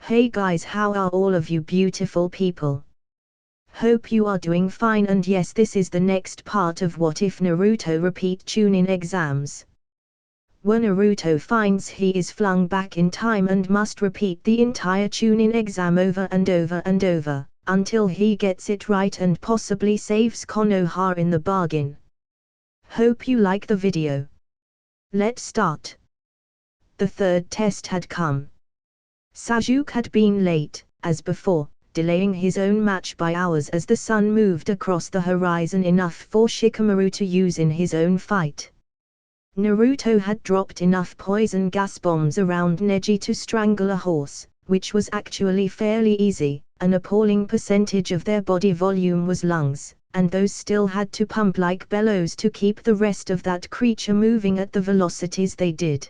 Hey guys, how are all of you beautiful people? Hope you are doing fine, and yes, this is the next part of What If Naruto Repeat Chunin Exams. When Naruto finds he is flung back in time and must repeat the entire Chunin exam over and over and over, until he gets it right and possibly saves Konoha in the bargain. Hope you like the video. Let's start. The third test had come. Sasuke had been late, as before, delaying his own match by hours as the sun moved across the horizon enough for Shikamaru to use in his own fight. Naruto had dropped enough poison gas bombs around Neji to strangle a horse, which was actually fairly easy. An appalling percentage of their body volume was lungs, and those still had to pump like bellows to keep the rest of that creature moving at the velocities they did.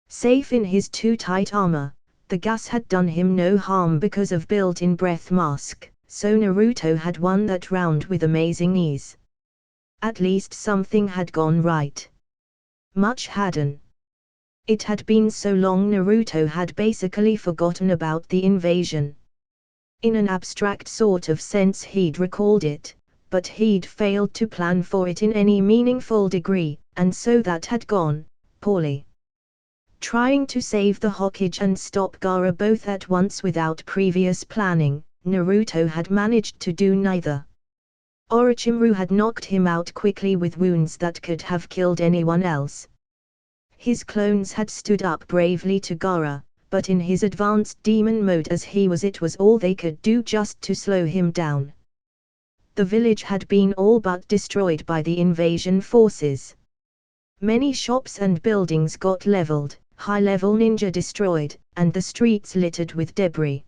Safe in his too tight armor, the gas had done him no harm because of built-in breath mask, so Naruto had won that round with amazing ease. At least something had gone right. Much hadn't. It had been so long Naruto had basically forgotten about the invasion. In an abstract sort of sense he'd recalled it, but he'd failed to plan for it in any meaningful degree, and so that had gone poorly. Trying to save the Hokage and stop Gaara both at once without previous planning, Naruto had managed to do neither. Orochimaru had knocked him out quickly with wounds that could have killed anyone else. His clones had stood up bravely to Gaara, but in his advanced demon mode as he was, it was all they could do just to slow him down. The village had been all but destroyed by the invasion forces. Many shops and buildings got leveled, high-level ninja destroyed, and the streets littered with debris.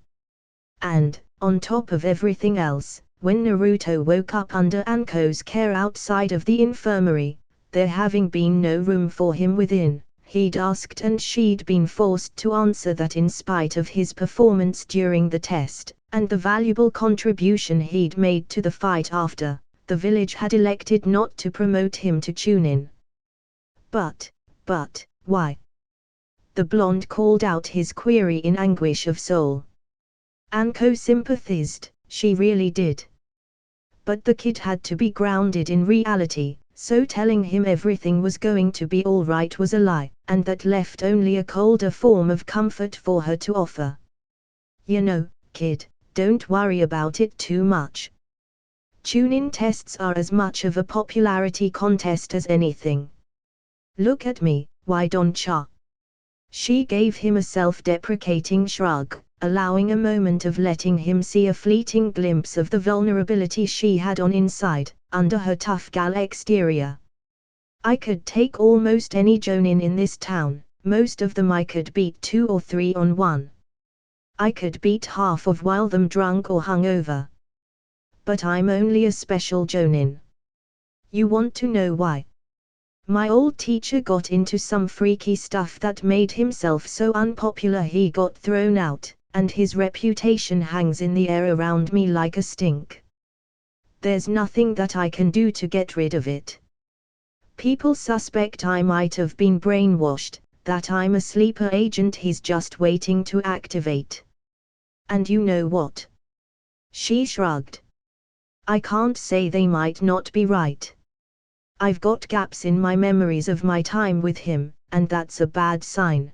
And, on top of everything else, when Naruto woke up under Anko's care outside of the infirmary, there having been no room for him within, he'd asked and she'd been forced to answer that in spite of his performance during the test, and the valuable contribution he'd made to the fight after, the village had elected not to promote him to Chunin. But, why? The blonde called out his query in anguish of soul. Anko sympathized, she really did. But the kid had to be grounded in reality, so telling him everything was going to be all right was a lie, and that left only a colder form of comfort for her to offer. You know, kid, don't worry about it too much. Chunin tests are as much of a popularity contest as anything. Look at me, why don't ya? She gave him a self-deprecating shrug, allowing a moment of letting him see a fleeting glimpse of the vulnerability she had on inside, under her tough gal exterior. I could take almost any jonin in this town, most of them I could beat 2 or 3 on 1. I could beat half of while them drunk or hungover. But I'm only a special jonin. You want to know why? My old teacher got into some freaky stuff that made himself so unpopular he got thrown out, and his reputation hangs in the air around me like a stink. There's nothing that I can do to get rid of it. People suspect I might have been brainwashed, that I'm a sleeper agent he's just waiting to activate. And you know what? She shrugged. I can't say they might not be right. I've got gaps in my memories of my time with him, and that's a bad sign.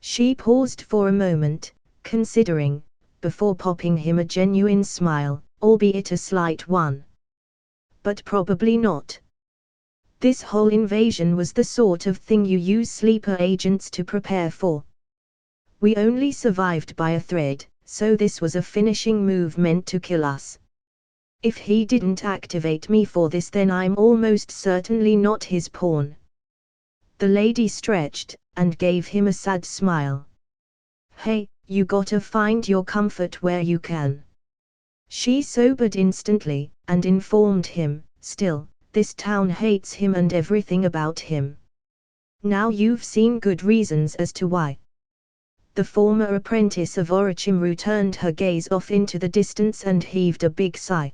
She paused for a moment, considering, before popping him a genuine smile, albeit a slight one. But probably not. This whole invasion was the sort of thing you use sleeper agents to prepare for. We only survived by a thread, so this was a finishing move meant to kill us. If he didn't activate me for this, then I'm almost certainly not his pawn. The lady stretched, and gave him a sad smile. Hey, you gotta find your comfort where you can. She sobered instantly, and informed him, still, this town hates him and everything about him. Now you've seen good reasons as to why. The former apprentice of Orochimaru turned her gaze off into the distance and heaved a big sigh.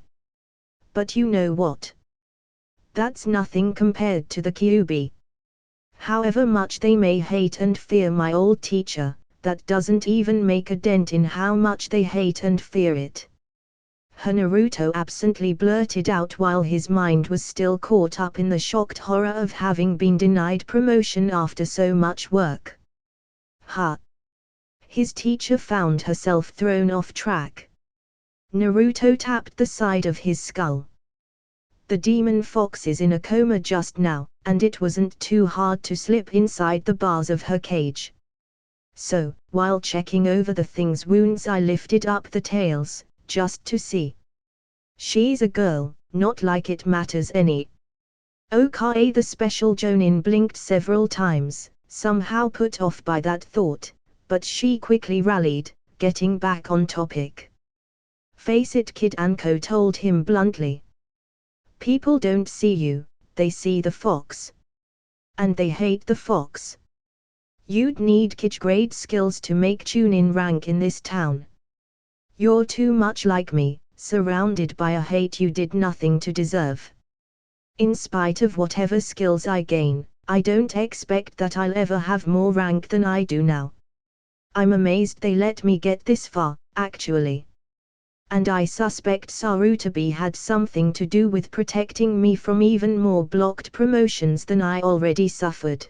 But you know what? That's nothing compared to the Kyuubi. However much they may hate and fear my old teacher, that doesn't even make a dent in how much they hate and fear it. Naruto absently blurted out while his mind was still caught up in the shocked horror of having been denied promotion after so much work. His teacher found herself thrown off track. Naruto tapped the side of his skull. The demon fox is in a coma just now, and it wasn't too hard to slip inside the bars of her cage. So, while checking over the thing's wounds, I lifted up the tails, just to see. She's a girl, not like it matters any. Okay, the special Jonin blinked several times, somehow put off by that thought, but she quickly rallied, getting back on topic. Face it, Kid, Anko told him bluntly. People don't see you, they see the fox. And they hate the fox. You'd need grade skills to make Chunin rank in this town. You're too much like me, surrounded by a hate you did nothing to deserve. In spite of whatever skills I gain, I don't expect that I'll ever have more rank than I do now. I'm amazed they let me get this far, actually. And I suspect Sarutobi had something to do with protecting me from even more blocked promotions than I already suffered.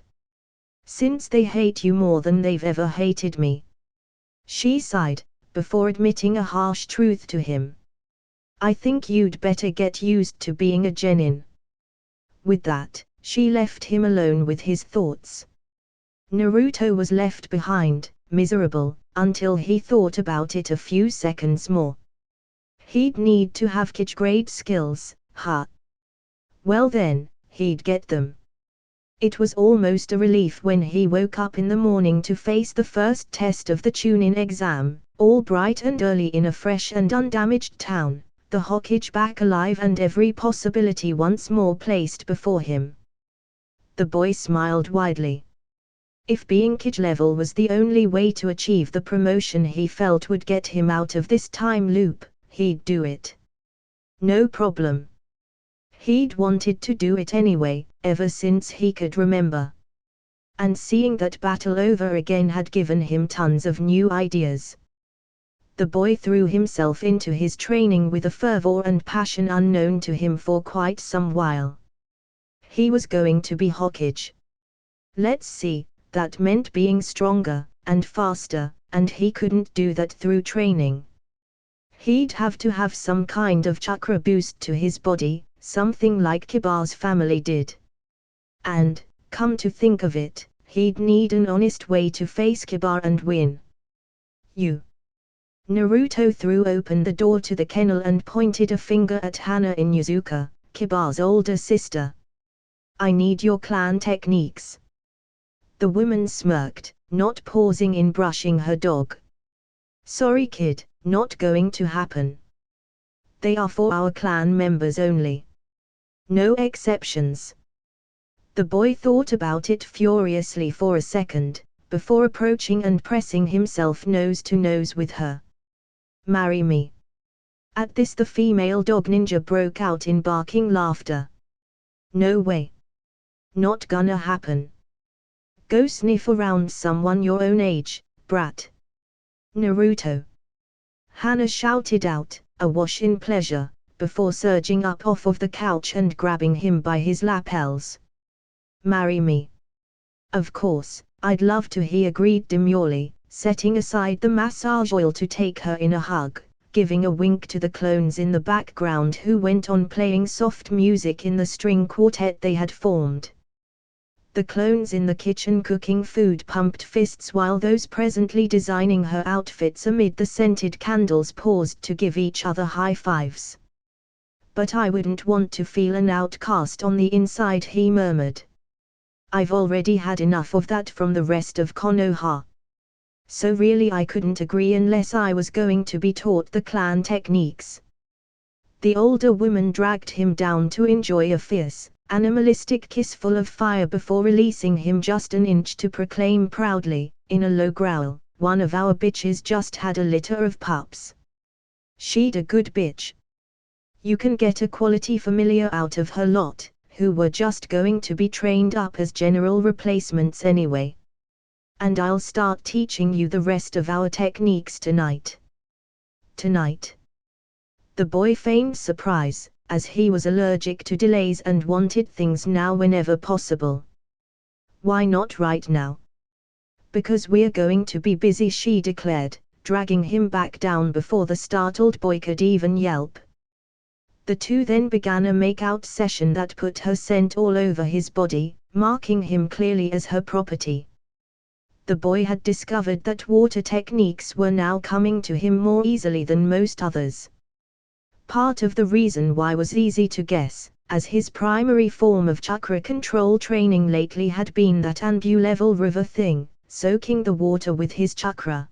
Since they hate you more than they've ever hated me. She sighed, before admitting a harsh truth to him. I think you'd better get used to being a genin. With that, she left him alone with his thoughts. Naruto was left behind, miserable, until he thought about it a few seconds more. He'd need to have grade skills, Well then, he'd get them. It was almost a relief when he woke up in the morning to face the first test of the Chunin exam, all bright and early in a fresh and undamaged town, the Hokage back alive and every possibility once more placed before him. The boy smiled widely. If being Kage level was the only way to achieve the promotion he felt would get him out of this time loop, he'd do it. No problem. He'd wanted to do it anyway, ever since he could remember. And seeing that battle over again had given him tons of new ideas. The boy threw himself into his training with a fervor and passion unknown to him for quite some while. He was going to be Hokage. Let's see, that meant being stronger, and faster, and he couldn't do that through training. He'd have to have some kind of chakra boost to his body, something like Kiba's family did. And, come to think of it, he'd need an honest way to face Kiba and win. You. Naruto threw open the door to the kennel and pointed a finger at Hana Inuzuka, Kiba's older sister. I need your clan techniques. The woman smirked, not pausing in brushing her dog. Sorry kid, not going to happen. They are for our clan members only. No exceptions. The boy thought about it furiously for a second, before approaching and pressing himself nose to nose with her. Marry me. At this the female dog ninja broke out in barking laughter. No way. Not gonna happen. Go sniff around someone your own age, brat. Naruto. Hana shouted out, awash in pleasure, before surging up off of the couch and grabbing him by his lapels. Marry me. Of course, I'd love to, he agreed demurely, setting aside the massage oil to take her in a hug, giving a wink to the clones in the background who went on playing soft music in the string quartet they had formed. The clones in the kitchen cooking food pumped fists while those presently designing her outfits amid the scented candles paused to give each other high fives. But I wouldn't want to feel an outcast on the inside, he murmured. I've already had enough of that from the rest of Konoha. So really I couldn't agree unless I was going to be taught the clan techniques. The older woman dragged him down to enjoy a fierce, animalistic kiss full of fire before releasing him just an inch to proclaim proudly, in a low growl, one of our bitches just had a litter of pups. She'd a good bitch. You can get a quality familiar out of her lot, who were just going to be trained up as general replacements anyway. and I'll start teaching you the rest of our techniques tonight. Tonight? The boy feigned surprise, as he was allergic to delays and wanted things now whenever possible. Why not right now? Because we're going to be busy, she declared, dragging him back down before the startled boy could even yelp. The two then began a make-out session that put her scent all over his body, marking him clearly as her property. The boy had discovered that water techniques were now coming to him more easily than most others. Part of the reason why was easy to guess, as his primary form of chakra control training lately had been that Anbu-level river thing, soaking the water with his chakra.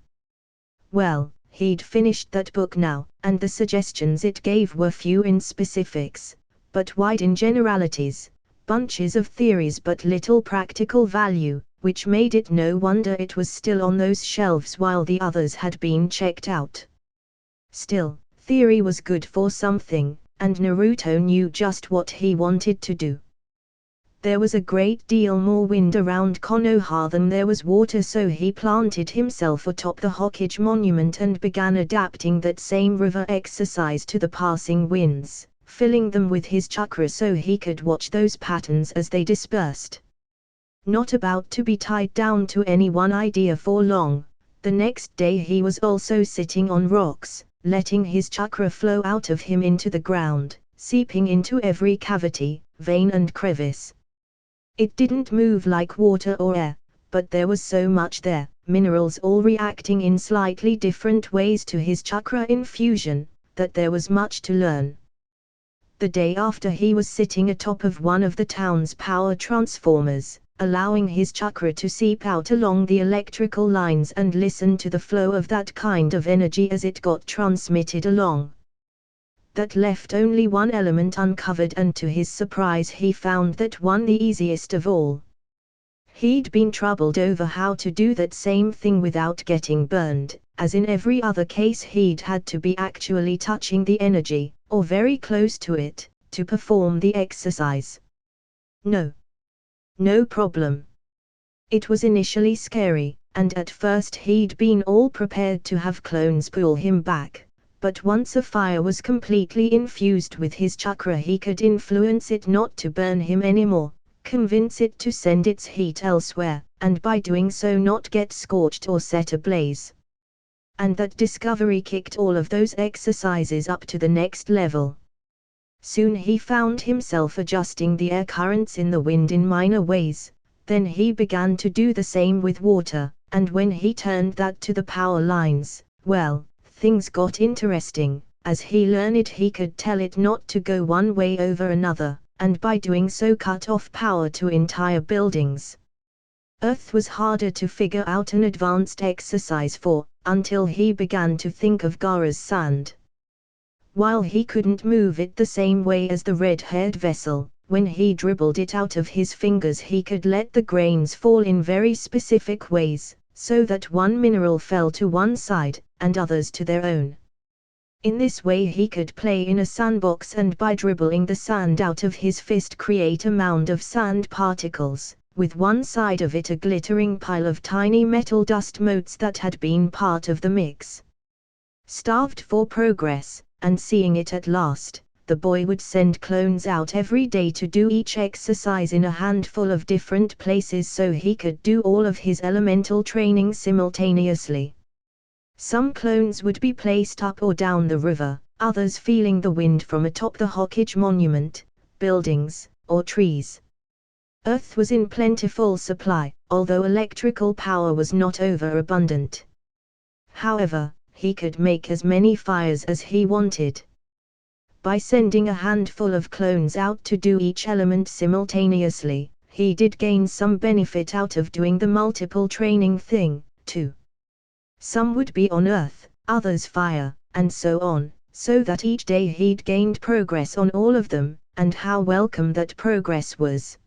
Well, he'd finished that book now, and the suggestions it gave were few in specifics, but wide in generalities, bunches of theories but little practical value, which made it no wonder it was still on those shelves while the others had been checked out. Still, theory was good for something, and Naruto knew just what he wanted to do. There was a great deal more wind around Konoha than there was water, so he planted himself atop the Hokage monument and began adapting that same river exercise to the passing winds, filling them with his chakra so he could watch those patterns as they dispersed. Not about to be tied down to any one idea for long, the next day he was also sitting on rocks, letting his chakra flow out of him into the ground, seeping into every cavity, vein and crevice. It didn't move like water or air, but there was so much there, minerals all reacting in slightly different ways to his chakra infusion, that there was much to learn. The day after, he was sitting atop of one of the town's power transformers, allowing his chakra to seep out along the electrical lines and listen to the flow of that kind of energy as it got transmitted along. That left only one element uncovered, and to his surprise he found that one the easiest of all. He'd been troubled over how to do that same thing without getting burned, as in every other case he'd had to be actually touching the energy, or very close to it, to perform the exercise. No problem. It was initially scary, and at first he'd been all prepared to have clones pull him back, but once a fire was completely infused with his chakra he could influence it not to burn him anymore, convince it to send its heat elsewhere, and by doing so not get scorched or set ablaze. And that discovery kicked all of those exercises up to the next level. Soon he found himself adjusting the air currents in the wind in minor ways, then he began to do the same with water, and when he turned that to the power lines, well, things got interesting, as he learned he could tell it not to go one way over another, and by doing so cut off power to entire buildings. Earth was harder to figure out an advanced exercise for, until he began to think of Gaara's sand. While he couldn't move it the same way as the red-haired vessel, when he dribbled it out of his fingers he could let the grains fall in very specific ways, so that one mineral fell to one side, and others to their own. In this way he could play in a sandbox and by dribbling the sand out of his fist create a mound of sand particles, with one side of it a glittering pile of tiny metal dust motes that had been part of the mix. Starved for progress, and seeing it at last, the boy would send clones out every day to do each exercise in a handful of different places so he could do all of his elemental training simultaneously. Some clones would be placed up or down the river, others feeling the wind from atop the Hokage monument, buildings, or trees. Earth was in plentiful supply, although electrical power was not overabundant. However, he could make as many fires as he wanted. By sending a handful of clones out to do each element simultaneously, he did gain some benefit out of doing the multiple training thing, too. Some would be on earth, others fire, and so on, so that each day he'd gained progress on all of them, and how welcome that progress was.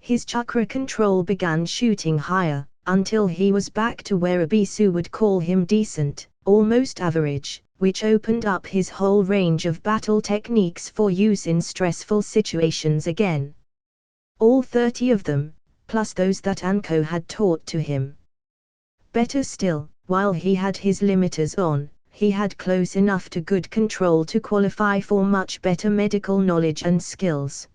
His chakra control began shooting higher, until he was back to where Abisu would call him decent, almost average, which opened up his whole range of battle techniques for use in stressful situations again. All 30 of them, plus those that Anko had taught to him. Better still, while he had his limiters on, he had close enough to good control to qualify for much better medical knowledge and skills.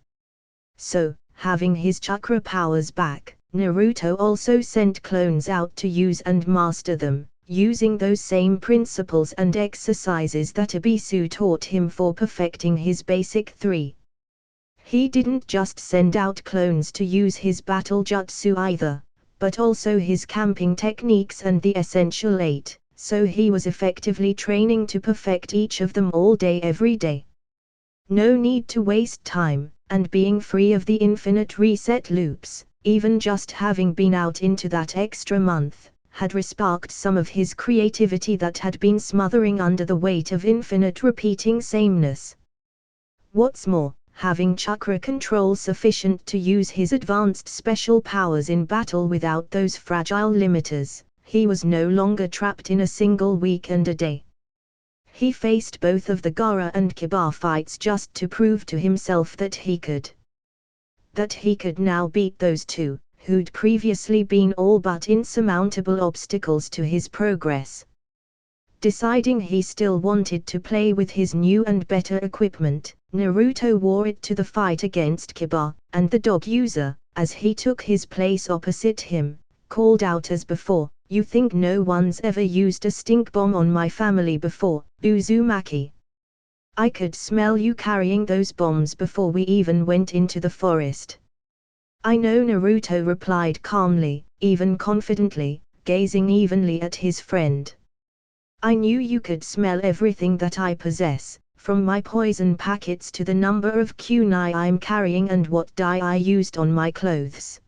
So, having his chakra powers back, Naruto also sent clones out to use and master them, using those same principles and exercises that Ebisu taught him for perfecting his basic 3. He didn't just send out clones to use his battle jutsu either, but also his camping techniques and the essential 8, so he was effectively training to perfect each of them all day every day. No need to waste time, and being free of the infinite reset loops, even just having been out into that extra month, had resparked some of his creativity that had been smothering under the weight of infinite repeating sameness. What's more, having chakra control sufficient to use his advanced special powers in battle without those fragile limiters, he was no longer trapped in a single week and a day. He faced both of the Gaara and Kiba fights just to prove to himself that he could now beat those two, who'd previously been all but insurmountable obstacles to his progress. Deciding he still wanted to play with his new and better equipment, Naruto wore it to the fight against Kiba, and the dog user, as he took his place opposite him, called out as before, "You think no one's ever used a stink bomb on my family before, Uzumaki? I could smell you carrying those bombs before we even went into the forest." "I know," Naruto replied calmly, even confidently, gazing evenly at his friend. "I knew you could smell everything that I possess, from my poison packets to the number of kunai I'm carrying and what dye I used on my clothes.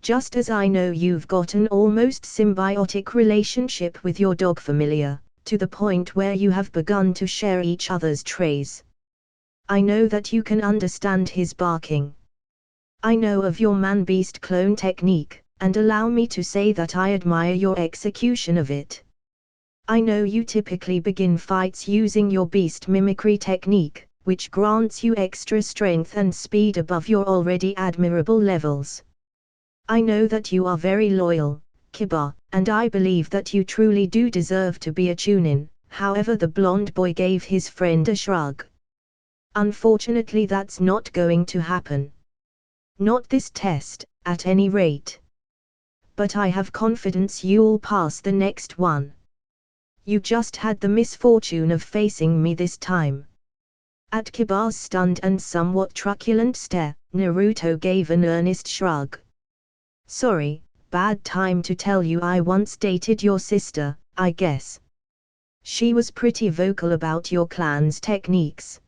Just as I know you've got an almost symbiotic relationship with your dog familiar, to the point where you have begun to share each other's trays. I know that you can understand his barking. I know of your man-beast clone technique, and allow me to say that I admire your execution of it. I know you typically begin fights using your beast mimicry technique, which grants you extra strength and speed above your already admirable levels. I know that you are very loyal, Kiba, and I believe that you truly do deserve to be a Chunin." However, the blonde boy gave his friend a shrug. "Unfortunately, that's not going to happen. Not this test, at any rate. But I have confidence you'll pass the next one. You just had the misfortune of facing me this time." At Kiba's stunned and somewhat truculent stare, Naruto gave an earnest shrug. "Sorry, bad time to tell you I once dated your sister, I guess. She was pretty vocal about your clan's techniques."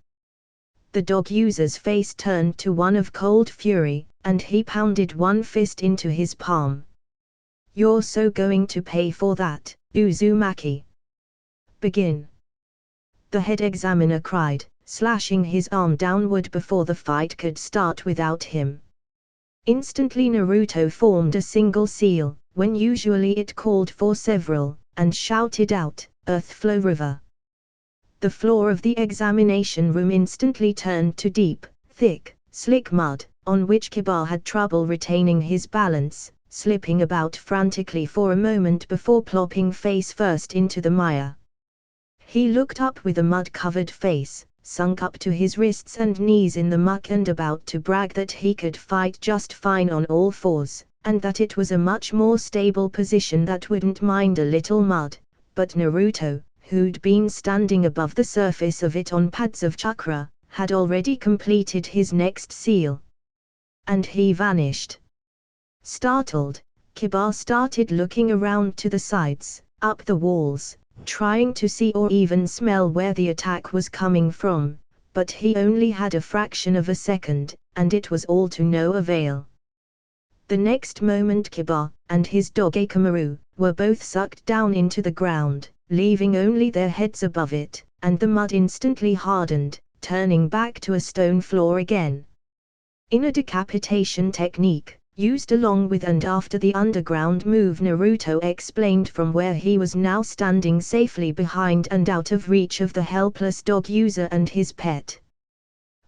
The dog user's face turned to one of cold fury, and he pounded one fist into his palm. "You're so going to pay for that, Uzumaki. Begin." The head examiner cried, slashing his arm downward before the fight could start without him. Instantly Naruto formed a single seal, when usually it called for several, and shouted out, "Earth Flow River." The floor of the examination room instantly turned to deep, thick, slick mud, on which Kiba had trouble retaining his balance, slipping about frantically for a moment before plopping face first into the mire. He looked up with a mud-covered face, sunk up to his wrists and knees in the muck and about to brag that he could fight just fine on all fours, and that it was a much more stable position that wouldn't mind a little mud, but Naruto, who'd been standing above the surface of it on pads of chakra, had already completed his next seal. And he vanished. Startled, Kiba started looking around to the sides, up the walls, trying to see or even smell where the attack was coming from, but he only had a fraction of a second, and it was all to no avail. The next moment Kiba, and his dog Akamaru, were both sucked down into the ground, leaving only their heads above it, and the mud instantly hardened, turning back to a stone floor again. In a decapitation technique, used along with and after the underground move, Naruto explained from where he was now standing safely behind and out of reach of the helpless dog user and his pet.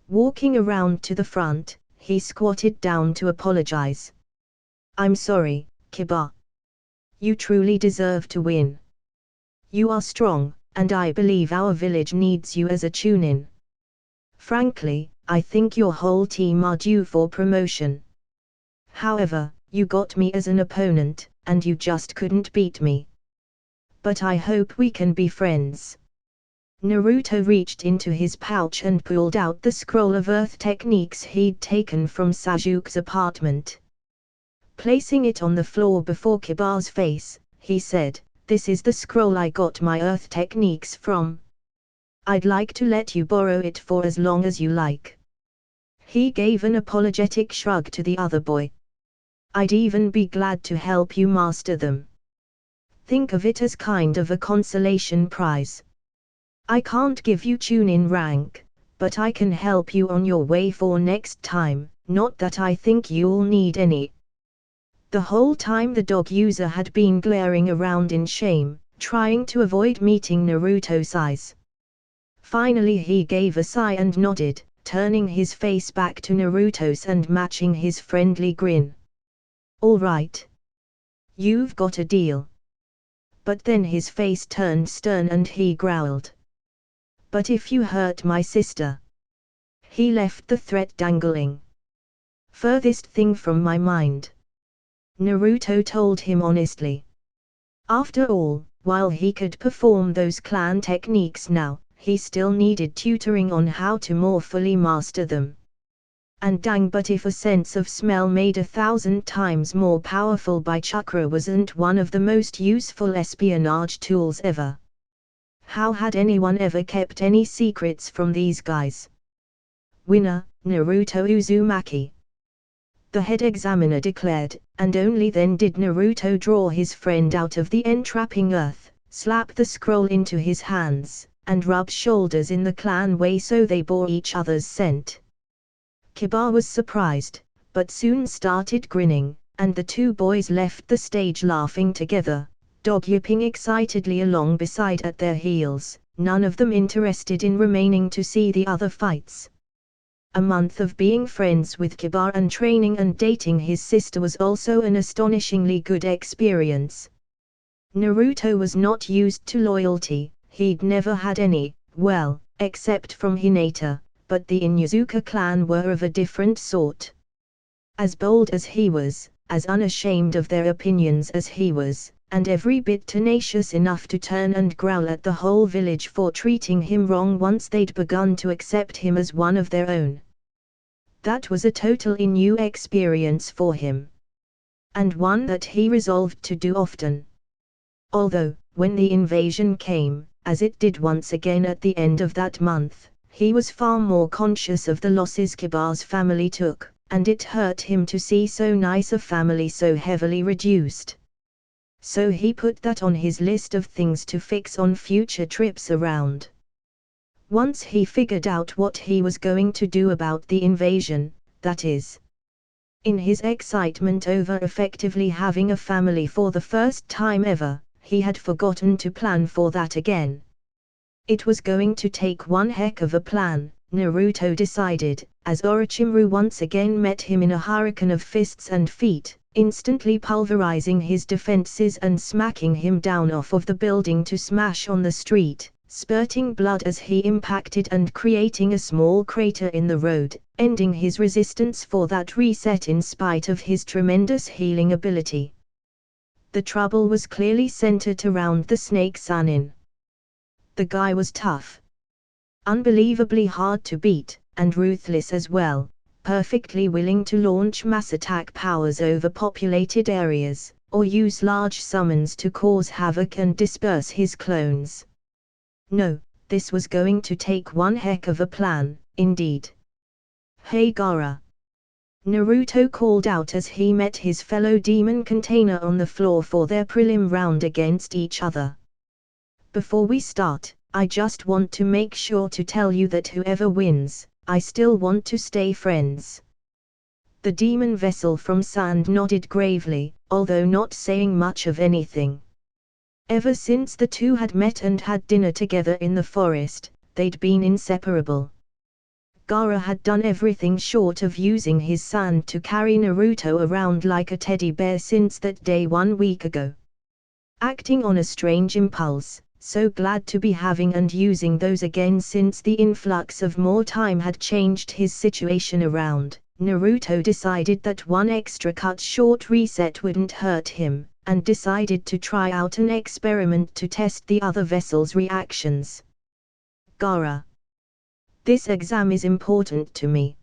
Walking around to the front, he squatted down to apologize. "I'm sorry, Kiba. You truly deserve to win. You are strong, and I believe our village needs you as a Chunin. Frankly, I think your whole team are due for promotion. However, you got me as an opponent, and you just couldn't beat me. But I hope we can be friends. Naruto reached into his pouch and pulled out the scroll of earth techniques he'd taken from Sasuke's apartment. Placing it on the floor before Kiba's face, he said, "This is the scroll I got my earth techniques from. I'd like to let you borrow it for as long as you like." He gave an apologetic shrug to the other boy. "I'd even be glad to help you master them. Think of it as kind of a consolation prize. I can't give you Chunin rank, but I can help you on your way for next time, not that I think you'll need any." The whole time the dog user had been glaring around in shame, trying to avoid meeting Naruto's eyes. Finally he gave a sigh and nodded, turning his face back to Naruto's and matching his friendly grin. "All right. You've got a deal." But then his face turned stern and he growled, "But if you hurt my sister?" He left the threat dangling. "Furthest thing from my mind," Naruto told him honestly. After all, while he could perform those clan techniques now, he still needed tutoring on how to more fully master them. And dang, but if a sense of smell made 1,000 times more powerful by chakra wasn't one of the most useful espionage tools ever. How had anyone ever kept any secrets from these guys? "Winner, Naruto Uzumaki," the head examiner declared, and only then did Naruto draw his friend out of the entrapping earth, slap the scroll into his hands, and rub shoulders in the clan way so they bore each other's scent. Kiba was surprised, but soon started grinning, and the two boys left the stage laughing together, dog yipping excitedly along beside at their heels, none of them interested in remaining to see the other fights. A month of being friends with Kiba and training and dating his sister was also an astonishingly good experience. Naruto was not used to loyalty, he'd never had any, well, except from Hinata, but the Inuzuka clan were of a different sort. As bold as he was, as unashamed of their opinions as he was, and every bit tenacious enough to turn and growl at the whole village for treating him wrong once they'd begun to accept him as one of their own. That was a totally new experience for him. And one that he resolved to do often. Although, when the invasion came, as it did once again at the end of that month, he was far more conscious of the losses Kiba's family took, and it hurt him to see so nice a family so heavily reduced. So he put that on his list of things to fix on future trips around. Once he figured out what he was going to do about the invasion, that is. In his excitement over effectively having a family for the first time ever, he had forgotten to plan for that again. It was going to take one heck of a plan, Naruto decided, as Orochimaru once again met him in a hurricane of fists and feet, instantly pulverizing his defenses and smacking him down off of the building to smash on the street, spurting blood as he impacted and creating a small crater in the road, ending his resistance for that reset in spite of his tremendous healing ability. The trouble was clearly centered around the Snake Sanin. The guy was tough. Unbelievably hard to beat, and ruthless as well, perfectly willing to launch mass attack powers over populated areas, or use large summons to cause havoc and disperse his clones. No, this was going to take one heck of a plan, indeed. "Hey Gaara!" Naruto called out as he met his fellow demon container on the floor for their prelim round against each other. "Before we start, I just want to make sure to tell you that whoever wins, I still want to stay friends." The demon vessel from Sand nodded gravely, although not saying much of anything. Ever since the two had met and had dinner together in the forest, they'd been inseparable. Gaara had done everything short of using his sand to carry Naruto around like a teddy bear since that day 1 week ago. Acting on a strange impulse, so glad to be having and using those again since the influx of more time had changed his situation around, Naruto decided that one extra cut short reset wouldn't hurt him, and decided to try out an experiment to test the other vessel's reactions. Gaara. This exam is important to me.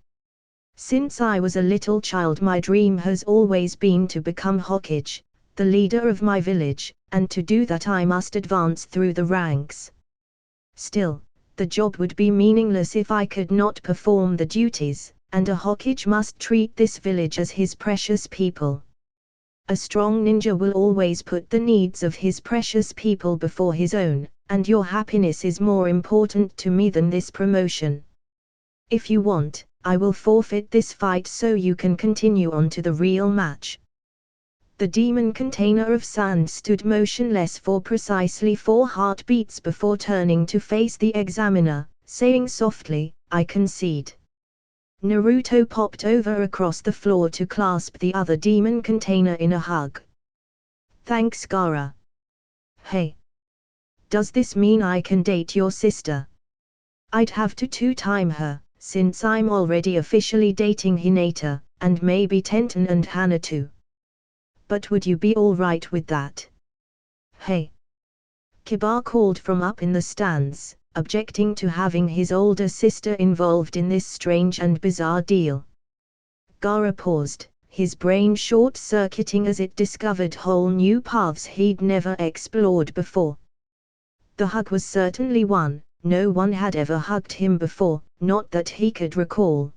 Since I was a little child, my dream has always been to become Hokage, the leader of my village, and to do that I must advance through the ranks. Still, the job would be meaningless if I could not perform the duties, and a Hokage must treat this village as his precious people. A strong ninja will always put the needs of his precious people before his own, and your happiness is more important to me than this promotion. If you want, I will forfeit this fight so you can continue on to the real match. The demon container of sand stood motionless for precisely 4 heartbeats before turning to face the examiner, saying softly, "I concede." Naruto popped over across the floor to clasp the other demon container in a hug. "Thanks, Gaara." "Hey. Does this mean I can date your sister?" "I'd have to two-time her, since I'm already officially dating Hinata, and maybe Tenten and Hana too. But would you be alright with that?" "Hey!" Kiba called from up in the stands, objecting to having his older sister involved in this strange and bizarre deal. Gaara paused, his brain short-circuiting as it discovered whole new paths he'd never explored before. The hug was certainly one, no one had ever hugged him before, not that he could recall.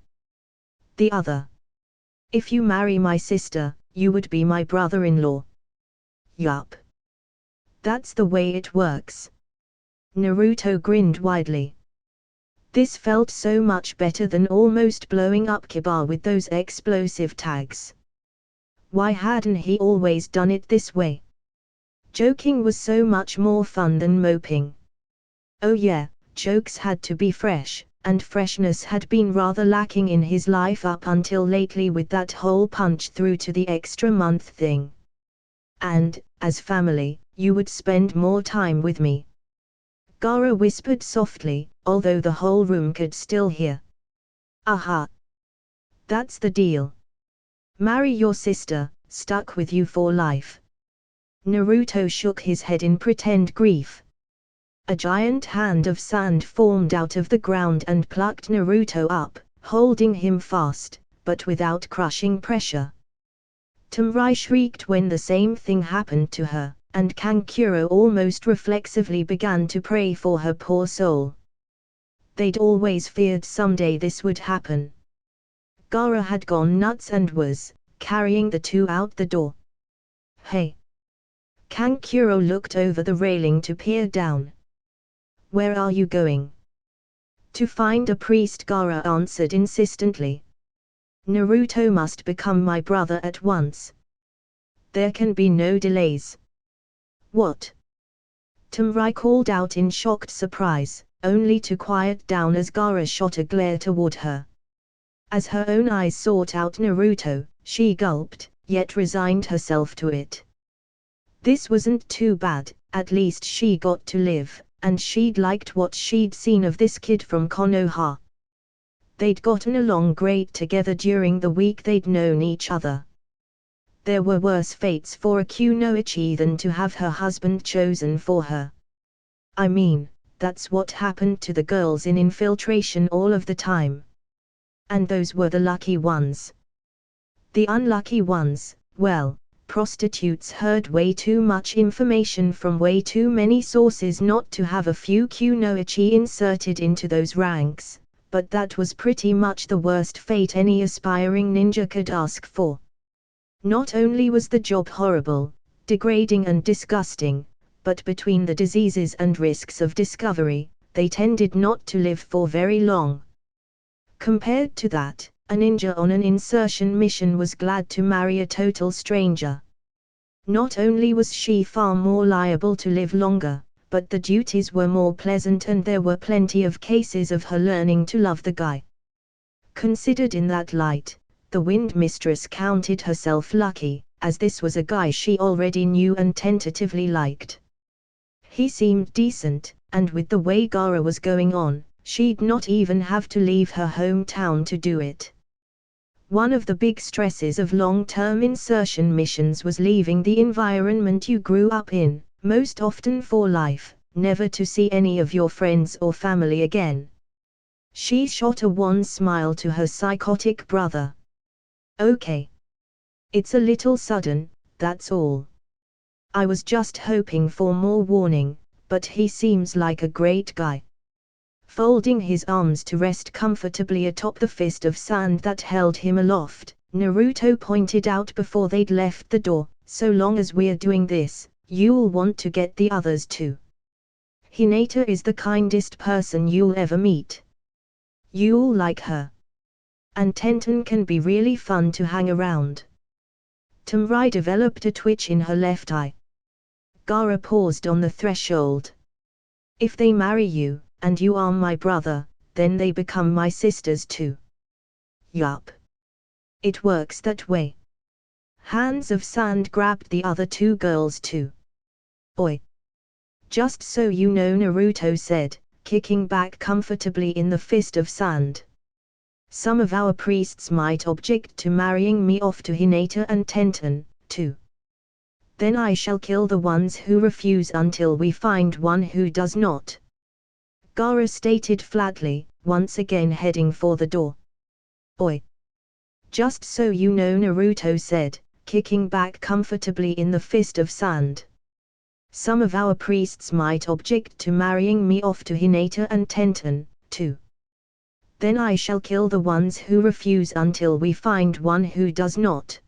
The other. "If you marry my sister, you would be my brother-in-law." "Yup. That's the way it works." Naruto grinned widely. This felt so much better than almost blowing up Kiba with those explosive tags. Why hadn't he always done it this way? Joking was so much more fun than moping. Oh yeah, jokes had to be fresh, and freshness had been rather lacking in his life up until lately with that whole punch through to the extra month thing. "And, as family, you would spend more time with me." Gaara whispered softly, although the whole room could still hear. "Aha! That's the deal. Marry your sister, stuck with you for life." Naruto shook his head in pretend grief. A giant hand of sand formed out of the ground and plucked Naruto up, holding him fast, but without crushing pressure. Tumrai shrieked when the same thing happened to her, and Kankuro almost reflexively began to pray for her poor soul. They'd always feared someday this would happen. Gaara had gone nuts and was carrying the two out the door. "Hey!" Kankuro looked over the railing to peer down. "Where are you going?" "To find a priest," Gaara answered insistently. "Naruto must become my brother at once. There can be no delays." "What?" Tumrai called out in shocked surprise, only to quiet down as Gaara shot a glare toward her. As her own eyes sought out Naruto, she gulped, yet resigned herself to it. This wasn't too bad, at least she got to live, and she'd liked what she'd seen of this kid from Konoha. They'd gotten along great together during the week they'd known each other. There were worse fates for a kunoichi than to have her husband chosen for her. I mean, that's what happened to the girls in infiltration all of the time. And those were the lucky ones. The unlucky ones, well, prostitutes heard way too much information from way too many sources not to have a few kunoichi inserted into those ranks, but that was pretty much the worst fate any aspiring ninja could ask for. Not only was the job horrible, degrading and disgusting, but between the diseases and risks of discovery, they tended not to live for very long. Compared to that, a ninja on an insertion mission was glad to marry a total stranger. Not only was she far more liable to live longer, but the duties were more pleasant and there were plenty of cases of her learning to love the guy. Considered in that light, the Wind Mistress counted herself lucky, as this was a guy she already knew and tentatively liked. He seemed decent, and with the way Gaara was going on, she'd not even have to leave her hometown to do it. One of the big stresses of long-term insertion missions was leaving the environment you grew up in, most often for life, never to see any of your friends or family again. She shot a wan smile to her psychotic brother. Okay. It's a little sudden, that's all. I was just hoping for more warning, but he seems like a great guy. Folding his arms to rest comfortably atop the fist of sand that held him aloft, Naruto pointed out before they'd left the door, so long as we're doing this, you'll want to get the others too. Hinata is the kindest person you'll ever meet. You'll like her. And Tenten can be really fun to hang around. Tamrai developed a twitch in her left eye. Gaara paused on the threshold. If they marry you, and you are my brother, then they become my sisters too. Yup. It works that way. Hands of sand grabbed the other two girls too. Oi. Just so you know, Naruto said, kicking back comfortably in the fist of sand. Some of our priests might object to marrying me off to Hinata and Tenten, too. Then I shall kill the ones who refuse until we find one who does not. Gaara stated flatly, once again heading for the door. Oi. Just so you know, Naruto said, kicking back comfortably in the fist of sand. Some of our priests might object to marrying me off to Hinata and Tenten, too. Then I shall kill the ones who refuse until we find one who does not.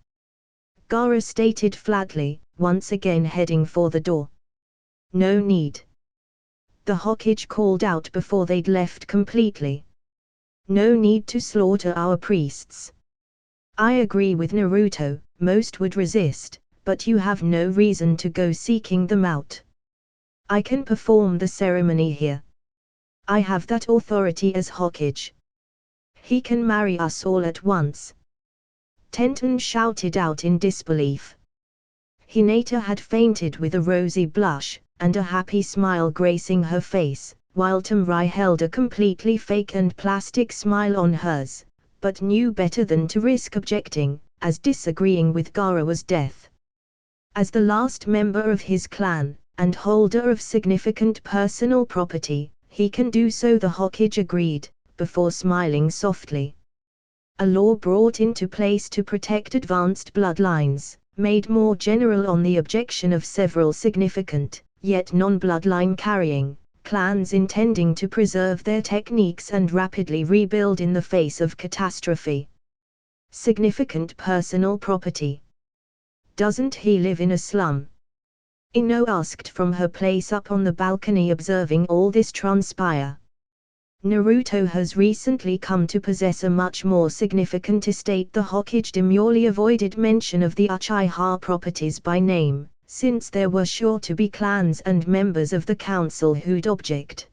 Gaara stated flatly, once again heading for the door. No need. The Hokage called out before they'd left completely. No need to slaughter our priests. I agree with Naruto, most would resist, but you have no reason to go seeking them out. I can perform the ceremony here. I have that authority as Hokage. He can marry us all at once. Tenten shouted out in disbelief. Hinata had fainted with a rosy blush, and a happy smile gracing her face, while Tamrai held a completely fake and plastic smile on hers, but knew better than to risk objecting, as disagreeing with Gaara was death. As the last member of his clan, and holder of significant personal property, he can do so, the Hokage agreed, before smiling softly. A law brought into place to protect advanced bloodlines, made more general on the objection of several significant, yet non-bloodline carrying, clans intending to preserve their techniques and rapidly rebuild in the face of catastrophe. Significant personal property. Doesn't he live in a slum? Ino asked from her place up on the balcony, observing all this transpire. Naruto has recently come to possess a much more significant estate. The Hokage demurely avoided mention of the Uchiha properties by name, since there were sure to be clans and members of the council who'd object.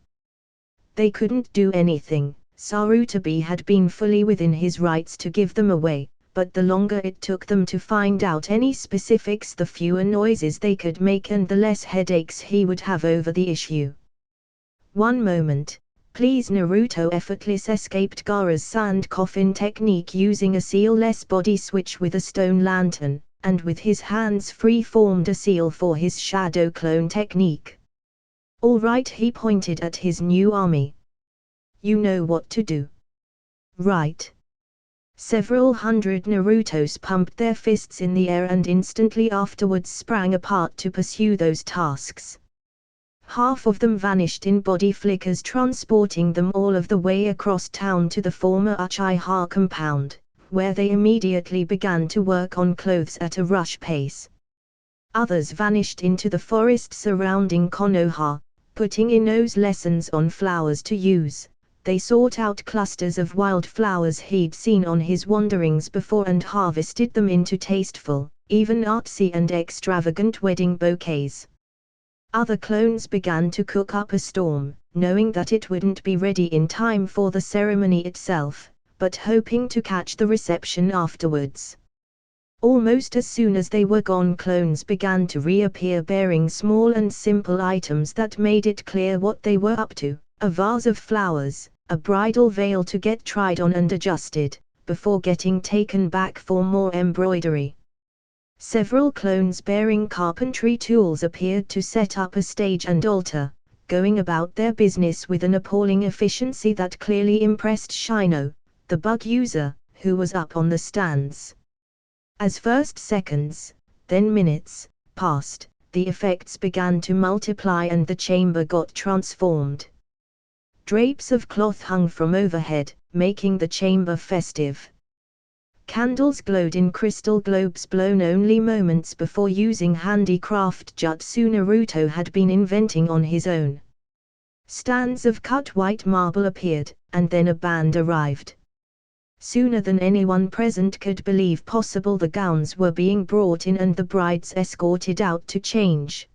They couldn't do anything. Sarutobi had been fully within his rights to give them away, but the longer it took them to find out any specifics, the fewer noises they could make and the less headaches he would have over the issue. One moment, please. Naruto effortlessly escaped Gaara's sand coffin technique using a seal-less body switch with a stone lantern, and with his hands free formed a seal for his shadow clone technique. All right, he pointed at his new army. You know what to do. Right. Several hundred Narutos pumped their fists in the air and instantly afterwards sprang apart to pursue those tasks. Half of them vanished in body flickers, transporting them all of the way across town to the former Uchiha compound, where they immediately began to work on clothes at a rush pace. Others vanished into the forest surrounding Konoha, putting Ino's lessons on flowers to use. They sought out clusters of wildflowers he'd seen on his wanderings before and harvested them into tasteful, even artsy and extravagant wedding bouquets. Other clones began to cook up a storm, knowing that it wouldn't be ready in time for the ceremony itself, but hoping to catch the reception afterwards. Almost as soon as they were gone, clones began to reappear bearing small and simple items that made it clear what they were up to: a vase of flowers, a bridal veil to get tried on and adjusted, before getting taken back for more embroidery. Several clones bearing carpentry tools appeared to set up a stage and altar, going about their business with an appalling efficiency that clearly impressed Shino, the bug user, who was up on the stands. As first seconds, then minutes, passed, the effects began to multiply and the chamber got transformed. Drapes of cloth hung from overhead, making the chamber festive. Candles glowed in crystal globes blown only moments before using handicraft jutsu Naruto had been inventing on his own. Stands of cut white marble appeared, and then a band arrived. Sooner than anyone present could believe possible, the gowns were being brought in and the brides escorted out to change.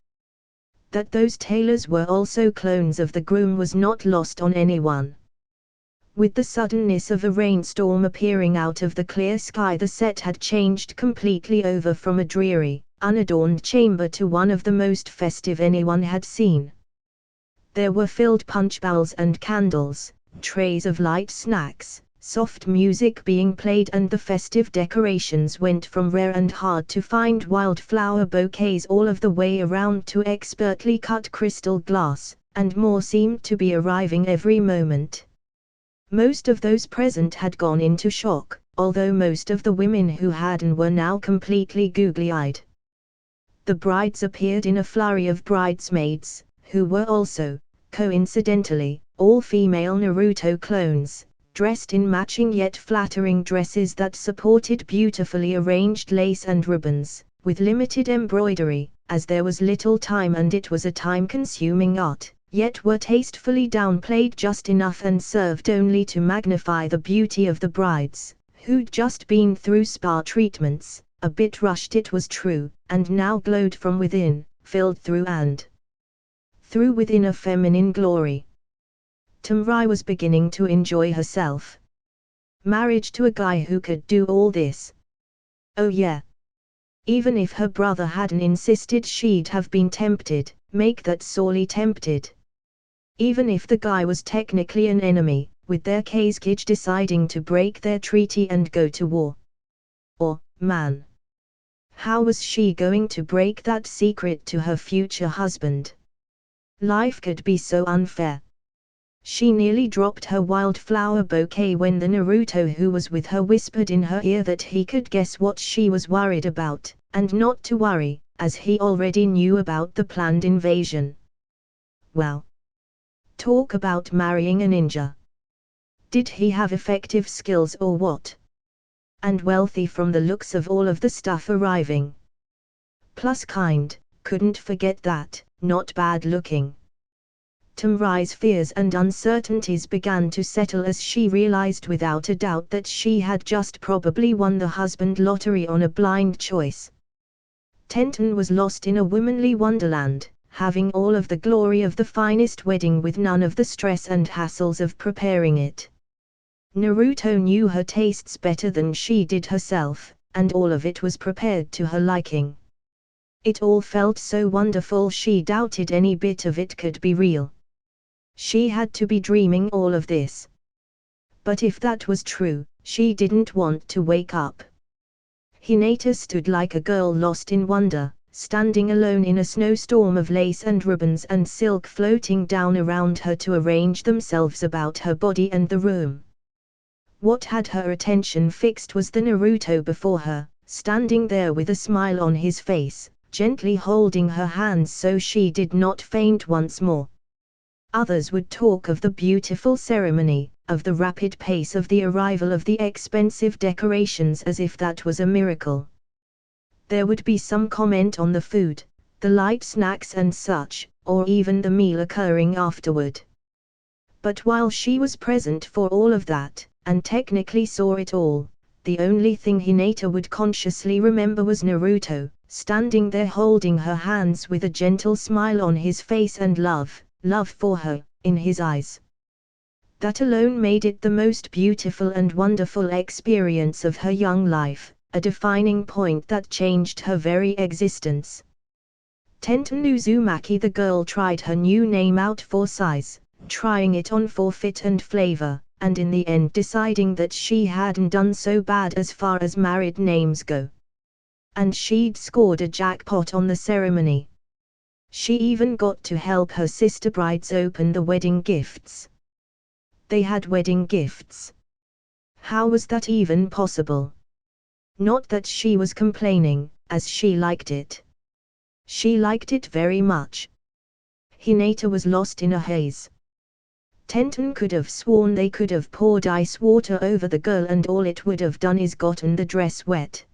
That those tailors were also clones of the groom was not lost on anyone. With the suddenness of a rainstorm appearing out of the clear sky, the set had changed completely over from a dreary, unadorned chamber to one of the most festive anyone had seen. There were filled punch bowls and candles, trays of light snacks, soft music being played, and the festive decorations went from rare and hard to find wildflower bouquets all of the way around to expertly cut crystal glass, and more seemed to be arriving every moment. Most of those present had gone into shock, although most of the women who hadn't were now completely googly-eyed. The brides appeared in a flurry of bridesmaids, who were also, coincidentally, all female Naruto clones, dressed in matching yet flattering dresses that supported beautifully arranged lace and ribbons, with limited embroidery, as there was little time and it was a time-consuming art, yet were tastefully downplayed just enough and served only to magnify the beauty of the brides, who'd just been through spa treatments, a bit rushed it was true, and now glowed from within, filled through and through within a feminine glory. Tamrai was beginning to enjoy herself. Marriage to a guy who could do all this. Oh yeah. Even if her brother hadn't insisted, she'd have been tempted, make that sorely tempted. Even if the guy was technically an enemy, with their Kazekage deciding to break their treaty and go to war. Or, man. How was she going to break that secret to her future husband? Life could be so unfair. She nearly dropped her wildflower bouquet when the Naruto who was with her whispered in her ear that he could guess what she was worried about, and not to worry, as he already knew about the planned invasion. Well. Talk about marrying a ninja. Did he have effective skills or what? And wealthy from the looks of all of the stuff arriving. Plus kind, couldn't forget that, not bad looking. Tamrai's fears and uncertainties began to settle as she realized without a doubt that she had just probably won the husband lottery on a blind choice. Tenten was lost in a womanly wonderland, having all of the glory of the finest wedding with none of the stress and hassles of preparing it. Naruto knew her tastes better than she did herself, and all of it was prepared to her liking. It all felt so wonderful she doubted any bit of it could be real. She had to be dreaming all of this. But if that was true, she didn't want to wake up. Hinata stood like a girl lost in wonder, standing alone in a snowstorm of lace and ribbons and silk floating down around her to arrange themselves about her body and the room. What had her attention fixed was the Naruto before her, standing there with a smile on his face, gently holding her hands so she did not faint once more. Others would talk of the beautiful ceremony, of the rapid pace of the arrival of the expensive decorations as if that was a miracle. There would be some comment on the food, the light snacks and such, or even the meal occurring afterward. But while she was present for all of that, and technically saw it all, the only thing Hinata would consciously remember was Naruto, standing there holding her hands with a gentle smile on his face and love for her, in his eyes. That alone made it the most beautiful and wonderful experience of her young life, a defining point that changed her very existence. Tenten Uzumaki. The girl tried her new name out for size, trying it on for fit and flavor, and in the end deciding that she hadn't done so bad as far as married names go. And she'd scored a jackpot on the ceremony. She even got to help her sister brides open the wedding gifts. They had wedding gifts. How was that even possible? Not that she was complaining, as she liked it. She liked it very much. Hinata was lost in a haze. Tenten could have sworn they could have poured ice water over the girl and all it would have done is gotten the dress wet.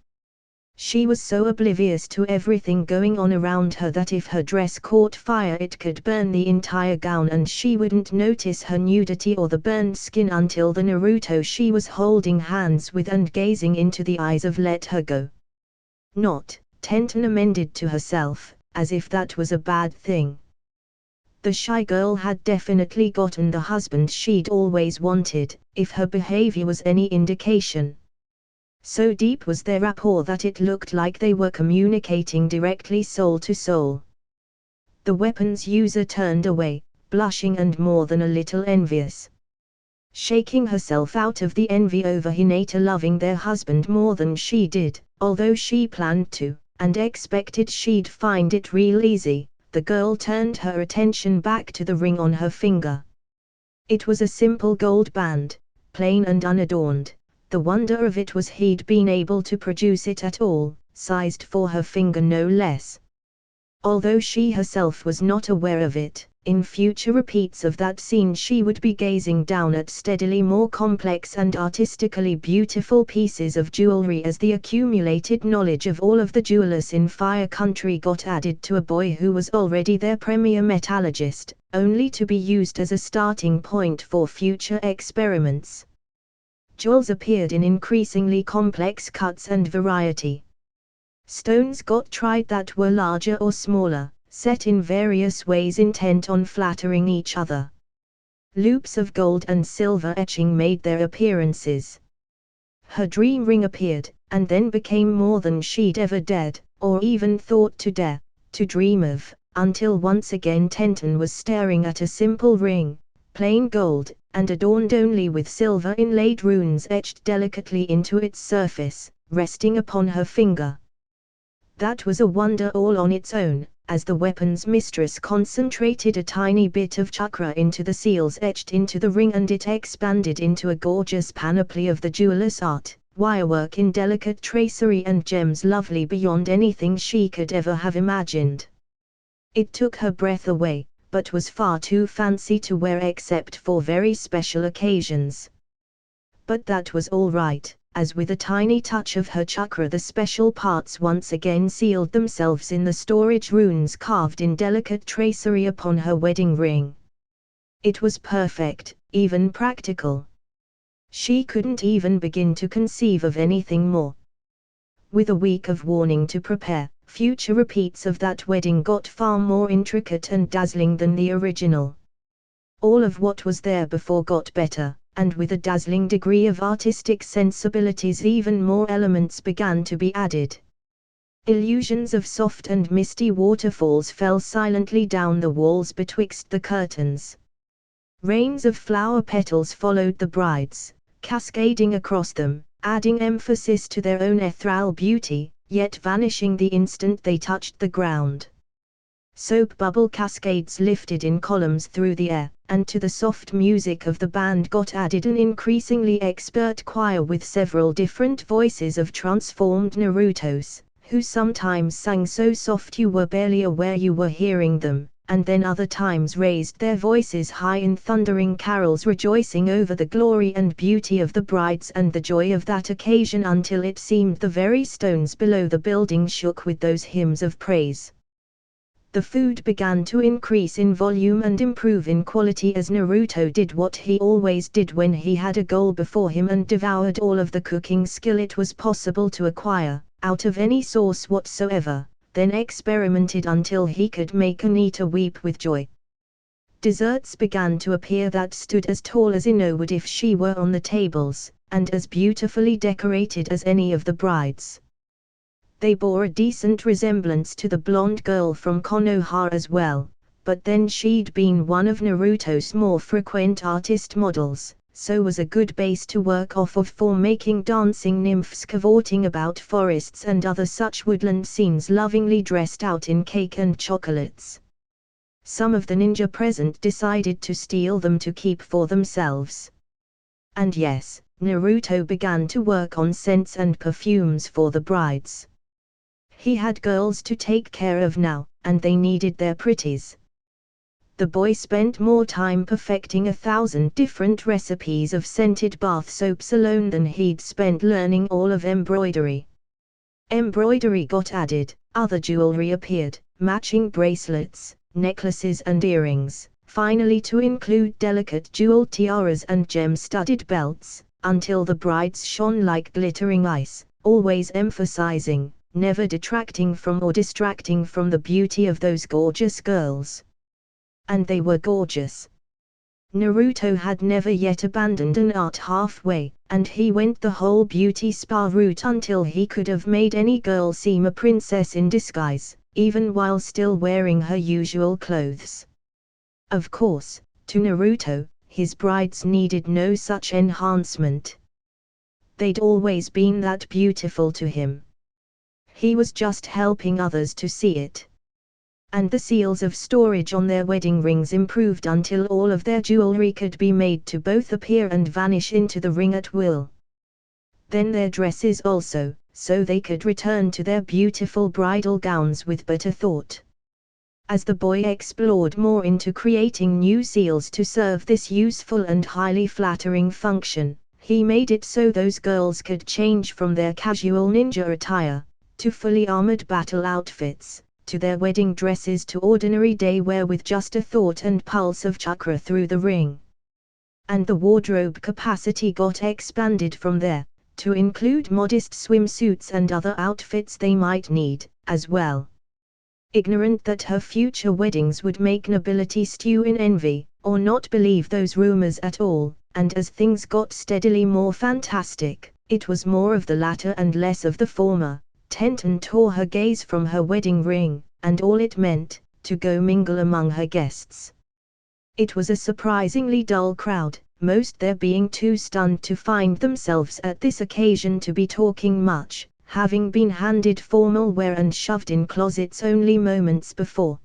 She was so oblivious to everything going on around her that if her dress caught fire it could burn the entire gown and she wouldn't notice her nudity or the burned skin until the Naruto she was holding hands with and gazing into the eyes of let her go. Not, Tenten amended to herself, as if that was a bad thing. The shy girl had definitely gotten the husband she'd always wanted, if her behavior was any indication. So deep was their rapport that it looked like they were communicating directly soul to soul. The weapons user turned away, blushing and more than a little envious. Shaking herself out of the envy over Hinata loving their husband more than she did, although she planned to, and expected she'd find it real easy, the girl turned her attention back to the ring on her finger. It was a simple gold band, plain and unadorned. The wonder of it was he'd been able to produce it at all, sized for her finger no less. Although she herself was not aware of it, in future repeats of that scene she would be gazing down at steadily more complex and artistically beautiful pieces of jewelry as the accumulated knowledge of all of the jewelers in Fire Country got added to a boy who was already their premier metallurgist, only to be used as a starting point for future experiments. Jewels appeared in increasingly complex cuts and variety. Stones got tried that were larger or smaller, set in various ways intent on flattering each other. Loops of gold and silver etching made their appearances. Her dream ring appeared, and then became more than she'd ever dared, or even thought to dare, to dream of, until once again Tenten was staring at a simple ring, plain gold, and adorned only with silver inlaid runes etched delicately into its surface, resting upon her finger. That was a wonder all on its own, as the weapon's mistress concentrated a tiny bit of chakra into the seals etched into the ring and it expanded into a gorgeous panoply of the jeweler's art, wirework in delicate tracery and gems lovely beyond anything she could ever have imagined. It took her breath away, but was far too fancy to wear except for very special occasions. But that was all right, as with a tiny touch of her chakra the special parts once again sealed themselves in the storage runes carved in delicate tracery upon her wedding ring. It was perfect, even practical. She couldn't even begin to conceive of anything more. With a week of warning to prepare, future repeats of that wedding got far more intricate and dazzling than the original. All of what was there before got better, and with a dazzling degree of artistic sensibilities even more elements began to be added. Illusions of soft and misty waterfalls fell silently down the walls betwixt the curtains. Rains of flower petals followed the brides, cascading across them, adding emphasis to their own ethereal beauty, yet vanishing the instant they touched the ground. Soap bubble cascades lifted in columns through the air, and to the soft music of the band got added an increasingly expert choir with several different voices of transformed Narutos, who sometimes sang so soft you were barely aware you were hearing them, and then other times raised their voices high in thundering carols rejoicing over the glory and beauty of the brides and the joy of that occasion until it seemed the very stones below the building shook with those hymns of praise. The food began to increase in volume and improve in quality as Naruto did what he always did when he had a goal before him and devoured all of the cooking skill it was possible to acquire, out of any source whatsoever, then experimented until he could make Anita weep with joy. Desserts began to appear that stood as tall as Ino would if she were on the tables, and as beautifully decorated as any of the brides. They bore a decent resemblance to the blonde girl from Konoha as well, but then she'd been one of Naruto's more frequent artist models, so was a good base to work off of for making dancing nymphs cavorting about forests and other such woodland scenes lovingly dressed out in cake and chocolates. Some of the ninja present decided to steal them to keep for themselves. And yes, Naruto began to work on scents and perfumes for the brides. He had girls to take care of now, and they needed their pretties. The boy spent more time perfecting 1,000 different recipes of scented bath soaps alone than he'd spent learning all of embroidery. Embroidery got added, other jewelry appeared, matching bracelets, necklaces and earrings, finally to include delicate jeweled tiaras and gem-studded belts, until the brides shone like glittering ice, always emphasizing, never detracting from or distracting from the beauty of those gorgeous girls. And they were gorgeous. Naruto had never yet abandoned an art halfway, and he went the whole beauty spa route until he could have made any girl seem a princess in disguise, even while still wearing her usual clothes. Of course, to Naruto, his brides needed no such enhancement. They'd always been that beautiful to him. He was just helping others to see it. And the seals of storage on their wedding rings improved until all of their jewelry could be made to both appear and vanish into the ring at will. Then their dresses also, so they could return to their beautiful bridal gowns with better thought. As the boy explored more into creating new seals to serve this useful and highly flattering function, he made it so those girls could change from their casual ninja attire, to fully armored battle outfits, to their wedding dresses to ordinary day wear with just a thought and pulse of chakra through the ring. And the wardrobe capacity got expanded from there, to include modest swimsuits and other outfits they might need, as well. Ignorant that her future weddings would make nobility stew in envy, or not believe those rumors at all, and as things got steadily more fantastic, it was more of the latter and less of the former. Tenten tore her gaze from her wedding ring, and all it meant, to go mingle among her guests. It was a surprisingly dull crowd, most there being too stunned to find themselves at this occasion to be talking much, having been handed formal wear and shoved in closets only moments before.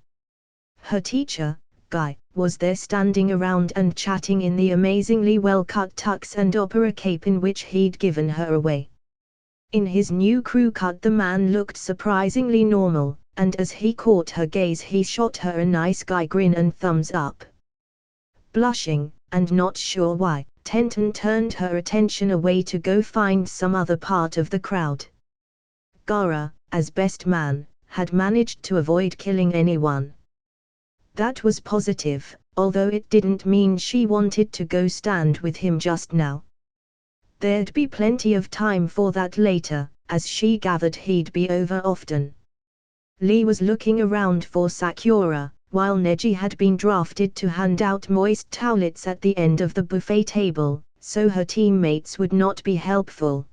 Her teacher, Guy, was there standing around and chatting in the amazingly well-cut tux and opera cape in which he'd given her away. In his new crew cut the man looked surprisingly normal, and as he caught her gaze he shot her a nice guy grin and thumbs up. Blushing, and not sure why, Tenten turned her attention away to go find some other part of the crowd. Gaara, as best man, had managed to avoid killing anyone. That was positive, although it didn't mean she wanted to go stand with him just now. There'd be plenty of time for that later, as she gathered he'd be over often. Lee was looking around for Sakura, while Neji had been drafted to hand out moist towelettes at the end of the buffet table, so her teammates would not be helpful.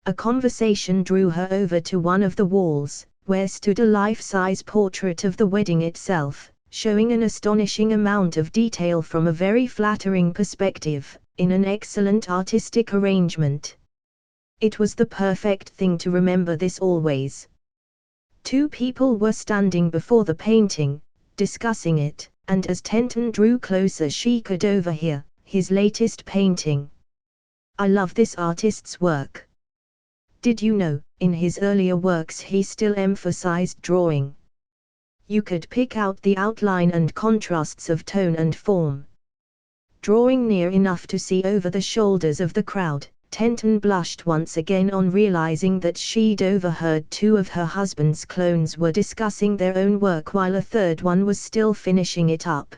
A conversation drew her over to one of the walls, where stood a life-size portrait of the wedding itself, showing an astonishing amount of detail from a very flattering perspective, in an excellent artistic arrangement. It was the perfect thing to remember this always. Two people were standing before the painting, discussing it, and as Tenten drew closer she could overhear his latest painting. "I love this artist's work. Did you know, in his earlier works he still emphasized drawing? You could pick out the outline and contrasts of tone and form." Drawing near enough to see over the shoulders of the crowd, Tenten blushed once again on realizing that she'd overheard two of her husband's clones were discussing their own work while a third one was still finishing it up.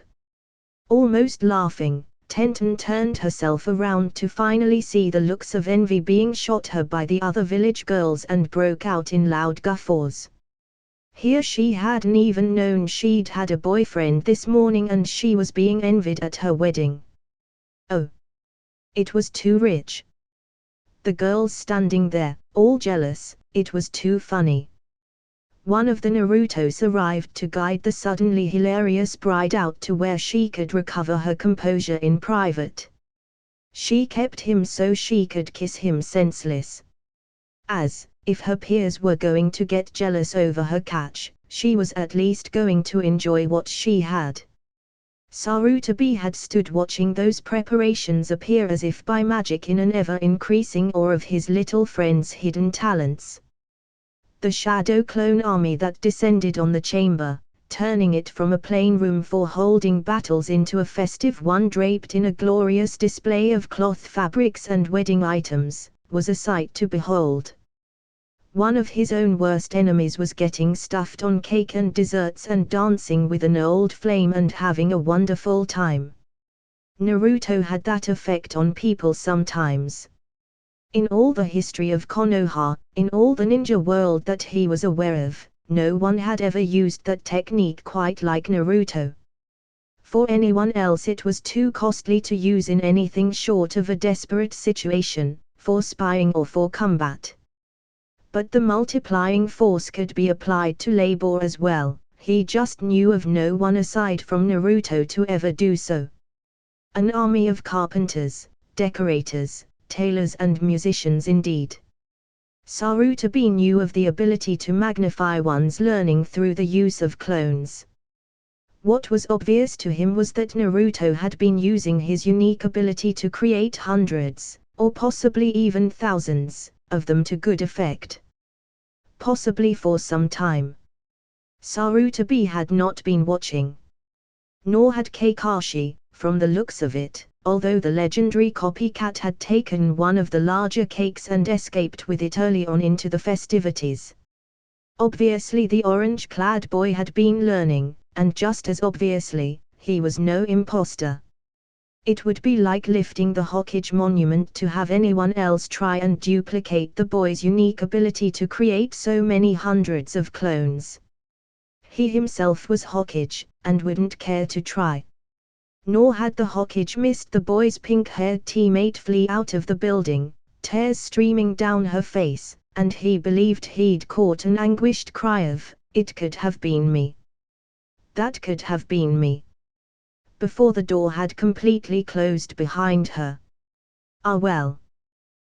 Almost laughing, Tenten turned herself around to finally see the looks of envy being shot her by the other village girls and broke out in loud guffaws. Here she hadn't even known she'd had a boyfriend this morning and she was being envied at her wedding. Oh! It was too rich. The girls standing there, all jealous, it was too funny. One of the Narutos arrived to guide the suddenly hilarious bride out to where she could recover her composure in private. She kept him so she could kiss him senseless. As if her peers were going to get jealous over her catch, she was at least going to enjoy what she had. Sarutobi had stood watching those preparations appear as if by magic in an ever-increasing awe of his little friend's hidden talents. The shadow clone army that descended on the chamber, turning it from a plain room for holding battles into a festive one draped in a glorious display of cloth fabrics and wedding items, was a sight to behold. One of his own worst enemies was getting stuffed on cake and desserts and dancing with an old flame and having a wonderful time. Naruto had that effect on people sometimes. In all the history of Konoha, in all the ninja world that he was aware of, no one had ever used that technique quite like Naruto. For anyone else it was too costly to use in anything short of a desperate situation, for spying or for combat. But the multiplying force could be applied to labor as well. He just knew of no one aside from Naruto to ever do so. An army of carpenters, decorators, tailors and musicians indeed. Sarutobi knew of the ability to magnify one's learning through the use of clones. What was obvious to him was that Naruto had been using his unique ability to create hundreds, or possibly even thousands, of them to good effect. Possibly for some time. Sarutobi had not been watching. Nor had Kakashi, from the looks of it, although the legendary copycat had taken one of the larger cakes and escaped with it early on into the festivities. Obviously the orange-clad boy had been learning, and just as obviously, he was no imposter. It would be like lifting the Hokage monument to have anyone else try and duplicate the boy's unique ability to create so many hundreds of clones. He himself was Hokage, and wouldn't care to try. Nor had the Hokage missed the boy's pink-haired teammate flee out of the building, tears streaming down her face, and he believed he'd caught an anguished cry of, "It could have been me. That could have been me," before the door had completely closed behind her. Ah well.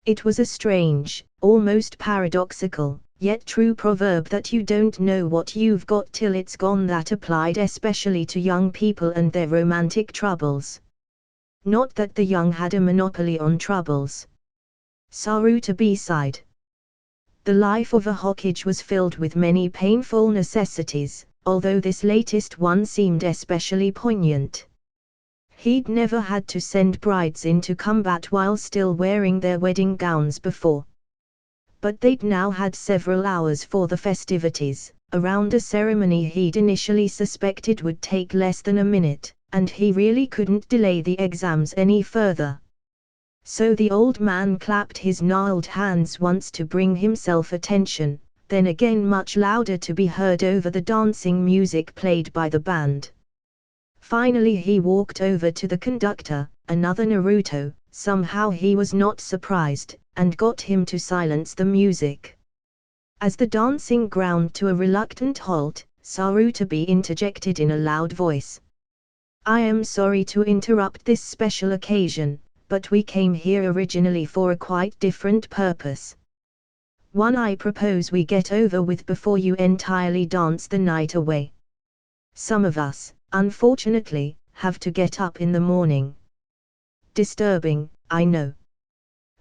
It was a strange, almost paradoxical, yet true proverb that you don't know what you've got till it's gone that applied especially to young people and their romantic troubles. Not that the young had a monopoly on troubles. Sarutobi sighed. The life of a Hokage was filled with many painful necessities, although this latest one seemed especially poignant. He'd never had to send brides into combat while still wearing their wedding gowns before. But they'd now had several hours for the festivities, around a ceremony he'd initially suspected would take less than a minute, and he really couldn't delay the exams any further. So the old man clapped his gnarled hands once to bring himself attention, then again much louder to be heard over the dancing music played by the band. Finally he walked over to the conductor, another Naruto, somehow he was not surprised, and got him to silence the music. As the dancing ground to a reluctant halt, Sarutobi interjected in a loud voice. "I am sorry to interrupt this special occasion, but we came here originally for a quite different purpose. One I propose we get over with before you entirely dance the night away. Some of us, unfortunately, have to get up in the morning. Disturbing, I know.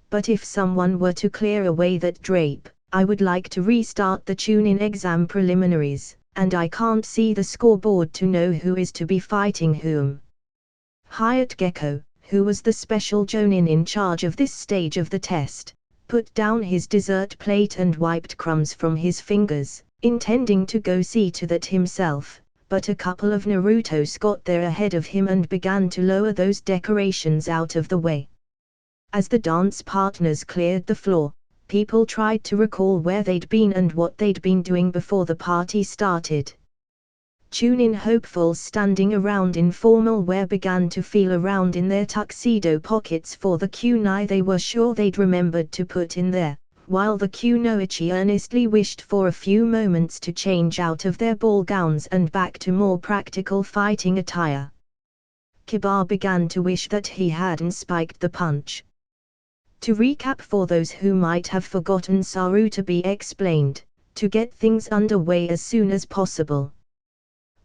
But if someone were to clear away that drape, I would like to restart the Chunin exam preliminaries, and I can't see the scoreboard to know who is to be fighting whom." Hiatt Gecko, who was the special Jonin in charge of this stage of the test, put down his dessert plate and wiped crumbs from his fingers, intending to go see to that himself, but a couple of Narutos got there ahead of him and began to lower those decorations out of the way. As the dance partners cleared the floor, people tried to recall where they'd been and what they'd been doing before the party started. Chunin hopefuls standing around in formal wear began to feel around in their tuxedo pockets for the kunai they were sure they'd remembered to put in there, while the kunoichi earnestly wished for a few moments to change out of their ball gowns and back to more practical fighting attire. Kiba began to wish that he hadn't spiked the punch. To recap for those who might have forgotten, Sarutobi explained, to get things underway as soon as possible.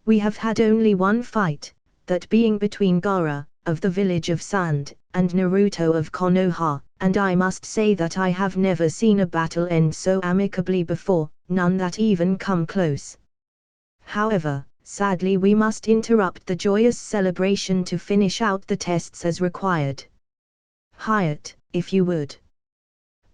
We have had only one fight, that being between Gaara, of the village of Sand, and Naruto of Konoha, and I must say that I have never seen a battle end so amicably before, none that even come close. However, sadly we must interrupt the joyous celebration to finish out the tests as required. Hyatt, if you would.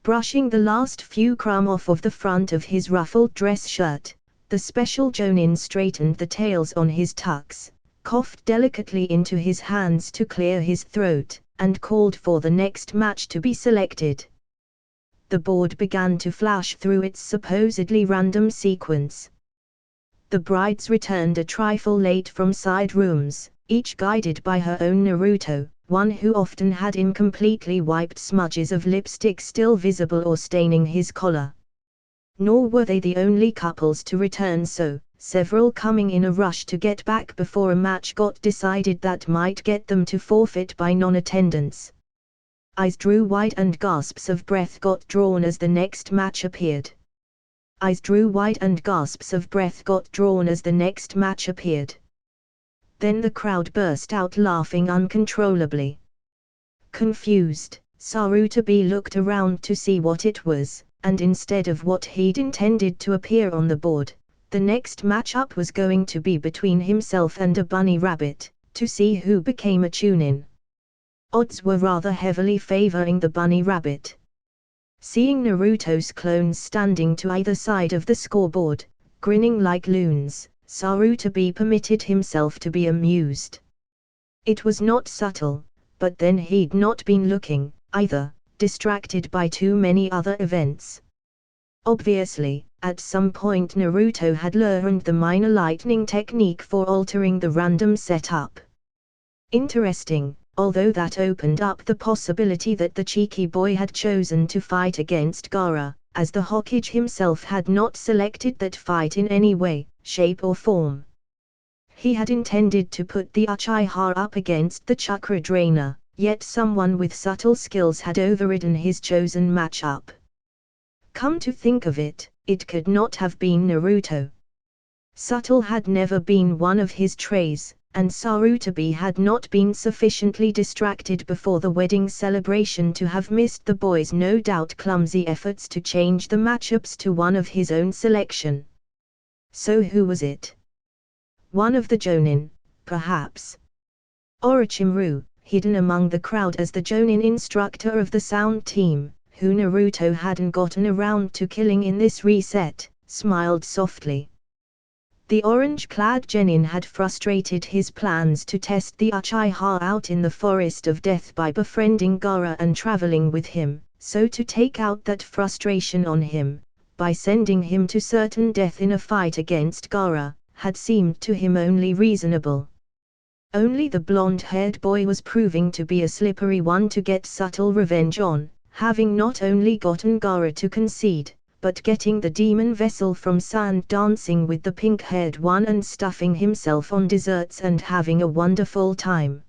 Brushing the last few crumbs off of the front of his ruffled dress shirt, the special Jonin straightened the tails on his tux, coughed delicately into his hands to clear his throat, and called for the next match to be selected. The board began to flash through its supposedly random sequence. The brides returned a trifle late from side rooms, each guided by her own Naruto, one who often had incompletely wiped smudges of lipstick still visible or staining his collar. Nor were they the only couples to return, so, several coming in a rush to get back before a match got decided that might get them to forfeit by non-attendance. Eyes drew wide and gasps of breath got drawn as the next match appeared. Eyes drew wide and gasps of breath got drawn as the next match appeared. Then the crowd burst out laughing uncontrollably. Confused, Sarutobi looked around to see what it was, and instead of what he'd intended to appear on the board, the next matchup was going to be between himself and a bunny rabbit, to see who became a Chunin. Odds were rather heavily favoring the bunny rabbit. Seeing Naruto's clones standing to either side of the scoreboard, grinning like loons, Sarutobi permitted himself to be amused. It was not subtle, but then he'd not been looking, either, distracted by too many other events. Obviously, at some point Naruto had learned the minor lightning technique for altering the random setup. Interesting, although that opened up the possibility that the cheeky boy had chosen to fight against Gaara, as the Hokage himself had not selected that fight in any way, shape or form. He had intended to put the Uchiha up against the Chakra Drainer, yet someone with subtle skills had overridden his chosen matchup. Come to think of it, it could not have been Naruto. Subtle had never been one of his traits, and Sarutobi had not been sufficiently distracted before the wedding celebration to have missed the boy's no doubt clumsy efforts to change the matchups to one of his own selection. So who was it? One of the Jonin, perhaps. Orochimaru, hidden among the crowd as the Jonin instructor of the sound team, who Naruto hadn't gotten around to killing in this reset, smiled softly. The orange-clad Genin had frustrated his plans to test the Uchiha out in the Forest of Death by befriending Gaara and traveling with him, so to take out that frustration on him, by sending him to certain death in a fight against Gaara, had seemed to him only reasonable. Only the blonde-haired boy was proving to be a slippery one to get subtle revenge on, having not only gotten Gaara to concede, but getting the demon vessel from Sand dancing with the pink-haired one and stuffing himself on desserts and having a wonderful time.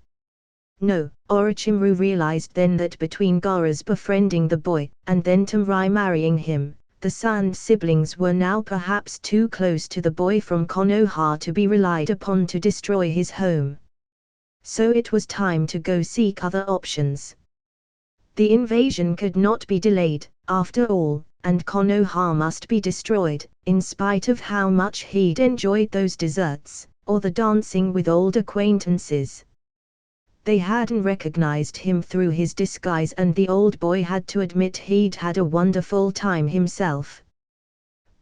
No, Orochimaru realized then that between Gaara's befriending the boy, and then Tamarai marrying him, the Sand siblings were now perhaps too close to the boy from Konoha to be relied upon to destroy his home. So it was time to go seek other options. The invasion could not be delayed, after all, and Konoha must be destroyed, in spite of how much he'd enjoyed those desserts, or the dancing with old acquaintances. They hadn't recognized him through his disguise, and the old boy had to admit he'd had a wonderful time himself.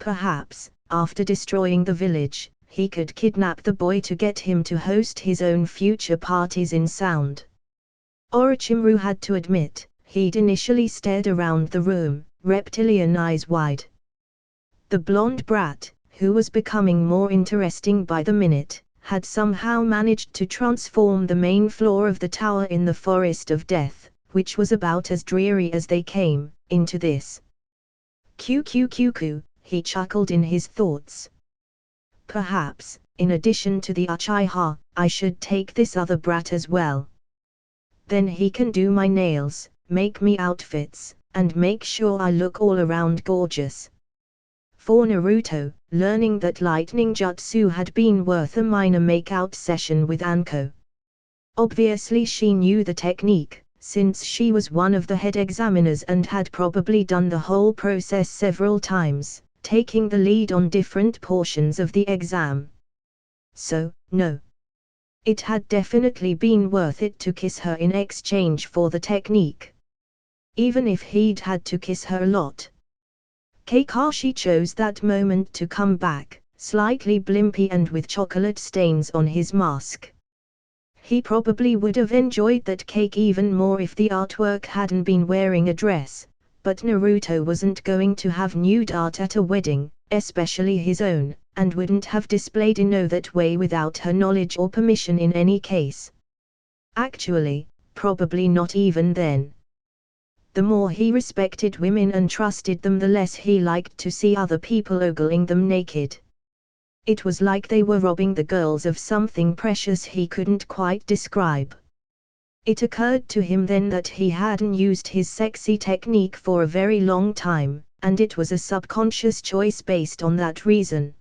Perhaps, after destroying the village, he could kidnap the boy to get him to host his own future parties in Sound. Orochimaru had to admit, he'd initially stared around the room, reptilian eyes wide. The blonde brat, who was becoming more interesting by the minute, had somehow managed to transform the main floor of the tower in the Forest of Death, which was about as dreary as they came, into this. QQQQ, he chuckled in his thoughts. Perhaps, in addition to the Uchiha, I should take this other brat as well. Then he can do my nails, make me outfits, and make sure I look all around gorgeous. For Naruto, learning that lightning jutsu had been worth a minor make-out session with Anko. Obviously she knew the technique, since she was one of the head examiners and had probably done the whole process several times, taking the lead on different portions of the exam. So, no. It had definitely been worth it to kiss her in exchange for the technique. Even if he'd had to kiss her a lot. Kakashi chose that moment to come back, slightly blimpy and with chocolate stains on his mask. He probably would have enjoyed that cake even more if the artwork hadn't been wearing a dress, but Naruto wasn't going to have nude art at a wedding, especially his own, and wouldn't have displayed Ino that way without her knowledge or permission in any case. Actually, probably not even then. The more he respected women and trusted them, the less he liked to see other people ogling them naked. It was like they were robbing the girls of something precious he couldn't quite describe. It occurred to him then that he hadn't used his sexy technique for a very long time, and it was a subconscious choice based on that reason.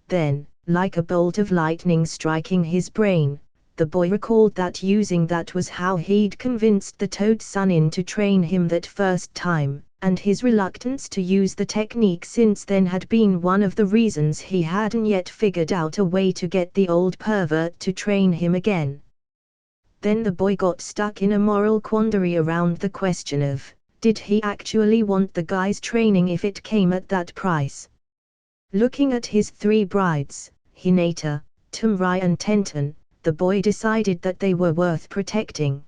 Then, like a bolt of lightning striking his brain, the boy recalled that using that was how he'd convinced the Toad Sannin to train him that first time, and his reluctance to use the technique since then had been one of the reasons he hadn't yet figured out a way to get the old pervert to train him again. Then the boy got stuck in a moral quandary around the question of, did he actually want the guy's training if it came at that price? Looking at his three brides, Hinata, Tumrai and Tenten, the boy decided that they were worth protecting.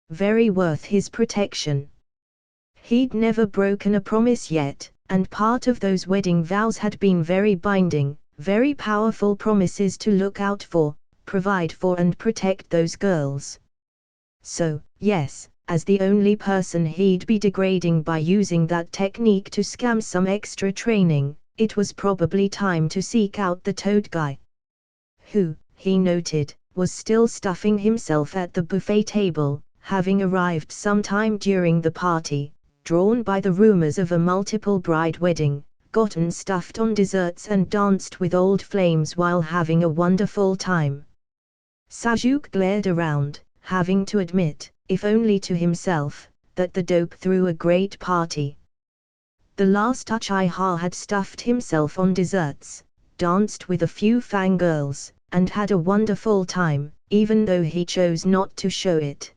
Very worth his protection. He'd never broken a promise yet, and part of those wedding vows had been very binding, very powerful promises to look out for, provide for and protect those girls. So, yes, as the only person he'd be degrading by using that technique to scam some extra training, it was probably time to seek out the Toad guy. Who, he noted, was still stuffing himself at the buffet table, having arrived sometime during the party, drawn by the rumors of a multiple bride wedding, gotten stuffed on desserts and danced with old flames while having a wonderful time. Sasuke glared around, having to admit, if only to himself, that the dope threw a great party. The last Uchiha had stuffed himself on desserts, danced with a few fangirls, and had a wonderful time, even though he chose not to show it.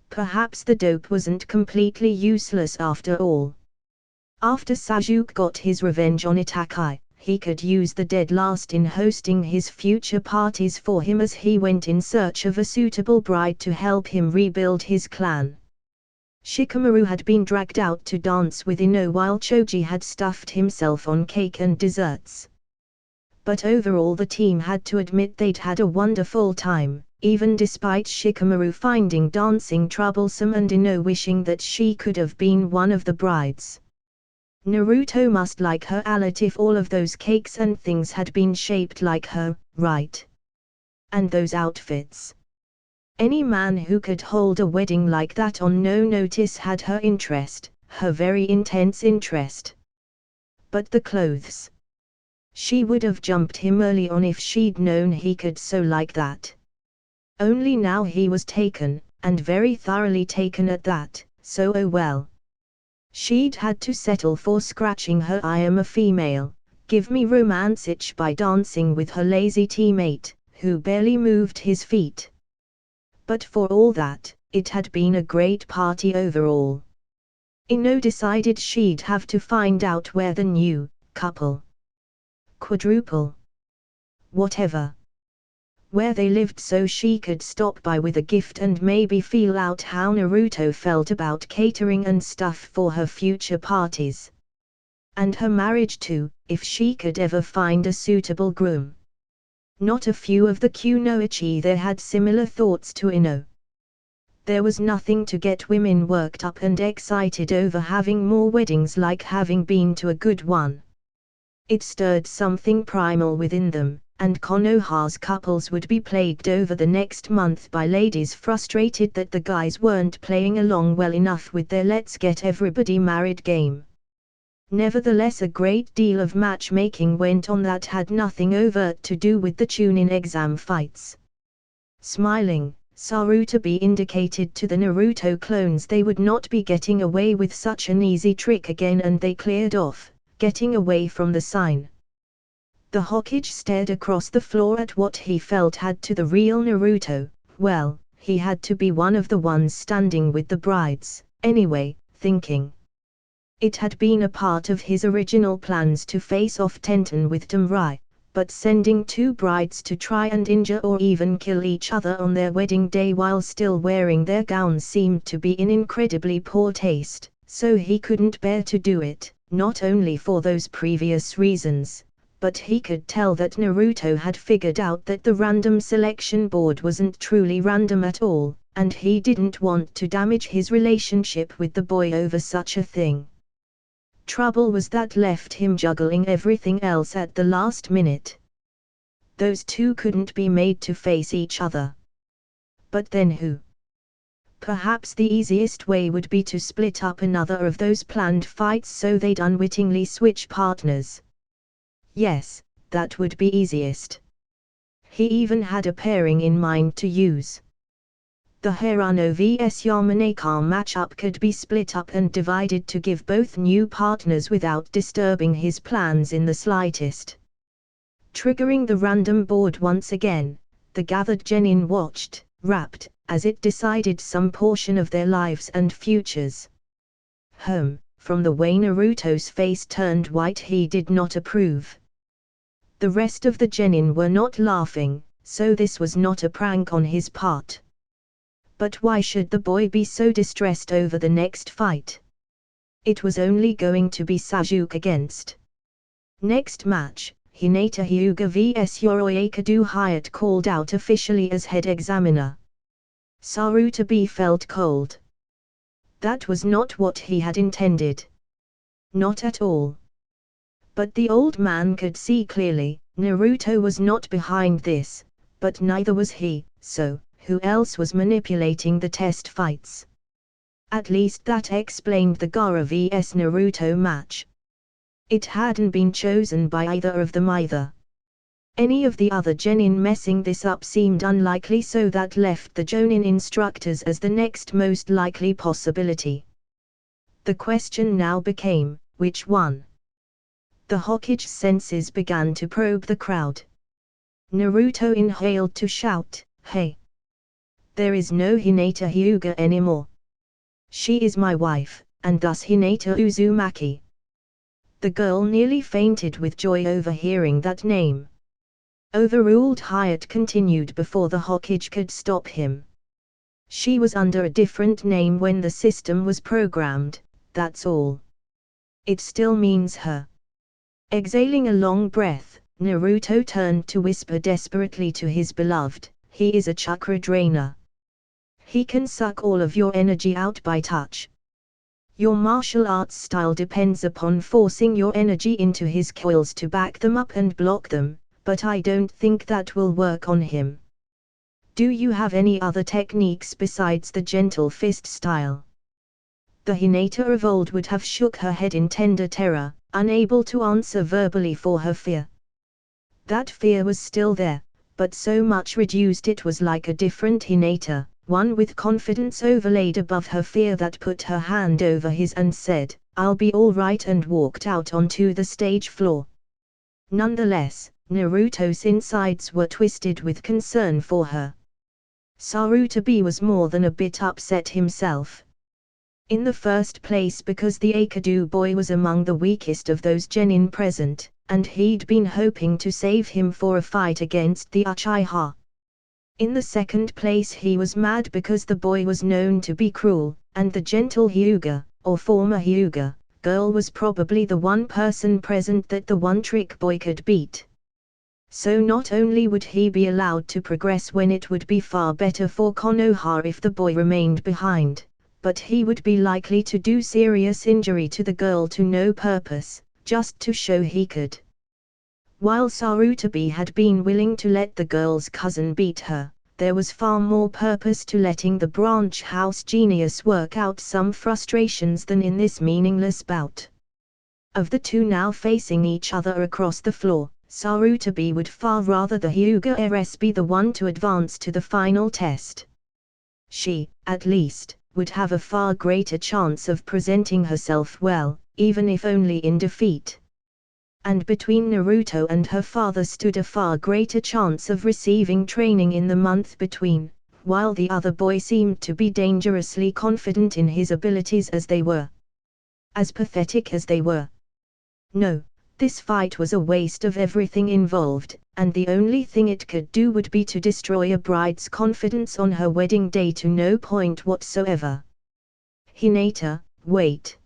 Perhaps the dope wasn't completely useless after all. After Sasuke got his revenge on Itachi, he could use the dead last in hosting his future parties for him as he went in search of a suitable bride to help him rebuild his clan. Shikamaru had been dragged out to dance with Ino while Choji had stuffed himself on cake and desserts. But overall the team had to admit they'd had a wonderful time, even despite Shikamaru finding dancing troublesome and Ino wishing that she could have been one of the brides. Naruto must like her a lot if all of those cakes and things had been shaped like her, right? And those outfits. Any man who could hold a wedding like that on no notice had her interest, her very intense interest. But the clothes. She would have jumped him early on if she'd known he could sew like that. Only now he was taken, and very thoroughly taken at that, so oh well. She'd had to settle for scratching her "I am a female, give me romance" itch by dancing with her lazy teammate, who barely moved his feet. But for all that, it had been a great party overall. Ino decided she'd have to find out where the new couple, quadruple, whatever, where they lived so she could stop by with a gift and maybe feel out how Naruto felt about catering and stuff for her future parties. And her marriage too, if she could ever find a suitable groom. Not a few of the kunoichi there had similar thoughts to Ino. There was nothing to get women worked up and excited over having more weddings like having been to a good one. It stirred something primal within them, and Konoha's couples would be plagued over the next month by ladies frustrated that the guys weren't playing along well enough with their let's get everybody married game. Nevertheless, a great deal of matchmaking went on that had nothing overt to do with the Chunin exam fights. Smiling, Sarutabi indicated to the Naruto clones they would not be getting away with such an easy trick again, and they cleared off, getting away from the sign. The Hokage stared across the floor at what he felt had to the real Naruto. Well, he had to be one of the ones standing with the brides, anyway, thinking. It had been a part of his original plans to face off Tenten with Tamrai, but sending two brides to try and injure or even kill each other on their wedding day while still wearing their gowns seemed to be in incredibly poor taste, so he couldn't bear to do it, not only for those previous reasons, but he could tell that Naruto had figured out that the random selection board wasn't truly random at all, and he didn't want to damage his relationship with the boy over such a thing. Trouble was that left him juggling everything else at the last minute. Those two couldn't be made to face each other. But then who? Perhaps the easiest way would be to split up another of those planned fights so they'd unwittingly switch partners. Yes, that would be easiest. He even had a pairing in mind to use. The Hirano vs Yamanaka matchup could be split up and divided to give both new partners without disturbing his plans in the slightest. Triggering the random board once again, the gathered genin watched, rapt, as it decided some portion of their lives and futures. From the way Naruto's face turned white, he did not approve. The rest of the genin were not laughing, so this was not a prank on his part. But why should the boy be so distressed over the next fight? It was only going to be Sasuke against. Next match, Hinata Hyuga vs Yoroi Akadu Hyatt called out officially as head examiner. Sarutabi felt cold. That was not what he had intended. Not at all. But the old man could see clearly, Naruto was not behind this, but neither was he, so who else was manipulating the test fights? At least that explained the Gaara vs Naruto match. It hadn't been chosen by either of them either. Any of the other genin messing this up seemed unlikely, so that left the Jonin instructors as the next most likely possibility. The question now became, which one? The Hokage's senses began to probe the crowd. Naruto inhaled to shout, "Hey! There is no Hinata Hyuga anymore. She is my wife, and thus Hinata Uzumaki." The girl nearly fainted with joy over hearing that name. Overruled, Hyatt continued before the Hokage could stop him. She was under a different name when the system was programmed, that's all. It still means her. Exhaling a long breath, Naruto turned to whisper desperately to his beloved, "He is a chakra drainer. He can suck all of your energy out by touch. Your martial arts style depends upon forcing your energy into his coils to back them up and block them, but I don't think that will work on him. Do you have any other techniques besides the gentle fist style?" The Hinata of old would have shook her head in tender terror, unable to answer verbally for her fear. That fear was still there, but so much reduced it was like a different Hinata, one with confidence overlaid above her fear, that put her hand over his and said, "I'll be all right," and walked out onto the stage floor. Nonetheless, Naruto's insides were twisted with concern for her. Sarutabi was more than a bit upset himself. In the first place because the Akadu boy was among the weakest of those genin present, and he'd been hoping to save him for a fight against the Uchiha. In the second place he was mad because the boy was known to be cruel, and the gentle Hyuga, or former Hyuga, girl was probably the one person present that the one trick boy could beat. So not only would he be allowed to progress when it would be far better for Konoha if the boy remained behind, but he would be likely to do serious injury to the girl to no purpose, just to show he could. While Sarutobi had been willing to let the girl's cousin beat her, there was far more purpose to letting the branch house genius work out some frustrations than in this meaningless bout. Of the two now facing each other across the floor, Sarutobi would far rather the Hyuga heiress be the one to advance to the final test. She, at least, would have a far greater chance of presenting herself well, even if only in defeat. And between Naruto and her father stood a far greater chance of receiving training in the month between, while the other boy seemed to be dangerously confident in his abilities as they were. As pathetic as they were. No. This fight was a waste of everything involved, and the only thing it could do would be to destroy a bride's confidence on her wedding day to no point whatsoever. "Hinata, wait!"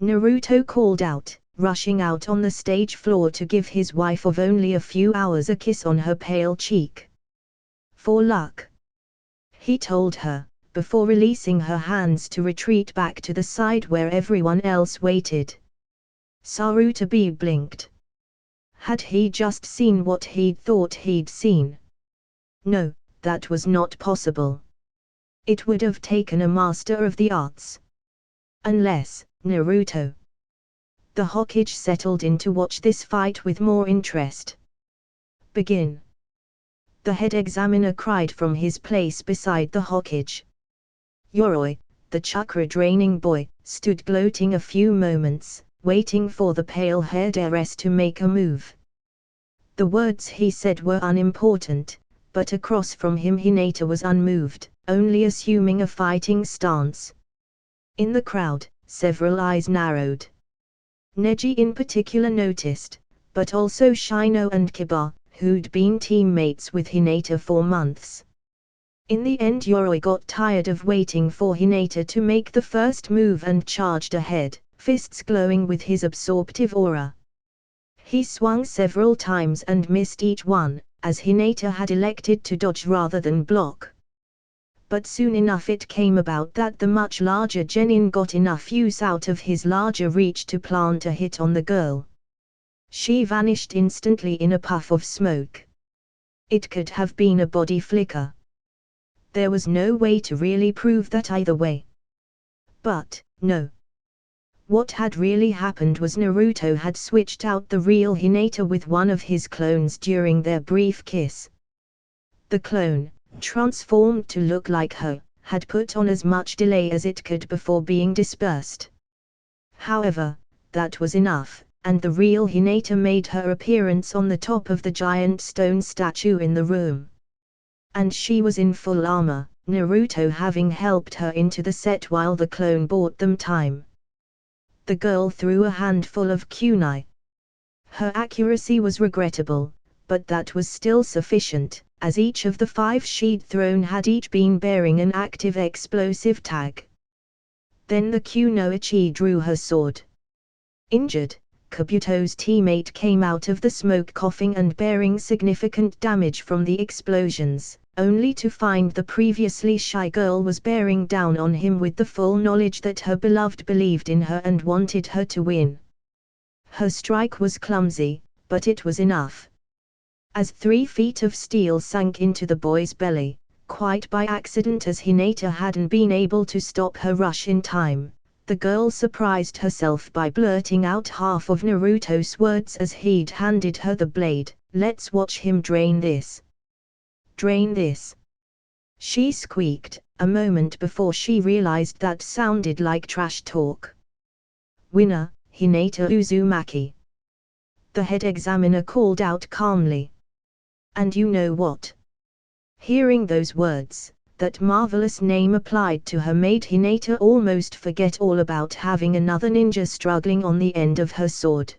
Naruto called out, rushing out on the stage floor to give his wife of only a few hours a kiss on her pale cheek. "For luck," he told her, before releasing her hands to retreat back to the side where everyone else waited. Sarutobi blinked. Had he just seen what he'd thought he'd seen? No, that was not possible. It would have taken a master of the arts. Unless, Naruto. The Hokage settled in to watch this fight with more interest. "Begin." The head examiner cried from his place beside the Hokage. Yoroi, the chakra-draining boy, stood gloating a few moments, waiting for the pale-haired heiress to make a move. The words he said were unimportant, but across from him Hinata was unmoved, only assuming a fighting stance. In the crowd, several eyes narrowed. Neji in particular noticed, but also Shino and Kiba, who'd been teammates with Hinata for months. In the end Yoroi got tired of waiting for Hinata to make the first move and charged ahead, fists glowing with his absorptive aura. He swung several times and missed each one, as Hinata had elected to dodge rather than block. But soon enough it came about that the much larger genin got enough use out of his larger reach to plant a hit on the girl. She vanished instantly in a puff of smoke. It could have been a body flicker. There was no way to really prove that either way. But, no. What had really happened was Naruto had switched out the real Hinata with one of his clones during their brief kiss. The clone, transformed to look like her, had put on as much delay as it could before being dispersed. However, that was enough, and the real Hinata made her appearance on the top of the giant stone statue in the room. And she was in full armor, Naruto having helped her into the set while the clone bought them time. The girl threw a handful of kunai. Her accuracy was regrettable, but that was still sufficient, as each of the 5 she'd thrown had each been bearing an active explosive tag. Then the kunoichi drew her sword. Injured, Kabuto's teammate came out of the smoke coughing and bearing significant damage from the explosions, only to find the previously shy girl was bearing down on him with the full knowledge that her beloved believed in her and wanted her to win. Her strike was clumsy, but it was enough. As 3 feet of steel sank into the boy's belly, quite by accident as Hinata hadn't been able to stop her rush in time, the girl surprised herself by blurting out half of Naruto's words as he'd handed her the blade, "Let's watch him drain this. Drain this." She squeaked, a moment before she realized that sounded like trash talk. "Winner, Hinata Uzumaki," the head examiner called out calmly. "And you know what?" Hearing those words, that marvelous name applied to her made Hinata almost forget all about having another ninja struggling on the end of her sword.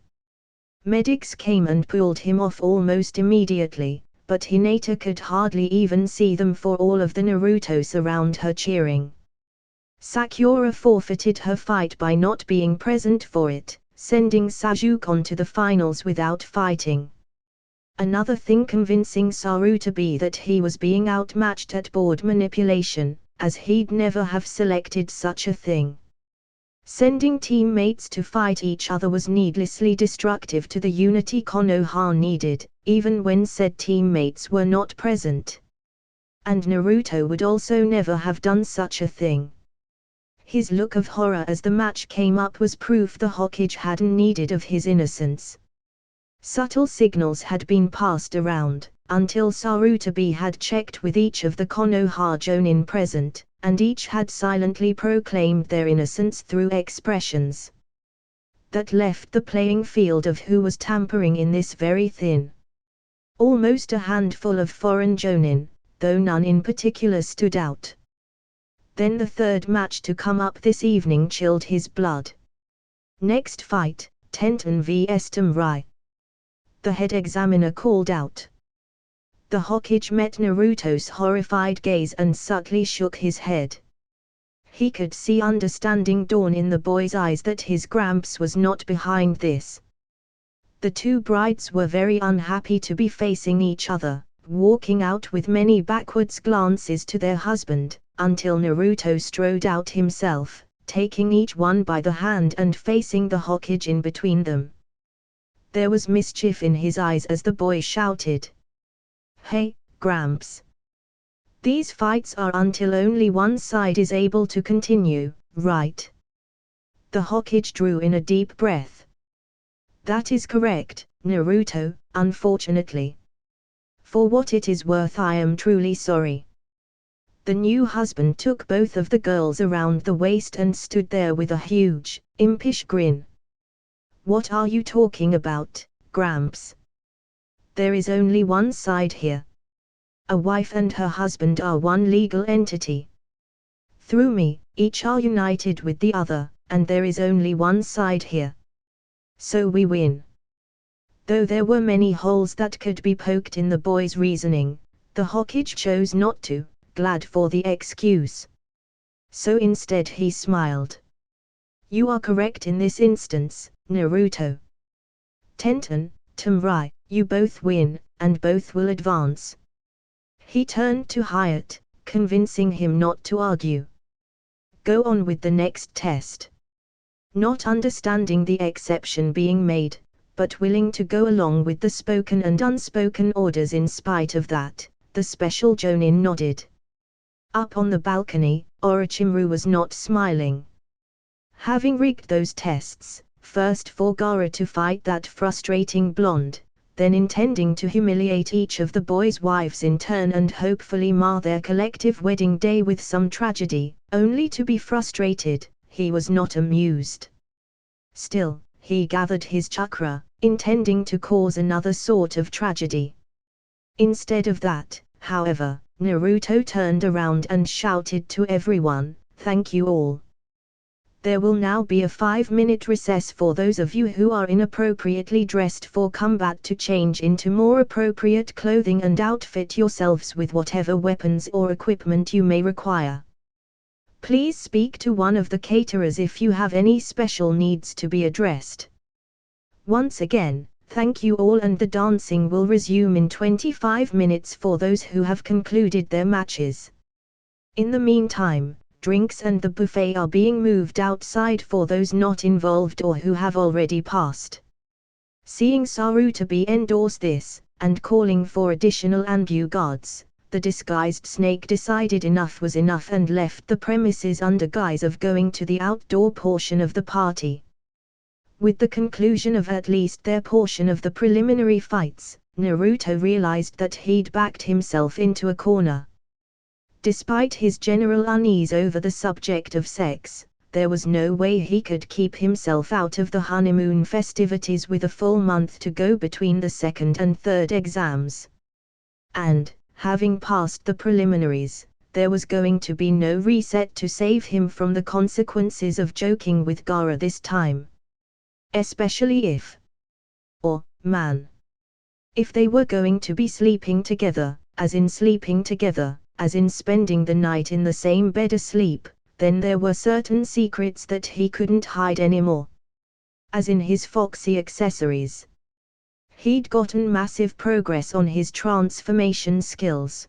Medics came and pulled him off almost immediately, but Hinata could hardly even see them for all of the Narutos around her cheering. Sakura forfeited her fight by not being present for it, sending Sasuke on to the finals without fighting. Another thing convincing Sarutobi that he was being outmatched at board manipulation, as he'd never have selected such a thing. Sending teammates to fight each other was needlessly destructive to the unity Konoha needed, even when said teammates were not present. And Naruto would also never have done such a thing. His look of horror as the match came up was proof the Hokage hadn't needed of his innocence. Subtle signals had been passed around, until Sarutobi had checked with each of the Konoha Jonin present, and each had silently proclaimed their innocence through expressions. That left the playing field of who was tampering in this very thin. Almost a handful of foreign Jonin, though none in particular stood out. Then the third match to come up this evening chilled his blood. Next fight, Tenten vs Samurai. The head examiner called out. The Hokage met Naruto's horrified gaze and subtly shook his head. He could see understanding dawn in the boy's eyes that his Gramps was not behind this. The two brides were very unhappy to be facing each other, walking out with many backwards glances to their husband, until Naruto strode out himself, taking each one by the hand and facing the Hokage in between them. There was mischief in his eyes as the boy shouted. "Hey, Gramps. These fights are until only one side is able to continue, right?" The Hokage drew in a deep breath. "That is correct, Naruto, unfortunately. For what it is worth, I am truly sorry." The new husband took both of the girls around the waist and stood there with a huge, impish grin. "What are you talking about, Gramps? There is only one side here. A wife and her husband are one legal entity. Through me, each are united with the other, and there is only one side here. So we win." Though there were many holes that could be poked in the boy's reasoning, the Hokage chose not to, glad for the excuse. So instead he smiled. "You are correct in this instance, Naruto. Tenten, Samurai, you both win, and both will advance." He turned to Hyatt, convincing him not to argue. "Go on with the next test." Not understanding the exception being made, but willing to go along with the spoken and unspoken orders in spite of that, the special Jonin nodded. Up on the balcony, Orochimaru was not smiling. Having rigged those tests, first for Gaara to fight that frustrating blonde, then intending to humiliate each of the boys' wives in turn and hopefully mar their collective wedding day with some tragedy, only to be frustrated, he was not amused. Still, he gathered his chakra, intending to cause another sort of tragedy. Instead of that, however, Naruto turned around and shouted to everyone, "Thank you all. There will now be a 5-minute recess for those of you who are inappropriately dressed for combat to change into more appropriate clothing and outfit yourselves with whatever weapons or equipment you may require. Please speak to one of the caterers if you have any special needs to be addressed. Once again, thank you all, and the dancing will resume in 25 minutes for those who have concluded their matches. In the meantime, drinks and the buffet are being moved outside for those not involved or who have already passed." Seeing Sarutobi endorse this, and calling for additional ambu guards, the disguised snake decided enough was enough and left the premises under guise of going to the outdoor portion of the party. With the conclusion of at least their portion of the preliminary fights, Naruto realized that he'd backed himself into a corner. Despite his general unease over the subject of sex, there was no way he could keep himself out of the honeymoon festivities with a full month to go between the second and third exams. And, having passed the preliminaries, there was going to be no reset to save him from the consequences of joking with Gaara this time. Especially if they were going to be sleeping together, as in spending the night in the same bed asleep, then there were certain secrets that he couldn't hide anymore. As in his foxy accessories. He'd gotten massive progress on his transformation skills.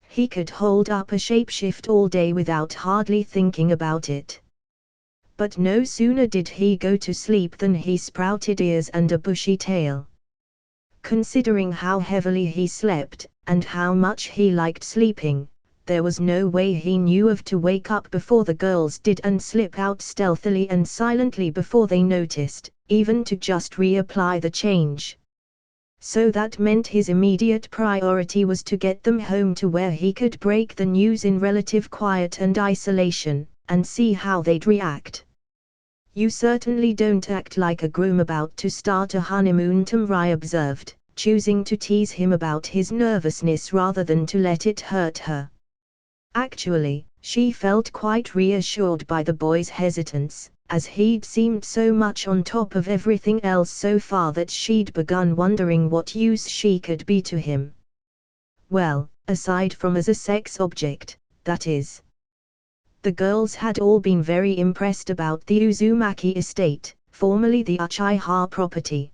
He could hold up a shapeshift all day without hardly thinking about it. But no sooner did he go to sleep than he sprouted ears and a bushy tail. Considering how heavily he slept, and how much he liked sleeping, there was no way he knew of to wake up before the girls did and slip out stealthily and silently before they noticed, even to just reapply the change. So that meant his immediate priority was to get them home to where he could break the news in relative quiet and isolation, and see how they'd react. "You certainly don't act like a groom about to start a honeymoon," Tamrai observed, choosing to tease him about his nervousness rather than to let it hurt her. Actually, she felt quite reassured by the boy's hesitance, as he'd seemed so much on top of everything else so far that she'd begun wondering what use she could be to him. Well, aside from as a sex object, that is. The girls had all been very impressed about the Uzumaki estate, formerly the Uchiha property.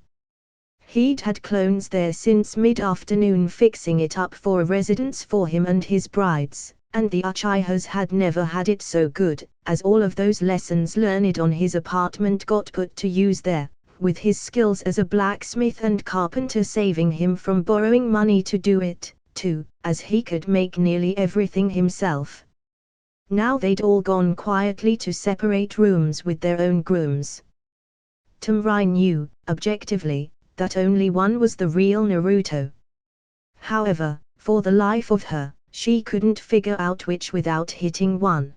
He'd had clones there since mid-afternoon fixing it up for a residence for him and his brides, and the Uchihas had never had it so good, as all of those lessons learned on his apartment got put to use there, with his skills as a blacksmith and carpenter saving him from borrowing money to do it, too, as he could make nearly everything himself. Now they'd all gone quietly to separate rooms with their own grooms. Tamrai knew, objectively, that only one was the real Naruto. However, for the life of her, she couldn't figure out which without hitting one.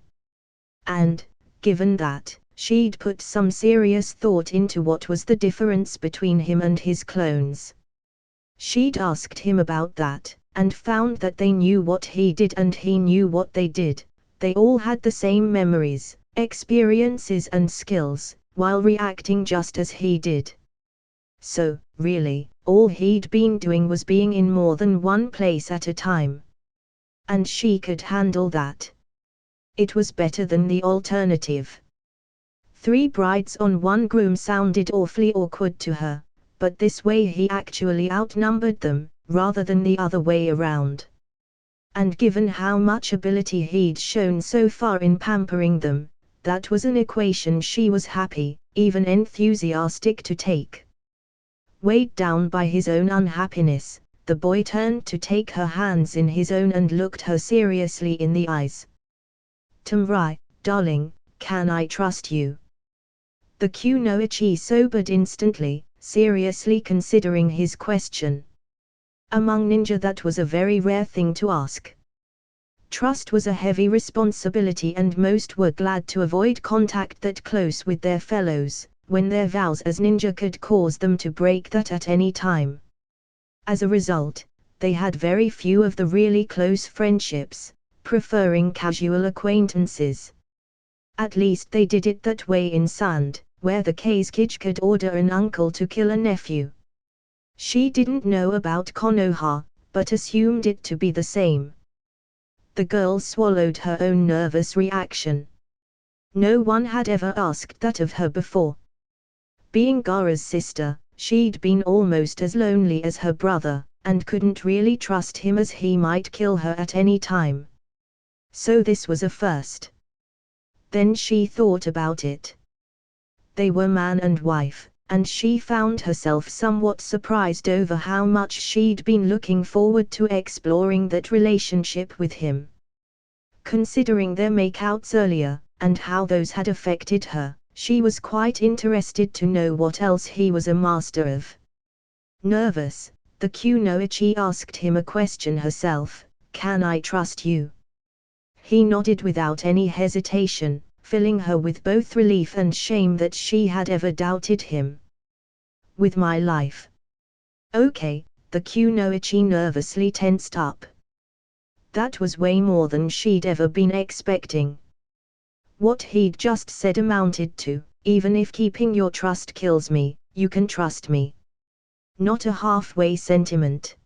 And, given that, she'd put some serious thought into what was the difference between him and his clones. She'd asked him about that, and found that they knew what he did and he knew what they did. They all had the same memories, experiences and skills, while reacting just as he did. So, really, all he'd been doing was being in more than one place at a time. And she could handle that. It was better than the alternative. 3 brides on 1 groom sounded awfully awkward to her, but this way he actually outnumbered them, rather than the other way around. And given how much ability he'd shown so far in pampering them, that was an equation she was happy, even enthusiastic to take. Weighed down by his own unhappiness, the boy turned to take her hands in his own and looked her seriously in the eyes. "Tamrai, darling, can I trust you?" The Kunoichi sobered instantly, seriously considering his question. Among ninja that was a very rare thing to ask. Trust was a heavy responsibility and most were glad to avoid contact that close with their fellows, when their vows as ninja could cause them to break that at any time. As a result, they had very few of the really close friendships, preferring casual acquaintances. At least they did it that way in Sand, where the Kazekage could order an uncle to kill a nephew. She didn't know about Konoha, but assumed it to be the same. The girl swallowed her own nervous reaction. No one had ever asked that of her before. Being Gaara's sister, she'd been almost as lonely as her brother, and couldn't really trust him as he might kill her at any time. So this was a first. Then she thought about it. They were man and wife, and she found herself somewhat surprised over how much she'd been looking forward to exploring that relationship with him. Considering their makeouts earlier, and how those had affected her, she was quite interested to know what else he was a master of. Nervous, the Kunoichi asked him a question herself: "Can I trust you?" He nodded without any hesitation, filling her with both relief and shame that she had ever doubted him. "With my life." "Okay," the Kunoichi nervously tensed up. That was way more than she'd ever been expecting. What he'd just said amounted to, "Even if keeping your trust kills me, you can trust me." Not a halfway sentiment.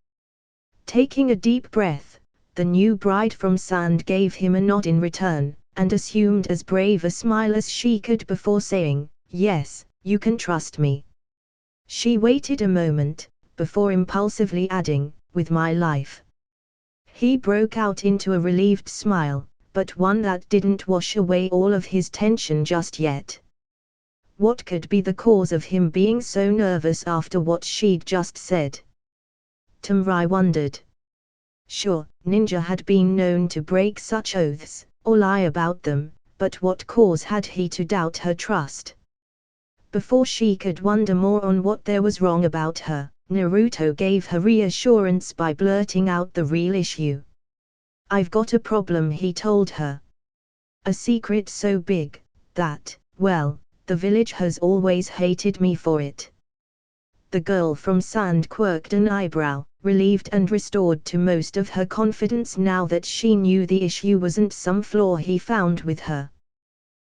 Taking a deep breath, the new bride from Sand gave him a nod in return, and assumed as brave a smile as she could before saying, "Yes, you can trust me." She waited a moment, before impulsively adding, "With my life." He broke out into a relieved smile, but one that didn't wash away all of his tension just yet. What could be the cause of him being so nervous after what she'd just said? Tamrai wondered. Sure, Ninja had been known to break such oaths, or lie about them, but what cause had he to doubt her trust? Before she could wonder more on what there was wrong about her, Naruto gave her reassurance by blurting out the real issue. "I've got a problem," he told her. "A secret so big, that, well, the village has always hated me for it." The girl from Sand quirked an eyebrow, relieved and restored to most of her confidence now that she knew the issue wasn't some flaw he found with her.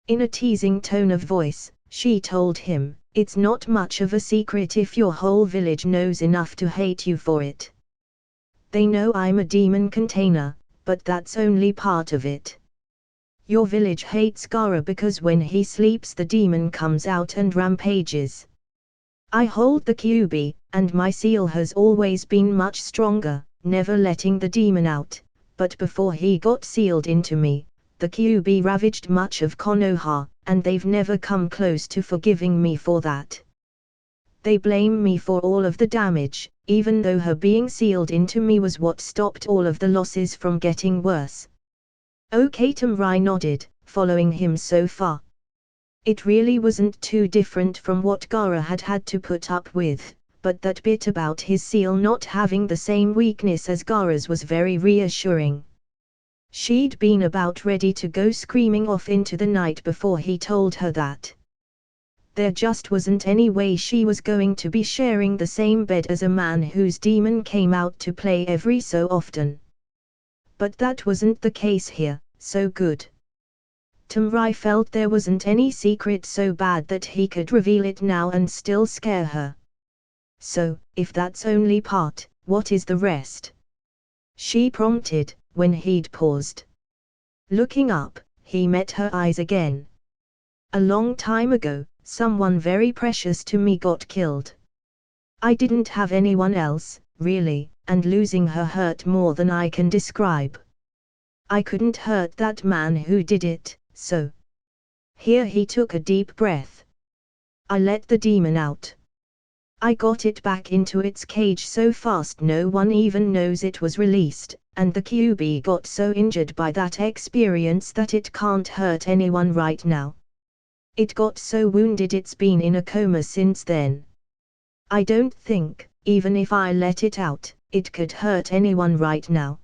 In a teasing tone of voice, she told him, "It's not much of a secret if your whole village knows enough to hate you for it. They know I'm a demon container, but that's only part of it. Your village hates Gaara because when he sleeps the demon comes out and rampages. I hold the Kyuubi, and my seal has always been much stronger, never letting the demon out, but before he got sealed into me, the Kyuubi ravaged much of Konoha, and they've never come close to forgiving me for that. They blame me for all of the damage, even though her being sealed into me was what stopped all of the losses from getting worse." Okay, Tamrai nodded, following him so far. It really wasn't too different from what Gaara had had to put up with, but that bit about his seal not having the same weakness as Gaara's was very reassuring. She'd been about ready to go screaming off into the night before he told her that. There just wasn't any way she was going to be sharing the same bed as a man whose demon came out to play every so often. But that wasn't the case here, so good. Tamrai felt there wasn't any secret so bad that he could reveal it now and still scare her. "So, if that's only part, what is the rest?" she prompted, when he'd paused. Looking up, he met her eyes again. "A long time ago, someone very precious to me got killed. I didn't have anyone else, really, and losing her hurt more than I can describe. I couldn't hurt that man who did it, so." Here he took a deep breath. "I let the demon out. I got it back into its cage so fast no one even knows it was released, and the Kyuubi got so injured by that experience that it can't hurt anyone right now. It got so wounded it's been in a coma since then. I don't think, even if I let it out, it could hurt anyone right now."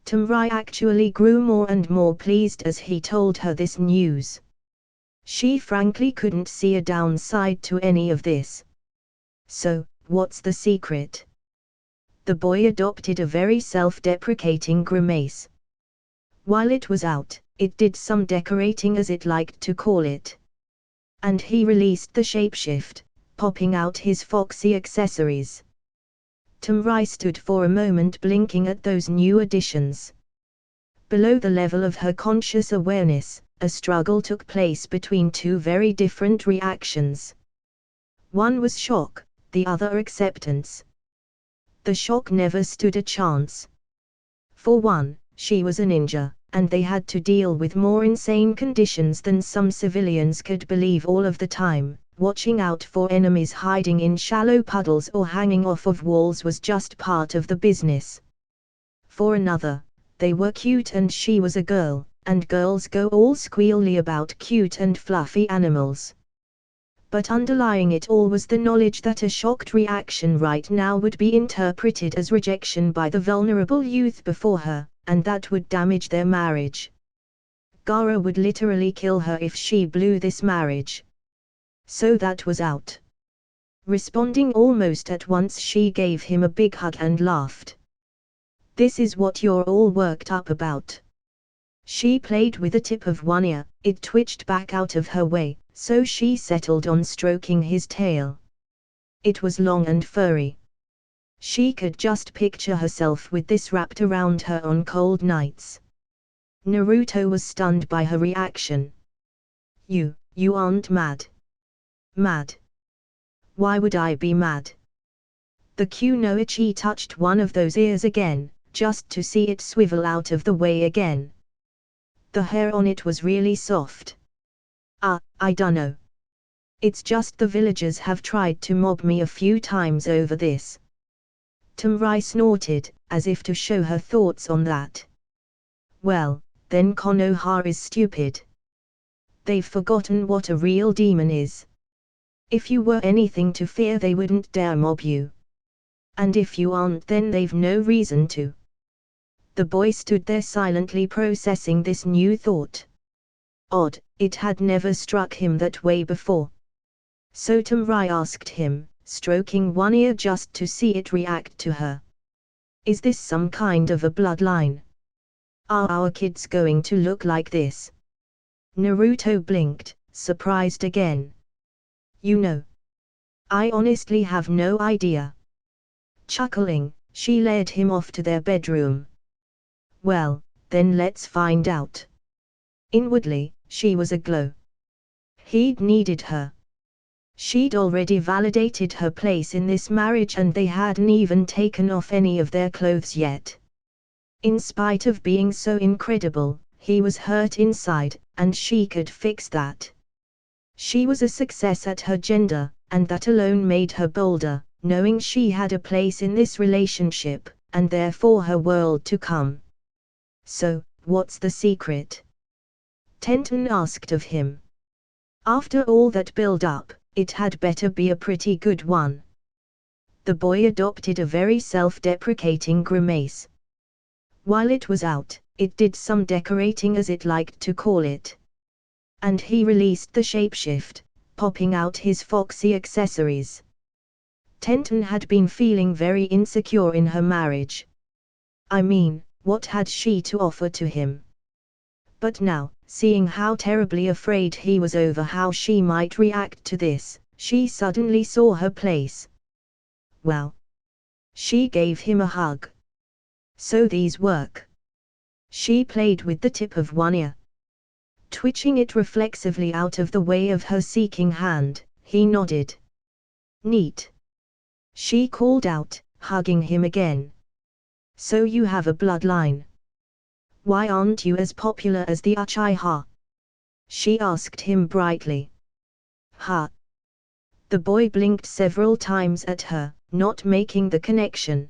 Tamrai actually grew more and more pleased as he told her this news. She frankly couldn't see a downside to any of this. "So, what's the secret?" The boy adopted a very self-deprecating grimace. "While it was out, it did some decorating as it liked to call it. And he released the shapeshift, popping out his foxy accessories." Tamrai stood for a moment blinking at those new additions. Below the level of her conscious awareness, a struggle took place between two very different reactions. One was shock, the other acceptance. The shock never stood a chance. For one, she was a ninja, and they had to deal with more insane conditions than some civilians could believe all of the time. Watching out for enemies hiding in shallow puddles or hanging off of walls was just part of the business. For another, they were cute and she was a girl, and girls go all squealy about cute and fluffy animals. But underlying it all was the knowledge that a shocked reaction right now would be interpreted as rejection by the vulnerable youth before her, and that would damage their marriage. Gaara would literally kill her if she blew this marriage. So that was out. Responding almost at once, she gave him a big hug and laughed. "This is what you're all worked up about." She played with the tip of one ear, it twitched back out of her way, so she settled on stroking his tail. It was long and furry. She could just picture herself with this wrapped around her on cold nights. Naruto was stunned by her reaction. You aren't mad. Mad? Why would I be mad? The kunoichi touched one of those ears again, just to see it swivel out of the way again. The hair on it was really soft. I dunno. It's just the villagers have tried to mob me a few times over this. Tumrai snorted, as if to show her thoughts on that. Well, then Konoha is stupid. They've forgotten what a real demon is. If you were anything to fear, they wouldn't dare mob you. And if you aren't, then they've no reason to. The boy stood there silently processing this new thought. Odd, it had never struck him that way before. So Tumrai asked him, stroking one ear just to see it react to her. Is this some kind of a bloodline? Are our kids going to look like this? Naruto blinked, surprised again. You know. I honestly have no idea. Chuckling, she led him off to their bedroom. Well, then let's find out. Inwardly, she was aglow. He'd needed her. She'd already validated her place in this marriage and they hadn't even taken off any of their clothes yet. In spite of being so incredible, he was hurt inside, and she could fix that. She was a success at her gender, and that alone made her bolder, knowing she had a place in this relationship, and therefore her world to come. So, what's the secret? Tenten asked of him. After all that build-up, it had better be a pretty good one. The boy adopted a very self-deprecating grimace. While it was out, it did some decorating, as it liked to call it. And he released the shapeshift, popping out his foxy accessories. Tenten had been feeling very insecure in her marriage. I mean, what had she to offer to him? But now, seeing how terribly afraid he was over how she might react to this, she suddenly saw her place. Well. She gave him a hug. So these work. She played with the tip of one ear. Twitching it reflexively out of the way of her seeking hand, he nodded. Neat. She called out, hugging him again. So you have a bloodline. Why aren't you as popular as the Uchiha? She asked him brightly. Huh? The boy blinked several times at her, not making the connection.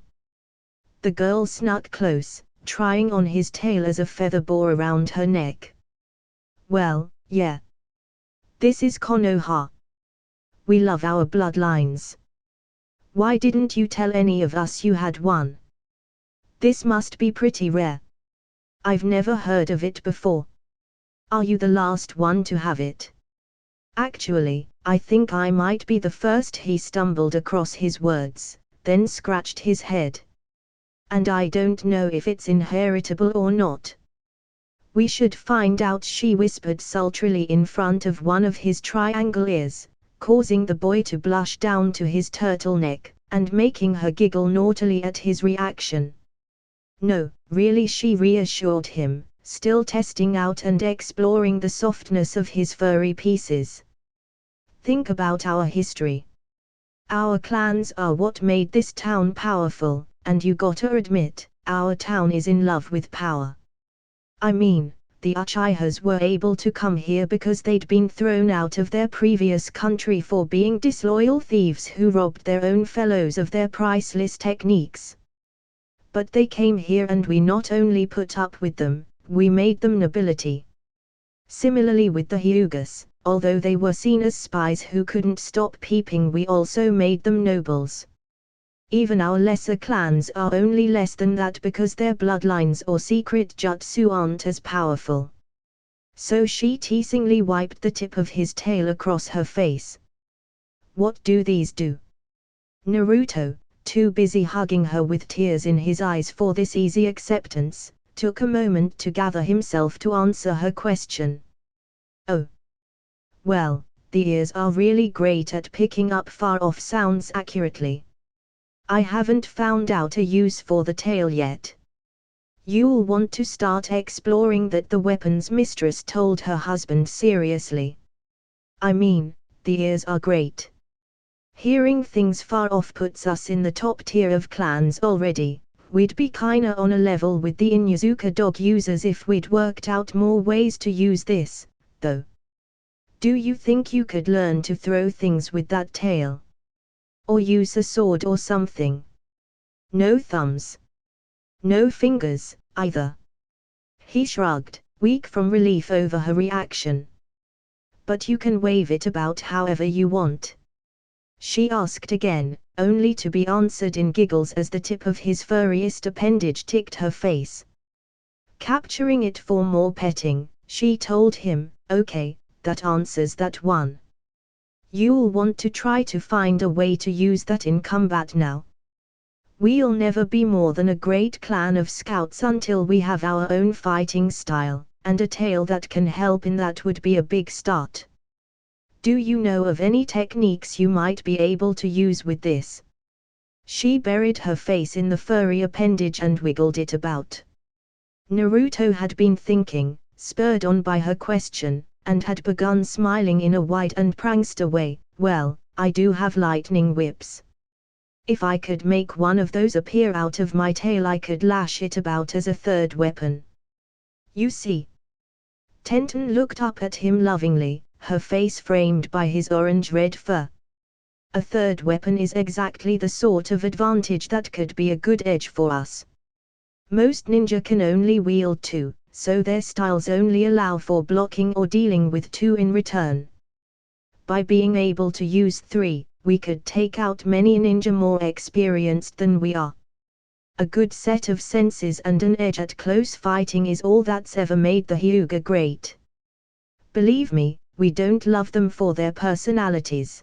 The girl snuck close, trying on his tail as a feather bore around her neck. Well, yeah. This is Konoha. We love our bloodlines. Why didn't you tell any of us you had one? This must be pretty rare. I've never heard of it before. Are you the last one to have it? Actually, I think I might be the first. He stumbled across his words, then scratched his head. And I don't know if it's inheritable or not. We should find out, she whispered sultrily in front of one of his triangle ears, causing the boy to blush down to his turtleneck, and making her giggle naughtily at his reaction. No, really, she reassured him, still testing out and exploring the softness of his furry pieces. Think about our history. Our clans are what made this town powerful, and you gotta admit, our town is in love with power. I mean, the Uchihas were able to come here because they'd been thrown out of their previous country for being disloyal thieves who robbed their own fellows of their priceless techniques. But they came here and we not only put up with them, we made them nobility. Similarly with the Hyugas, although they were seen as spies who couldn't stop peeping, we also made them nobles. Even our lesser clans are only less than that because their bloodlines or secret jutsu aren't as powerful. So she teasingly wiped the tip of his tail across her face. What do these do? Naruto, too busy hugging her with tears in his eyes for this easy acceptance, took a moment to gather himself to answer her question. Oh. Well, the ears are really great at picking up far-off sounds accurately. I haven't found out a use for the tail yet. You'll want to start exploring that, the weapons mistress told her husband seriously. I mean, the ears are great. Hearing things far off puts us in the top tier of clans already. We'd be kinda on a level with the Inuzuka dog users if we'd worked out more ways to use this, though. Do you think you could learn to throw things with that tail? Or use a sword or something? No thumbs. No fingers, either. He shrugged, weak from relief over her reaction. But you can wave it about however you want. She asked again, only to be answered in giggles as the tip of his furriest appendage ticked her face. Capturing it for more petting, she told him, okay, that answers that one. You'll want to try to find a way to use that in combat now. We'll never be more than a great clan of scouts until we have our own fighting style, and a tail that can help in that would be a big start. Do you know of any techniques you might be able to use with this? She buried her face in the furry appendage and wiggled it about. Naruto had been thinking, spurred on by her question, and had begun smiling in a wide and prankster way. Well, I do have lightning whips. If I could make one of those appear out of my tail, I could lash it about as a third weapon. You see. Tenten looked up at him lovingly, her face framed by his orange-red fur. A third weapon is exactly the sort of advantage that could be a good edge for us. Most ninja can only wield two, so their styles only allow for blocking or dealing with two in return. By being able to use three, we could take out many ninja more experienced than we are. A good set of senses and an edge at close fighting is all that's ever made the Hyuga great. Believe me, we don't love them for their personalities.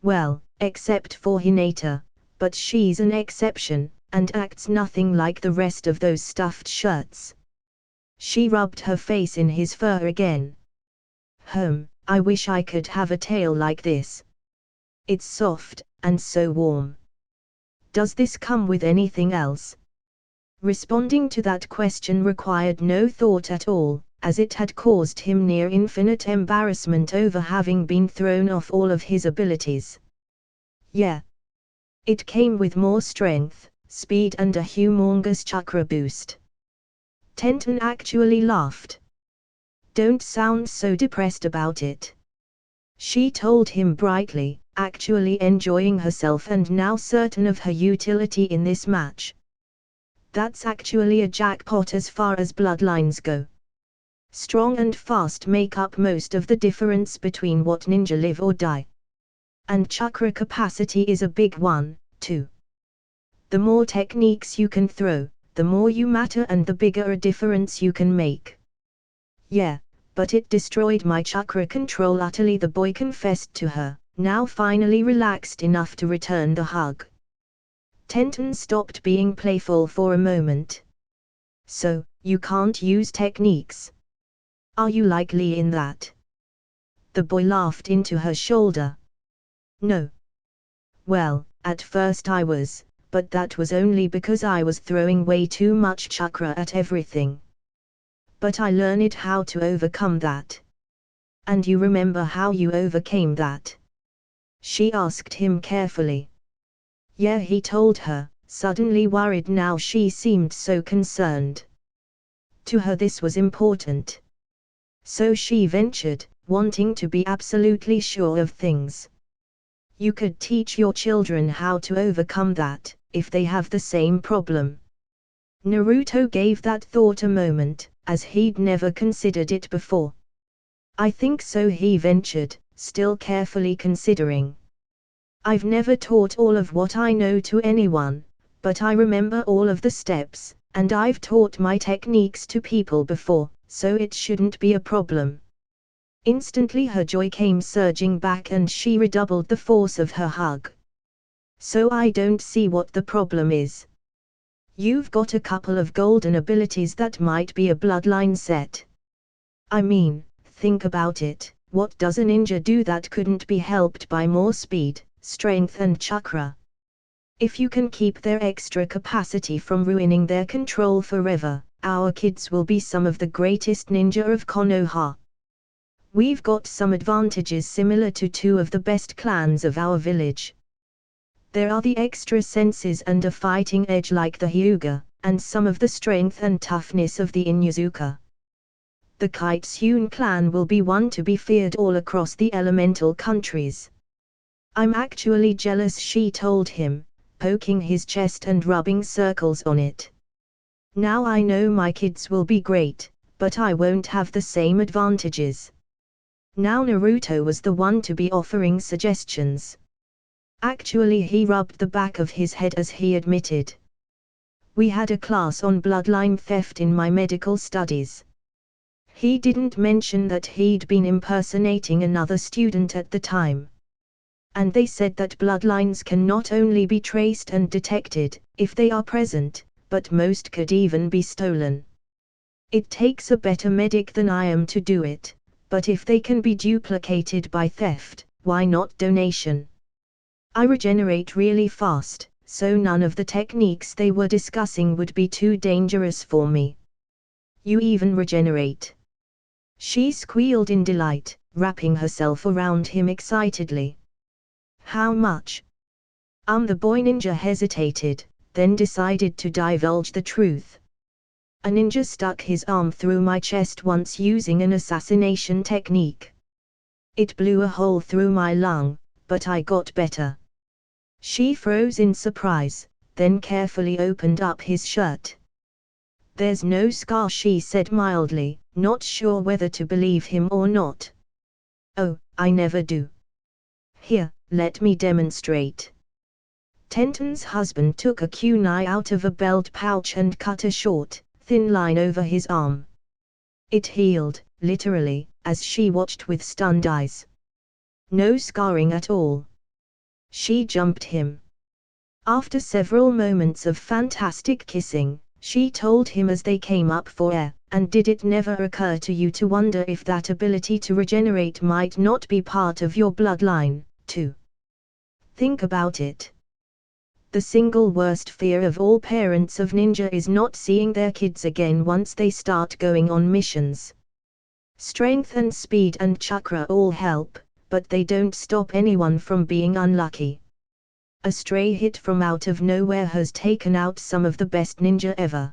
Well, except for Hinata, but she's an exception, and acts nothing like the rest of those stuffed shirts. She rubbed her face in his fur again. I wish I could have a tail like this. It's soft, and so warm. Does this come with anything else? Responding to that question required no thought at all, as it had caused him near infinite embarrassment over having been thrown off all of his abilities. Yeah. It came with more strength, speed and a humongous chakra boost. Tenten actually laughed. Don't sound so depressed about it. She told him brightly, actually enjoying herself and now certain of her utility in this match. That's actually a jackpot as far as bloodlines go. Strong and fast make up most of the difference between what ninja live or die. And chakra capacity is a big one, too. The more techniques you can throw, the more you matter and the bigger a difference you can make. Yeah, but it destroyed my chakra control utterly, the boy confessed to her, now finally relaxed enough to return the hug. Tenten stopped being playful for a moment. So, you can't use techniques? Are you likely in that? The boy laughed into her shoulder. No. Well, at first I was, but that was only because I was throwing way too much chakra at everything. But I learned how to overcome that. And you remember how you overcame that? She asked him carefully. Yeah, he told her, suddenly worried now she seemed so concerned. To her this was important. So she ventured, wanting to be absolutely sure of things. You could teach your children how to overcome that, if they have the same problem. Naruto gave that thought a moment, as he'd never considered it before. I think so, he ventured, still carefully considering. I've never taught all of what I know to anyone, but I remember all of the steps, and I've taught my techniques to people before, so it shouldn't be a problem. Instantly her joy came surging back and she redoubled the force of her hug. So I don't see what the problem is. You've got a couple of golden abilities that might be a bloodline set. I mean, think about it, what does a ninja do that couldn't be helped by more speed, strength and chakra? If you can keep their extra capacity from ruining their control forever, our kids will be some of the greatest ninja of Konoha. We've got some advantages similar to two of the best clans of our village. There are the extra senses and a fighting edge like the Hyuga, and some of the strength and toughness of the Inuzuka. The Kitsune clan will be one to be feared all across the elemental countries. I'm actually jealous, she told him, poking his chest and rubbing circles on it. Now I know my kids will be great, but I won't have the same advantages. Now Naruto was the one to be offering suggestions. Actually, he rubbed the back of his head as he admitted. We had a class on bloodline theft in my medical studies. He didn't mention that he'd been impersonating another student at the time. And they said that bloodlines can not only be traced and detected, if they are present, but most could even be stolen. It takes a better medic than I am to do it, but if they can be duplicated by theft, why not donation? I regenerate really fast, so none of the techniques they were discussing would be too dangerous for me. You even regenerate? She squealed in delight, wrapping herself around him excitedly. How much? The boy ninja hesitated, then decided to divulge the truth. A ninja stuck his arm through my chest once using an assassination technique. It blew a hole through my lung, but I got better. She froze in surprise, then carefully opened up his shirt. There's no scar, she said mildly, not sure whether to believe him or not. Oh, I never do. Here, let me demonstrate. Tenton's husband took a kunai out of a belt pouch and cut a short, thin line over his arm. It healed, literally, as she watched with stunned eyes. No scarring at all. She jumped him. After several moments of fantastic kissing, she told him as they came up for air, and did it never occur to you to wonder if that ability to regenerate might not be part of your bloodline, too? Think about it. The single worst fear of all parents of ninja is not seeing their kids again once they start going on missions. Strength and speed and chakra all help, but they don't stop anyone from being unlucky. A stray hit from out of nowhere has taken out some of the best ninja ever.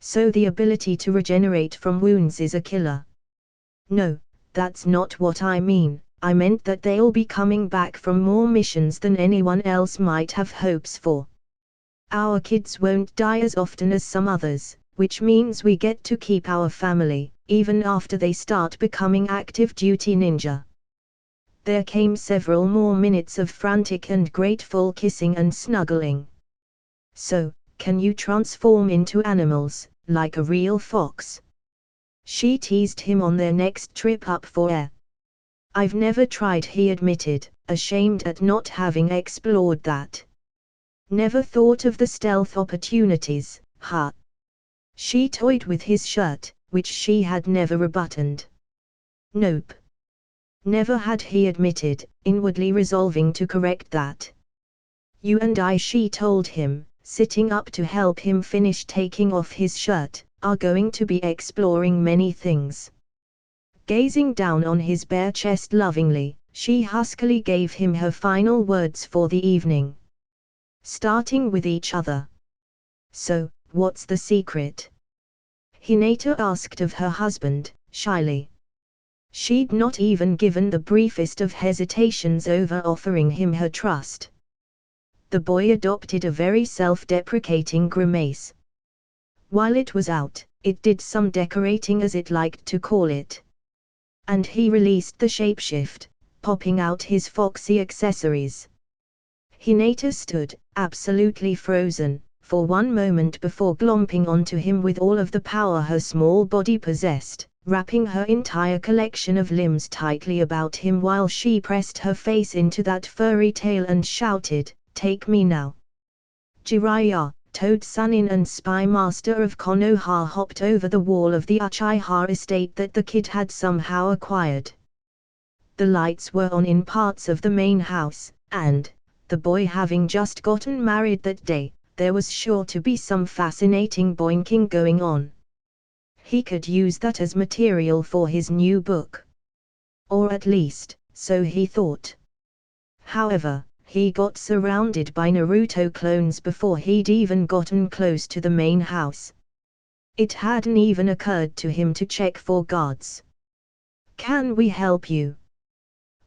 So the ability to regenerate from wounds is a killer. No, that's not what I mean. I meant that they'll be coming back from more missions than anyone else might have hopes for. Our kids won't die as often as some others, which means we get to keep our family, even after they start becoming active duty ninja. There came several more minutes of frantic and grateful kissing and snuggling. So, can you transform into animals, like a real fox? She teased him on their next trip up for air. I've never tried, he admitted, ashamed at not having explored that. Never thought of the stealth opportunities, huh? She toyed with his shirt, which she had never rebuttoned. Nope. Never had, he admitted, inwardly resolving to correct that. You and I, she told him, sitting up to help him finish taking off his shirt, are going to be exploring many things. Gazing down on his bare chest lovingly, she huskily gave him her final words for the evening. Starting with each other. So, what's the secret? Hinata asked of her husband, shyly. She'd not even given the briefest of hesitations over offering him her trust. The boy adopted a very self-deprecating grimace. While it was out, it did some decorating, as it liked to call it. And he released the shapeshift, popping out his foxy accessories. Hinata stood, absolutely frozen, for one moment before glomping onto him with all of the power her small body possessed, wrapping her entire collection of limbs tightly about him while she pressed her face into that furry tail and shouted, "Take me now." Jiraiya, Toad Sunin and Spy Master of Konoha hopped over the wall of the Uchiha estate that the kid had somehow acquired. The lights were on in parts of the main house, and, the boy having just gotten married that day, there was sure to be some fascinating boinking going on. He could use that as material for his new book. Or at least, so he thought. However, he got surrounded by Naruto clones before he'd even gotten close to the main house. It hadn't even occurred to him to check for guards. "Can we help you?"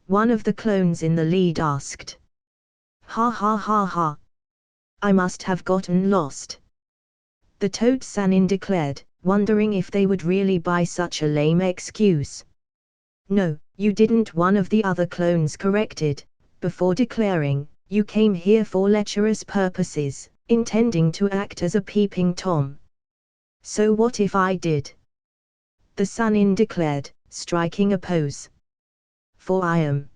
one of the clones in the lead asked. "Ha ha ha ha. I must have gotten lost," the Toad Sanin declared, wondering if they would really buy such a lame excuse. "No, you didn't," one of the other clones corrected, before declaring, "You came here for lecherous purposes, intending to act as a peeping Tom." "So what if I did?" the Sanin declared, striking a pose. "For I am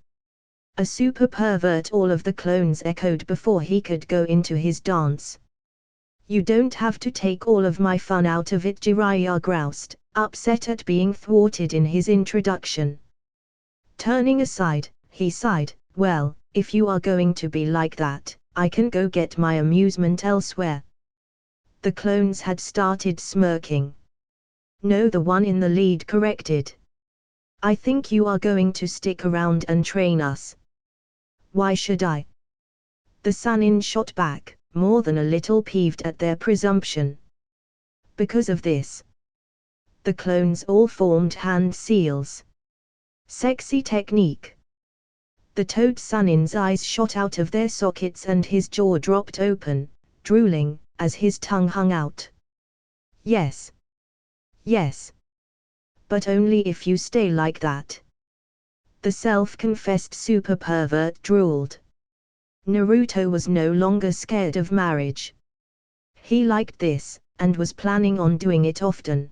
a super pervert," all of the clones echoed before he could go into his dance. "You don't have to take all of my fun out of it," Jiraiya groused, upset at being thwarted in his introduction. Turning aside, he sighed, "Well, if you are going to be like that, I can go get my amusement elsewhere." The clones had started smirking. "No," the one in the lead corrected. "I think you are going to stick around and train us." "Why should I?" the Sanin shot back, more than a little peeved at their presumption. "Because of this." The clones all formed hand seals. "Sexy technique." The Toad Sanin's eyes shot out of their sockets and his jaw dropped open, drooling, as his tongue hung out. "Yes. Yes. But only if you stay like that." The self-confessed super pervert drooled. Naruto was no longer scared of marriage. He liked this, and was planning on doing it often.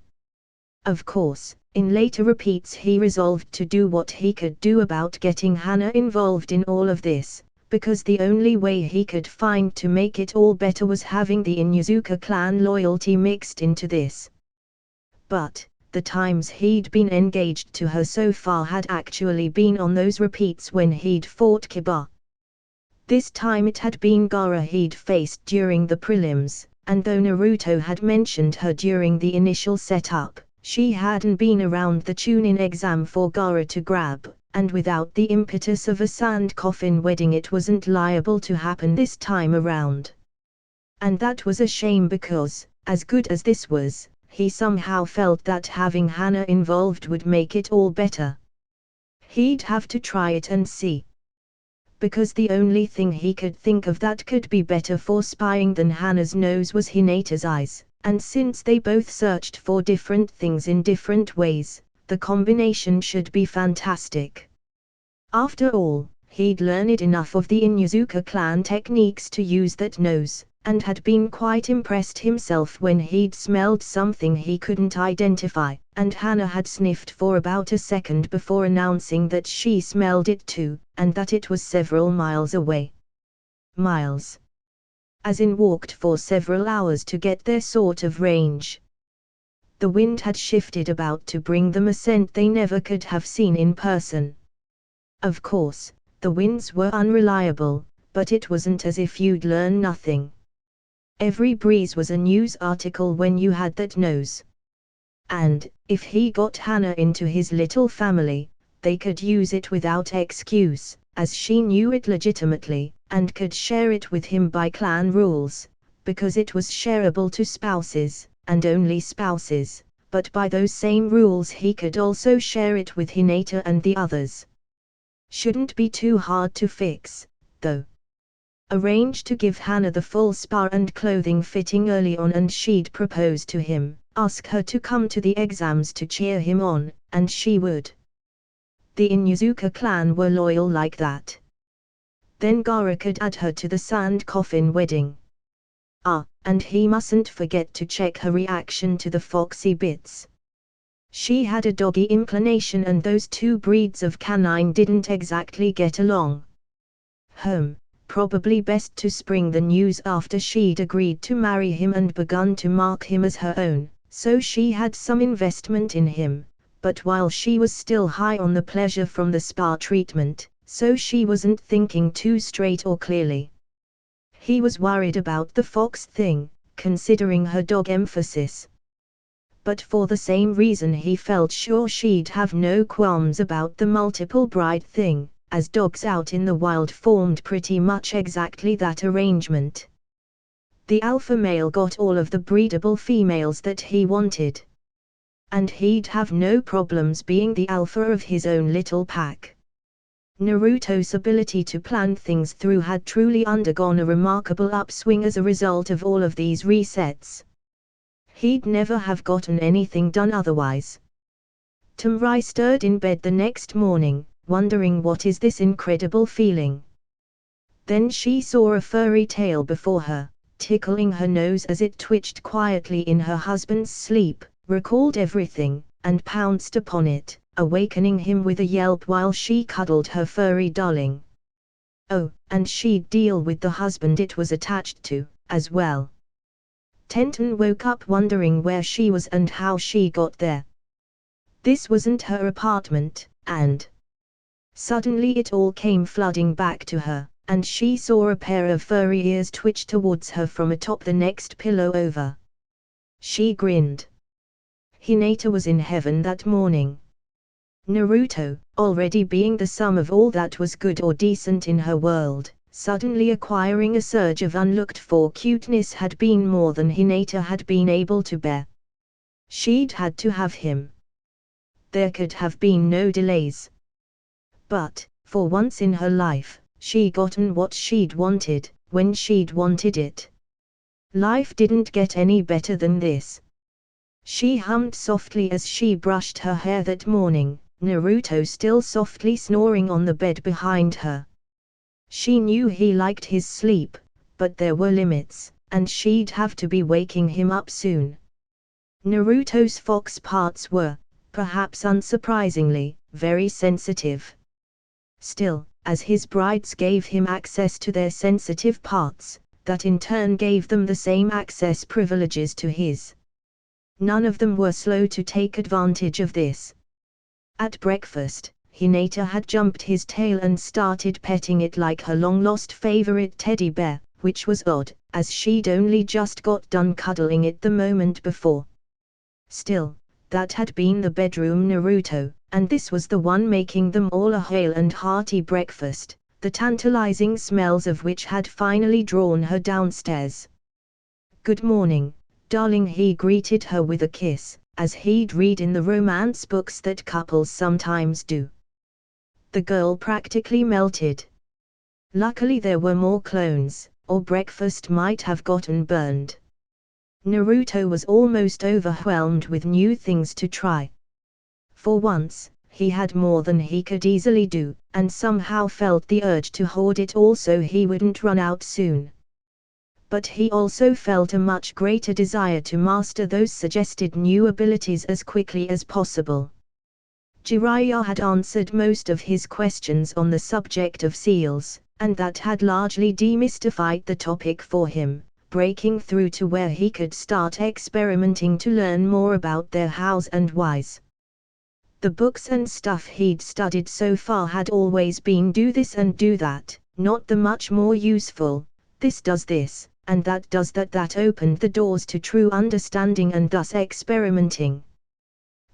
Of course, in later repeats he resolved to do what he could do about getting Hana involved in all of this, because the only way he could find to make it all better was having the Inuzuka clan loyalty mixed into this. But the times he'd been engaged to her so far had actually been on those repeats when he'd fought Kiba. This time it had been Gaara he'd faced during the prelims, and though Naruto had mentioned her during the initial setup, she hadn't been around the Chunin exam for Gaara to grab, and without the impetus of a sand coffin wedding it wasn't liable to happen this time around. And that was a shame because, as good as this was, he somehow felt that having Hana involved would make it all better. He'd have to try it and see. Because the only thing he could think of that could be better for spying than Hana's nose was Hinata's eyes, and since they both searched for different things in different ways, the combination should be fantastic. After all, he'd learned enough of the Inuzuka clan techniques to use that nose, and had been quite impressed himself when he'd smelled something he couldn't identify, and Hana had sniffed for about a second before announcing that she smelled it too, and that it was several miles away. Miles. As in walked for several hours to get their sort of range. The wind had shifted about to bring them a scent they never could have seen in person. Of course, the winds were unreliable, but it wasn't as if you'd learn nothing. Every breeze was a news article when you had that nose. And, if he got Hana into his little family, they could use it without excuse, as she knew it legitimately, and could share it with him by clan rules, because it was shareable to spouses, and only spouses, but by those same rules he could also share it with Hinata and the others. Shouldn't be too hard to fix, though. Arrange to give Hana the full spa and clothing fitting early on and she'd propose to him, ask her to come to the exams to cheer him on, and she would. The Inuzuka clan were loyal like that. Then Gaara could add her to the sand coffin wedding. And he mustn't forget to check her reaction to the foxy bits. She had a doggy inclination and those two breeds of canine didn't exactly get along. Probably best to spring the news after she'd agreed to marry him and begun to mark him as her own, so she had some investment in him, but while she was still high on the pleasure from the spa treatment, so she wasn't thinking too straight or clearly. He was worried about the fox thing, considering her dog emphasis. But for the same reason he felt sure she'd have no qualms about the multiple bride thing, as dogs out in the wild formed pretty much exactly that arrangement. The alpha male got all of the breedable females that he wanted. And he'd have no problems being the alpha of his own little pack. Naruto's ability to plan things through had truly undergone a remarkable upswing as a result of all of these resets. He'd never have gotten anything done otherwise. Tamrai stirred in bed the next morning, wondering what is this incredible feeling. Then she saw a furry tail before her, tickling her nose as it twitched quietly in her husband's sleep, recalled everything, and pounced upon it, awakening him with a yelp while she cuddled her furry darling. Oh, and she'd deal with the husband it was attached to, as well. Tenten woke up wondering where she was and how she got there. This wasn't her apartment, and suddenly it all came flooding back to her, and she saw a pair of furry ears twitch towards her from atop the next pillow over. She grinned. Hinata was in heaven that morning. Naruto, already being the sum of all that was good or decent in her world, suddenly acquiring a surge of unlooked-for cuteness had been more than Hinata had been able to bear. She'd had to have him. There could have been no delays. But, for once in her life, she'd gotten what she'd wanted, when she'd wanted it. Life didn't get any better than this. She hummed softly as she brushed her hair that morning, Naruto still softly snoring on the bed behind her. She knew he liked his sleep, but there were limits, and she'd have to be waking him up soon. Naruto's fox parts were, perhaps unsurprisingly, very sensitive. Still, as his brides gave him access to their sensitive parts, that in turn gave them the same access privileges to his. None of them were slow to take advantage of this. At breakfast, Hinata had jumped his tail and started petting it like her long-lost favorite teddy bear, which was odd, as she'd only just got done cuddling it the moment before. Still, that had been the bedroom Naruto, and this was the one making them all a hale and hearty breakfast, the tantalizing smells of which had finally drawn her downstairs. "Good morning, darling," he greeted her with a kiss, as he'd read in the romance books that couples sometimes do. The girl practically melted. Luckily there were more clones, or breakfast might have gotten burned. Naruto was almost overwhelmed with new things to try. For once, he had more than he could easily do, and somehow felt the urge to hoard it all so he wouldn't run out soon. But he also felt a much greater desire to master those suggested new abilities as quickly as possible. Jiraiya had answered most of his questions on the subject of seals, and that had largely demystified the topic for him, breaking through to where he could start experimenting to learn more about their hows and whys. The books and stuff he'd studied so far had always been do this and do that, not the much more useful, this does this, and that does that. That opened the doors to true understanding and thus experimenting.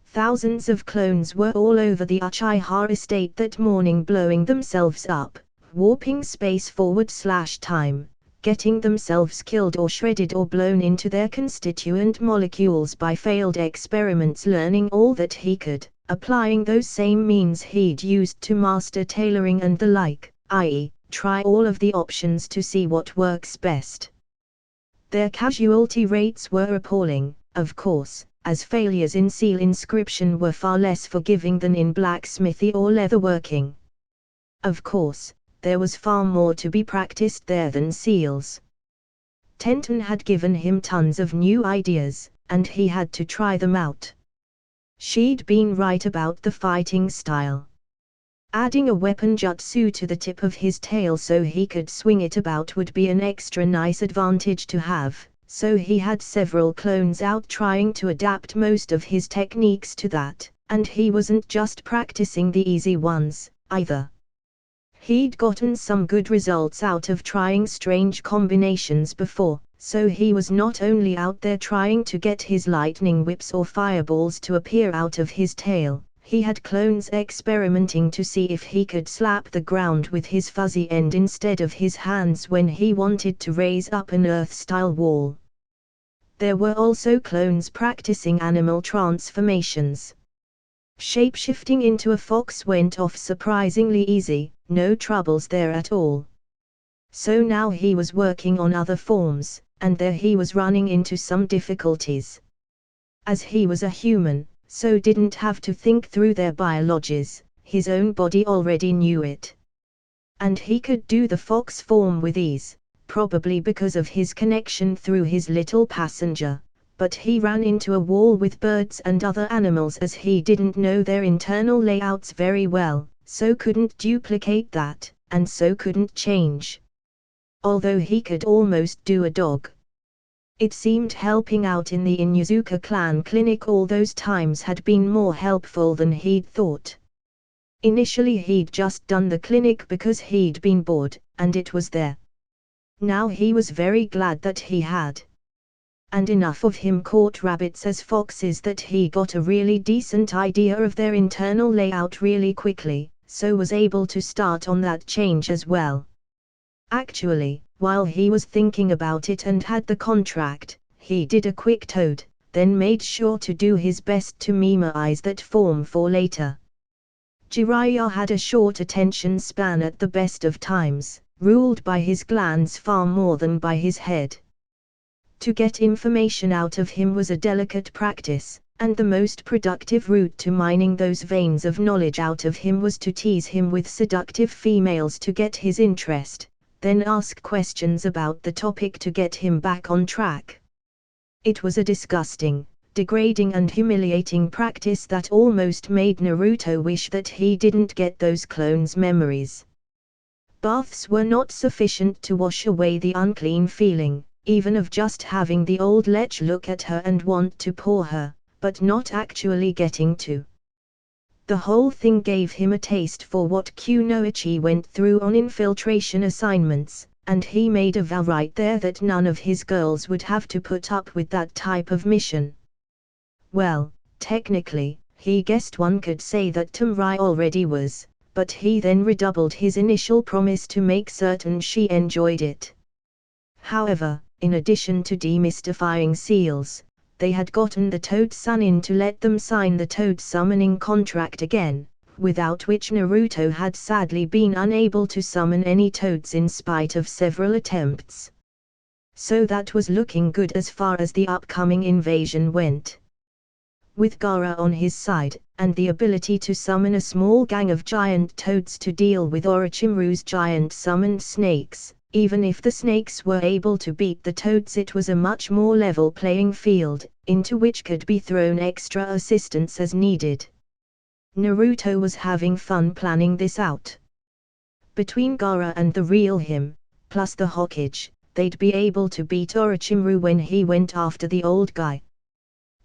Thousands of clones were all over the Uchiha estate that morning, blowing themselves up, warping space forward/time, getting themselves killed or shredded or blown into their constituent molecules by failed experiments, learning all that he could, applying those same means he'd used to master tailoring and the like, i.e., try all of the options to see what works best. Their casualty rates were appalling, of course, as failures in seal inscription were far less forgiving than in blacksmithy or leatherworking. Of course, there was far more to be practiced there than seals. Tenten had given him tons of new ideas, and he had to try them out. She'd been right about the fighting style. Adding a weapon jutsu to the tip of his tail so he could swing it about would be an extra nice advantage to have, so he had several clones out trying to adapt most of his techniques to that, and he wasn't just practicing the easy ones, either. He'd gotten some good results out of trying strange combinations before, so he was not only out there trying to get his lightning whips or fireballs to appear out of his tail, he had clones experimenting to see if he could slap the ground with his fuzzy end instead of his hands when he wanted to raise up an Earth-style wall. There were also clones practicing animal transformations. Shape-shifting into a fox went off surprisingly easy, no troubles there at all. So now he was working on other forms, and there he was running into some difficulties. As he was a human, so didn't have to think through their biologies, his own body already knew it. And he could do the fox form with ease, probably because of his connection through his little passenger. But he ran into a wall with birds and other animals as he didn't know their internal layouts very well, so couldn't duplicate that, and so couldn't change. Although he could almost do a dog. It seemed helping out in the Inuzuka clan clinic all those times had been more helpful than he'd thought. Initially he'd just done the clinic because he'd been bored, and it was there. Now he was very glad that he had. And enough of him caught rabbits as foxes that he got a really decent idea of their internal layout really quickly, so was able to start on that change as well. Actually, while he was thinking about it and had the contract, he did a quick toad, then made sure to do his best to memorize that form for later. Jiraiya had a short attention span at the best of times, ruled by his glands far more than by his head. To get information out of him was a delicate practice, and the most productive route to mining those veins of knowledge out of him was to tease him with seductive females to get his interest, then ask questions about the topic to get him back on track. It was a disgusting, degrading and humiliating practice that almost made Naruto wish that he didn't get those clones' memories. Baths were not sufficient to wash away the unclean feeling, even of just having the old lech look at her and want to paw her, but not actually getting to. The whole thing gave him a taste for what Kunoichi went through on infiltration assignments, and he made a vow right there that none of his girls would have to put up with that type of mission. Well, technically, he guessed one could say that Tamrai already was, but he then redoubled his initial promise to make certain she enjoyed it. However, in addition to demystifying seals, they had gotten the Toad Son in to let them sign the Toad summoning contract again, without which Naruto had sadly been unable to summon any toads in spite of several attempts. So that was looking good as far as the upcoming invasion went. With Gaara on his side, and the ability to summon a small gang of giant toads to deal with Orochimaru's giant summoned snakes, even if the snakes were able to beat the toads, it was a much more level playing field, into which could be thrown extra assistance as needed. Naruto was having fun planning this out. Between Gaara and the real him, plus the Hokage, they'd be able to beat Orochimaru when he went after the old guy.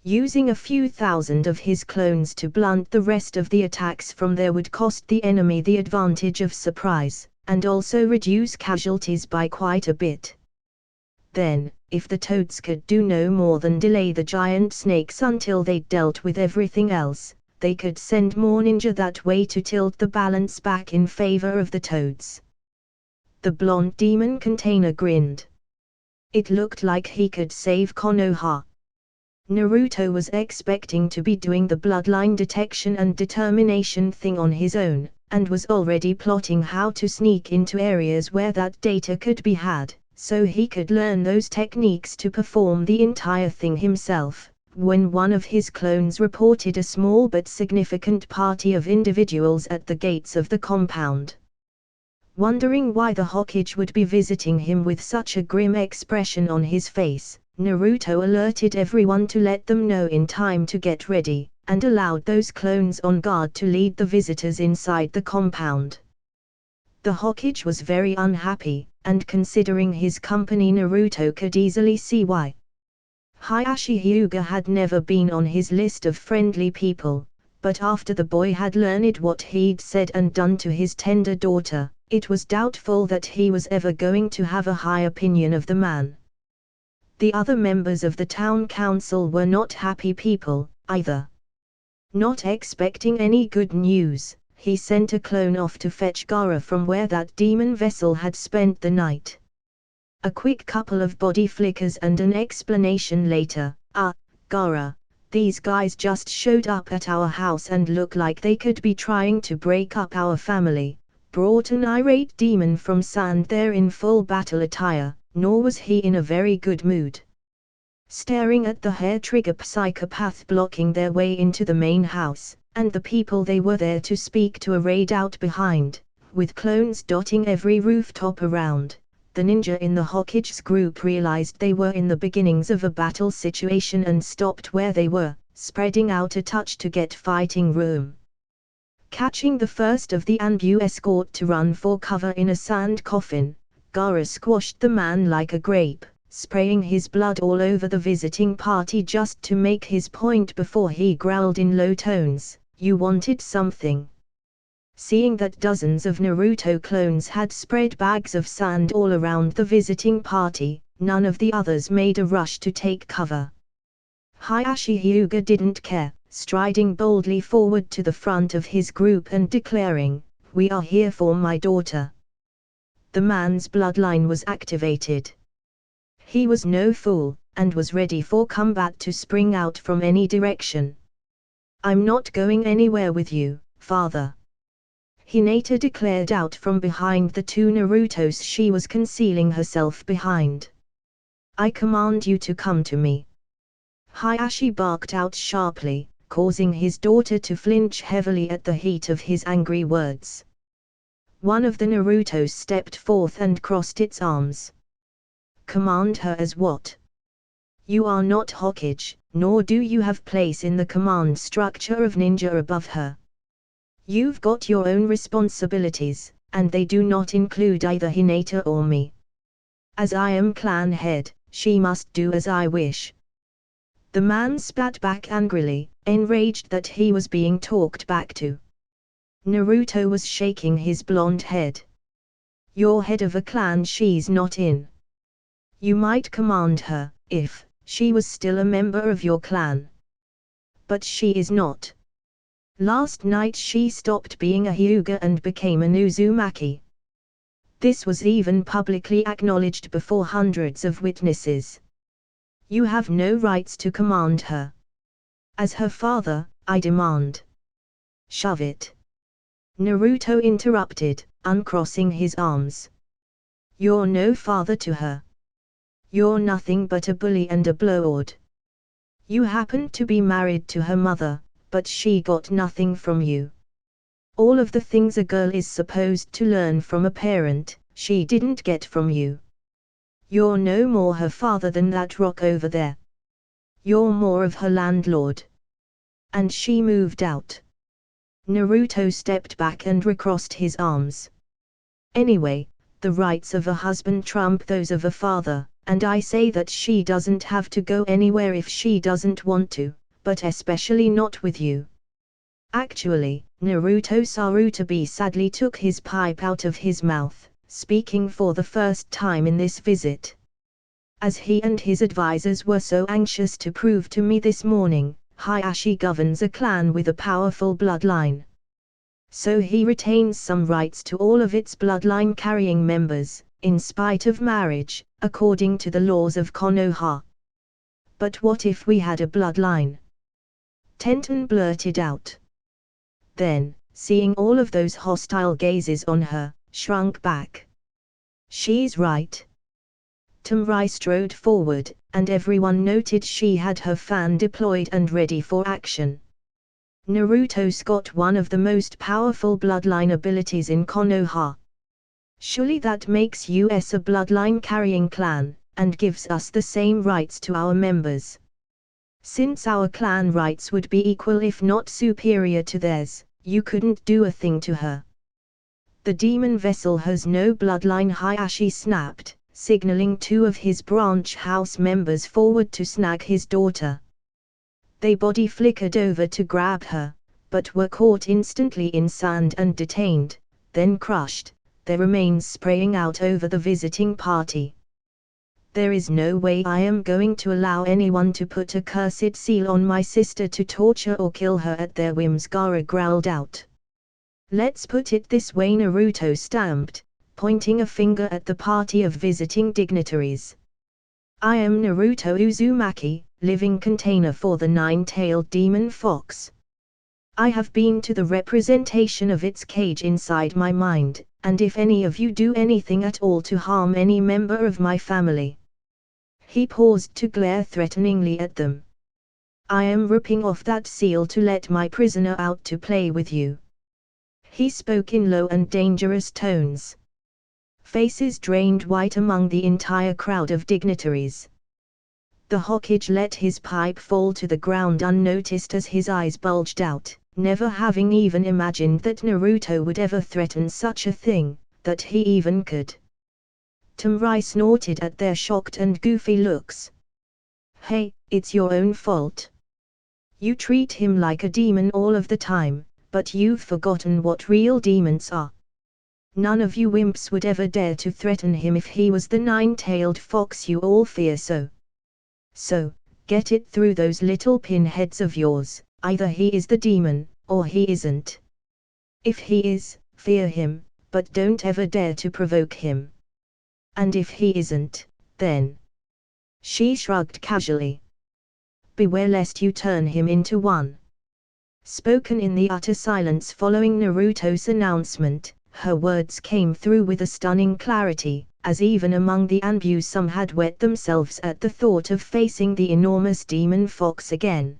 Using a few thousand of his clones to blunt the rest of the attacks from there would cost the enemy the advantage of surprise, and also reduce casualties by quite a bit. Then, if the toads could do no more than delay the giant snakes until they'd dealt with everything else, they could send more ninja that way to tilt the balance back in favor of the toads. The blonde demon container grinned. It looked like he could save Konoha. Naruto was expecting to be doing the bloodline detection and determination thing on his own, and was already plotting how to sneak into areas where that data could be had, so he could learn those techniques to perform the entire thing himself, when one of his clones reported a small but significant party of individuals at the gates of the compound. Wondering why the Hokage would be visiting him with such a grim expression on his face, Naruto alerted everyone to let them know in time to get ready, and allowed those clones on guard to lead the visitors inside the compound. The Hokage was very unhappy, and considering his company Naruto could easily see why. Hayashi Hyuga had never been on his list of friendly people, but after the boy had learned what he'd said and done to his tender daughter, It was doubtful that he was ever going to have a high opinion of the man. The other members of the town council were not happy people, either. Not expecting any good news, he sent a clone off to fetch Gaara from where that demon vessel had spent the night. A quick couple of body flickers and an explanation later. Gaara, these guys just showed up at our house and look like they could be trying to break up our family. Brought an irate demon from Sand there in full battle attire, nor was he in a very good mood. Staring at the hair-trigger psychopath blocking their way into the main house, and the people they were there to speak to arrayed out behind, with clones dotting every rooftop around, the ninja in the Hokage's group realized they were in the beginnings of a battle situation and stopped where they were, spreading out a touch to get fighting room. Catching the first of the Anbu escort to run for cover in a sand coffin, Gaara squashed the man like a grape, spraying his blood all over the visiting party just to make his point before he growled in low tones, "You wanted something." Seeing that dozens of Naruto clones had spread bags of sand all around the visiting party, none of the others made a rush to take cover. Hayashi Hyuga didn't care, striding boldly forward to the front of his group and declaring, "We are here for my daughter." The man's bloodline was activated. He was no fool, and was ready for combat to spring out from any direction. "I'm not going anywhere with you, father," Hinata declared out from behind the two Narutos she was concealing herself behind. "I command you to come to me." Hayashi barked out sharply, causing his daughter to flinch heavily at the heat of his angry words. One of the Narutos stepped forth and crossed its arms. "Command her as what? You are not Hokage, nor do you have place in the command structure of ninja above her. You've got your own responsibilities, and they do not include either Hinata or me. As I am clan head, she must do as I wish." The man spat back angrily, enraged that he was being talked back to. Naruto was shaking his blonde head. "You're head of a clan she's not in. You might command her, if she was still a member of your clan. But she is not. Last night she stopped being a Hyuga and became an Uzumaki. This was even publicly acknowledged before hundreds of witnesses. You have no rights to command her. As her father, I demand." "Shove it," Naruto interrupted, uncrossing his arms. "You're no father to her. You're nothing but a bully and a blowout. You happen to be married to her mother, but she got nothing from you. All of the things a girl is supposed to learn from a parent, she didn't get from you. You're no more her father than that rock over there. You're more of her landlord." And she moved out. Naruto stepped back and recrossed his arms. "Anyway, the rights of a husband trump those of a father, and I say that she doesn't have to go anywhere if she doesn't want to, but especially not with you." Actually, Naruto Sarutobi sadly took his pipe out of his mouth, speaking for the first time in this visit. "As he and his advisors were so anxious to prove to me this morning, Hayashi governs a clan with a powerful bloodline. So he retains some rights to all of its bloodline-carrying members, in spite of marriage, according to the laws of Konoha." "But what if we had a bloodline?" Tenten blurted out. Then, seeing all of those hostile gazes on her, shrunk back. "She's right." Tamrai strode forward, and everyone noted she had her fan deployed and ready for action. "Naruto's got one of the most powerful bloodline abilities in Konoha. Surely that makes us a bloodline-carrying clan, and gives us the same rights to our members. Since our clan rights would be equal if not superior to theirs, you couldn't do a thing to her." "The demon vessel has no bloodline," Hayashi snapped, signaling two of his branch house members forward to snag his daughter. They body flickered over to grab her, but were caught instantly in sand and detained, then crushed, their remains spraying out over the visiting party. "There is no way I am going to allow anyone to put a cursed seal on my sister to torture or kill her at their whims," Gaara growled out. "Let's put it this way," Naruto stamped, pointing a finger at the party of visiting dignitaries. "I am Naruto Uzumaki, living container for the nine-tailed demon fox. I have been to the representation of its cage inside my mind, and if any of you do anything at all to harm any member of my family..." He paused to glare threateningly at them. "I am ripping off that seal to let my prisoner out to play with you." He spoke in low and dangerous tones. Faces drained white among the entire crowd of dignitaries. The Hokage let his pipe fall to the ground unnoticed as his eyes bulged out, never having even imagined that Naruto would ever threaten such a thing, that he even could. Tamarai snorted at their shocked and goofy looks. "Hey, it's your own fault. You treat him like a demon all of the time, but you've forgotten what real demons are. None of you wimps would ever dare to threaten him if he was the nine-tailed fox you all fear so. So, get it through those little pinheads of yours, either he is the demon, or he isn't. If he is, fear him, but don't ever dare to provoke him. And if he isn't, then..." She shrugged casually. "Beware lest you turn him into one." Spoken in the utter silence following Naruto's announcement, her words came through with a stunning clarity, as even among the Anbu some had wet themselves at the thought of facing the enormous demon fox again.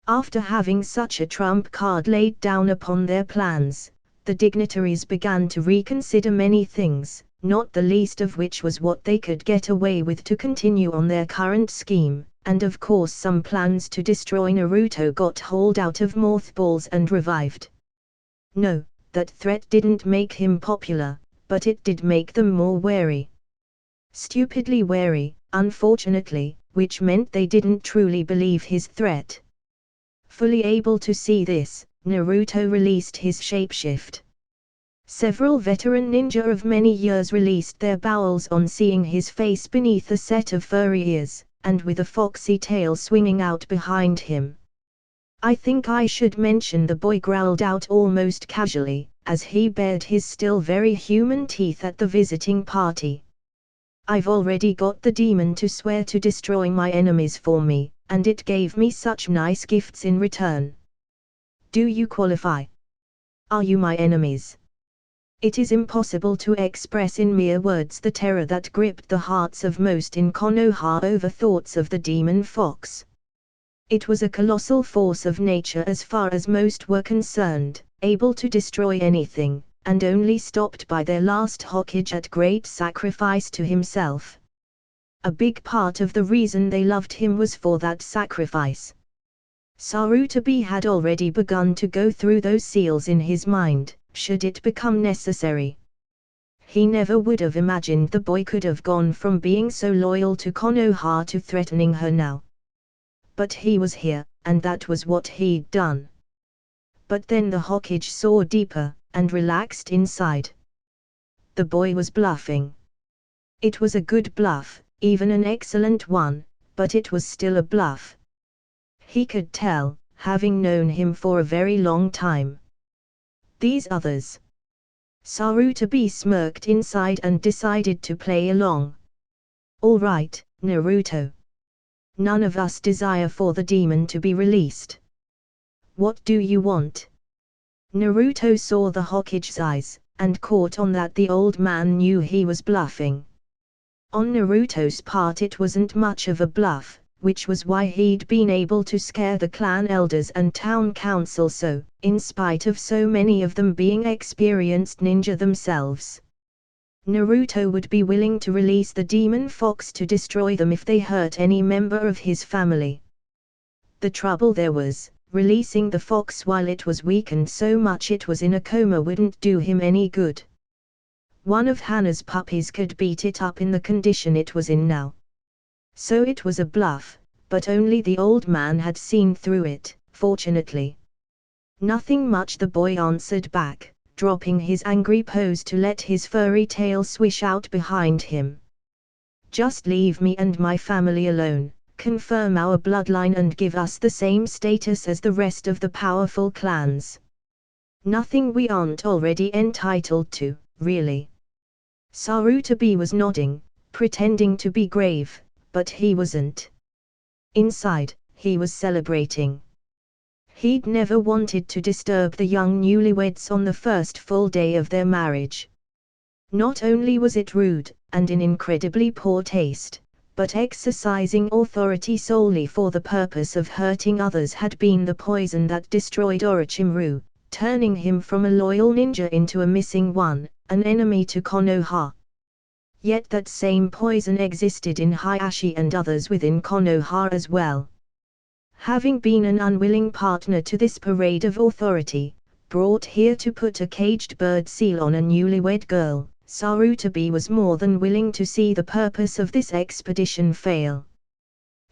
After having such a trump card laid down upon their plans, the dignitaries began to reconsider many things, not the least of which was what they could get away with to continue on their current scheme, and of course some plans to destroy Naruto got hauled out of mothballs and revived. No, that threat didn't make him popular, but it did make them more wary. Stupidly wary, unfortunately, which meant they didn't truly believe his threat. Fully able to see this, Naruto released his shapeshift. Several veteran ninja of many years released their bowels on seeing his face beneath a set of furry ears, and with a foxy tail swinging out behind him. "I think I should mention," the boy growled out almost casually, as he bared his still very human teeth at the visiting party. "I've already got the demon to swear to destroy my enemies for me, and it gave me such nice gifts in return. Do you qualify? Are you my enemies?" It is impossible to express in mere words the terror that gripped the hearts of most in Konoha over thoughts of the demon fox. It was a colossal force of nature as far as most were concerned, able to destroy anything, and only stopped by their last Hokage at great sacrifice to himself. A big part of the reason they loved him was for that sacrifice. Sarutobi had already begun to go through those seals in his mind, should it become necessary. He never would have imagined the boy could have gone from being so loyal to Konoha to threatening her now. But he was here, and that was what he'd done. But then the Hokage saw deeper, and relaxed inside. The boy was bluffing. It was a good bluff, even an excellent one, but it was still a bluff. He could tell, having known him for a very long time. These others. Sarutobi smirked inside and decided to play along. "All right, Naruto. None of us desire for the demon to be released. What do you want?" Naruto saw the Hokage's eyes, and caught on that the old man knew he was bluffing. On Naruto's part it wasn't much of a bluff, which was why he'd been able to scare the clan elders and town council so, in spite of so many of them being experienced ninja themselves. Naruto would be willing to release the demon fox to destroy them if they hurt any member of his family. The trouble there was, releasing the fox while it was weakened so much it was in a coma wouldn't do him any good. One of Hana's puppies could beat it up in the condition it was in now. So it was a bluff, but only the old man had seen through it, fortunately. "Nothing much," the boy answered back, dropping his angry pose to let his furry tail swish out behind him. Just leave me and my family alone, confirm our bloodline and give us the same status as the rest of the powerful clans. Nothing we aren't already entitled to, really. Sarutobi was nodding, pretending to be grave, but he wasn't. Inside, he was celebrating. He'd never wanted to disturb the young newlyweds on the first full day of their marriage. Not only was it rude, and in incredibly poor taste, but exercising authority solely for the purpose of hurting others had been the poison that destroyed Orochimaru, turning him from a loyal ninja into a missing one, an enemy to Konoha. Yet that same poison existed in Hayashi and others within Konoha as well. Having been an unwilling partner to this parade of authority, brought here to put a caged bird seal on a newlywed girl, Sarutobi was more than willing to see the purpose of this expedition fail.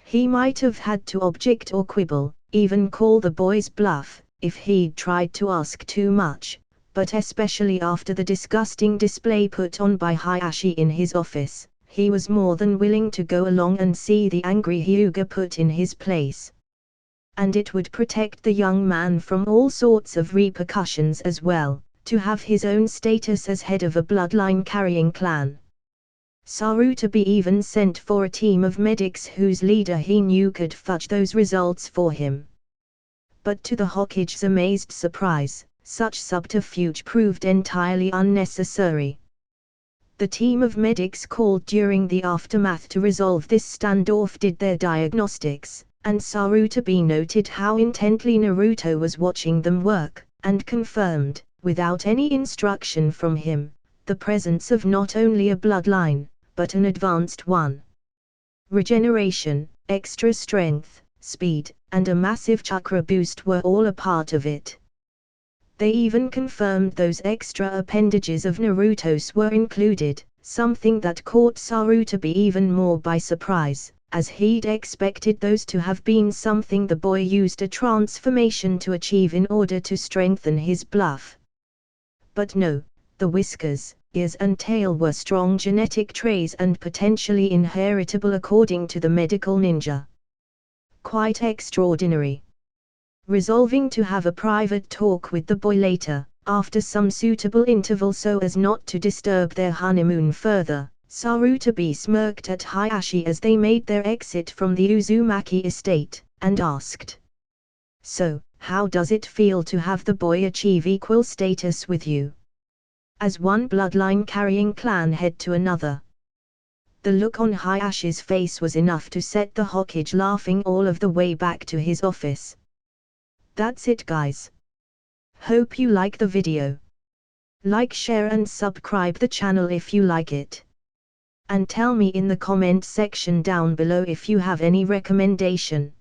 He might have had to object or quibble, even call the boys bluff, if he'd tried to ask too much, but especially after the disgusting display put on by Hayashi in his office, he was more than willing to go along and see the angry Hyuga put in his place. And it would protect the young man from all sorts of repercussions as well, to have his own status as head of a bloodline-carrying clan. Sarutobi even sent for a team of medics whose leader he knew could fudge those results for him. But to the Hokage's amazed surprise, such subterfuge proved entirely unnecessary. The team of medics called during the aftermath to resolve this standoff did their diagnostics, and Sarutobi noted how intently Naruto was watching them work, and confirmed, without any instruction from him, the presence of not only a bloodline, but an advanced one. Regeneration, extra strength, speed, and a massive chakra boost were all a part of it. They even confirmed those extra appendages of Naruto's were included, something that caught Sarutobi even more by surprise, as he'd expected those to have been something the boy used a transformation to achieve in order to strengthen his bluff. But no, the whiskers, ears and tail were strong genetic traits and potentially inheritable according to the medical ninja. Quite extraordinary. Resolving to have a private talk with the boy later, after some suitable interval so as not to disturb their honeymoon further, Sarutobi smirked at Hayashi as they made their exit from the Uzumaki estate, and asked, "So, how does it feel to have the boy achieve equal status with you? As one bloodline-carrying clan head to another." The look on Hayashi's face was enough to set the Hokage laughing all of the way back to his office. That's it guys. Hope you like the video. Like, share and subscribe the channel if you like it. And tell me in the comment section down below if you have any recommendation.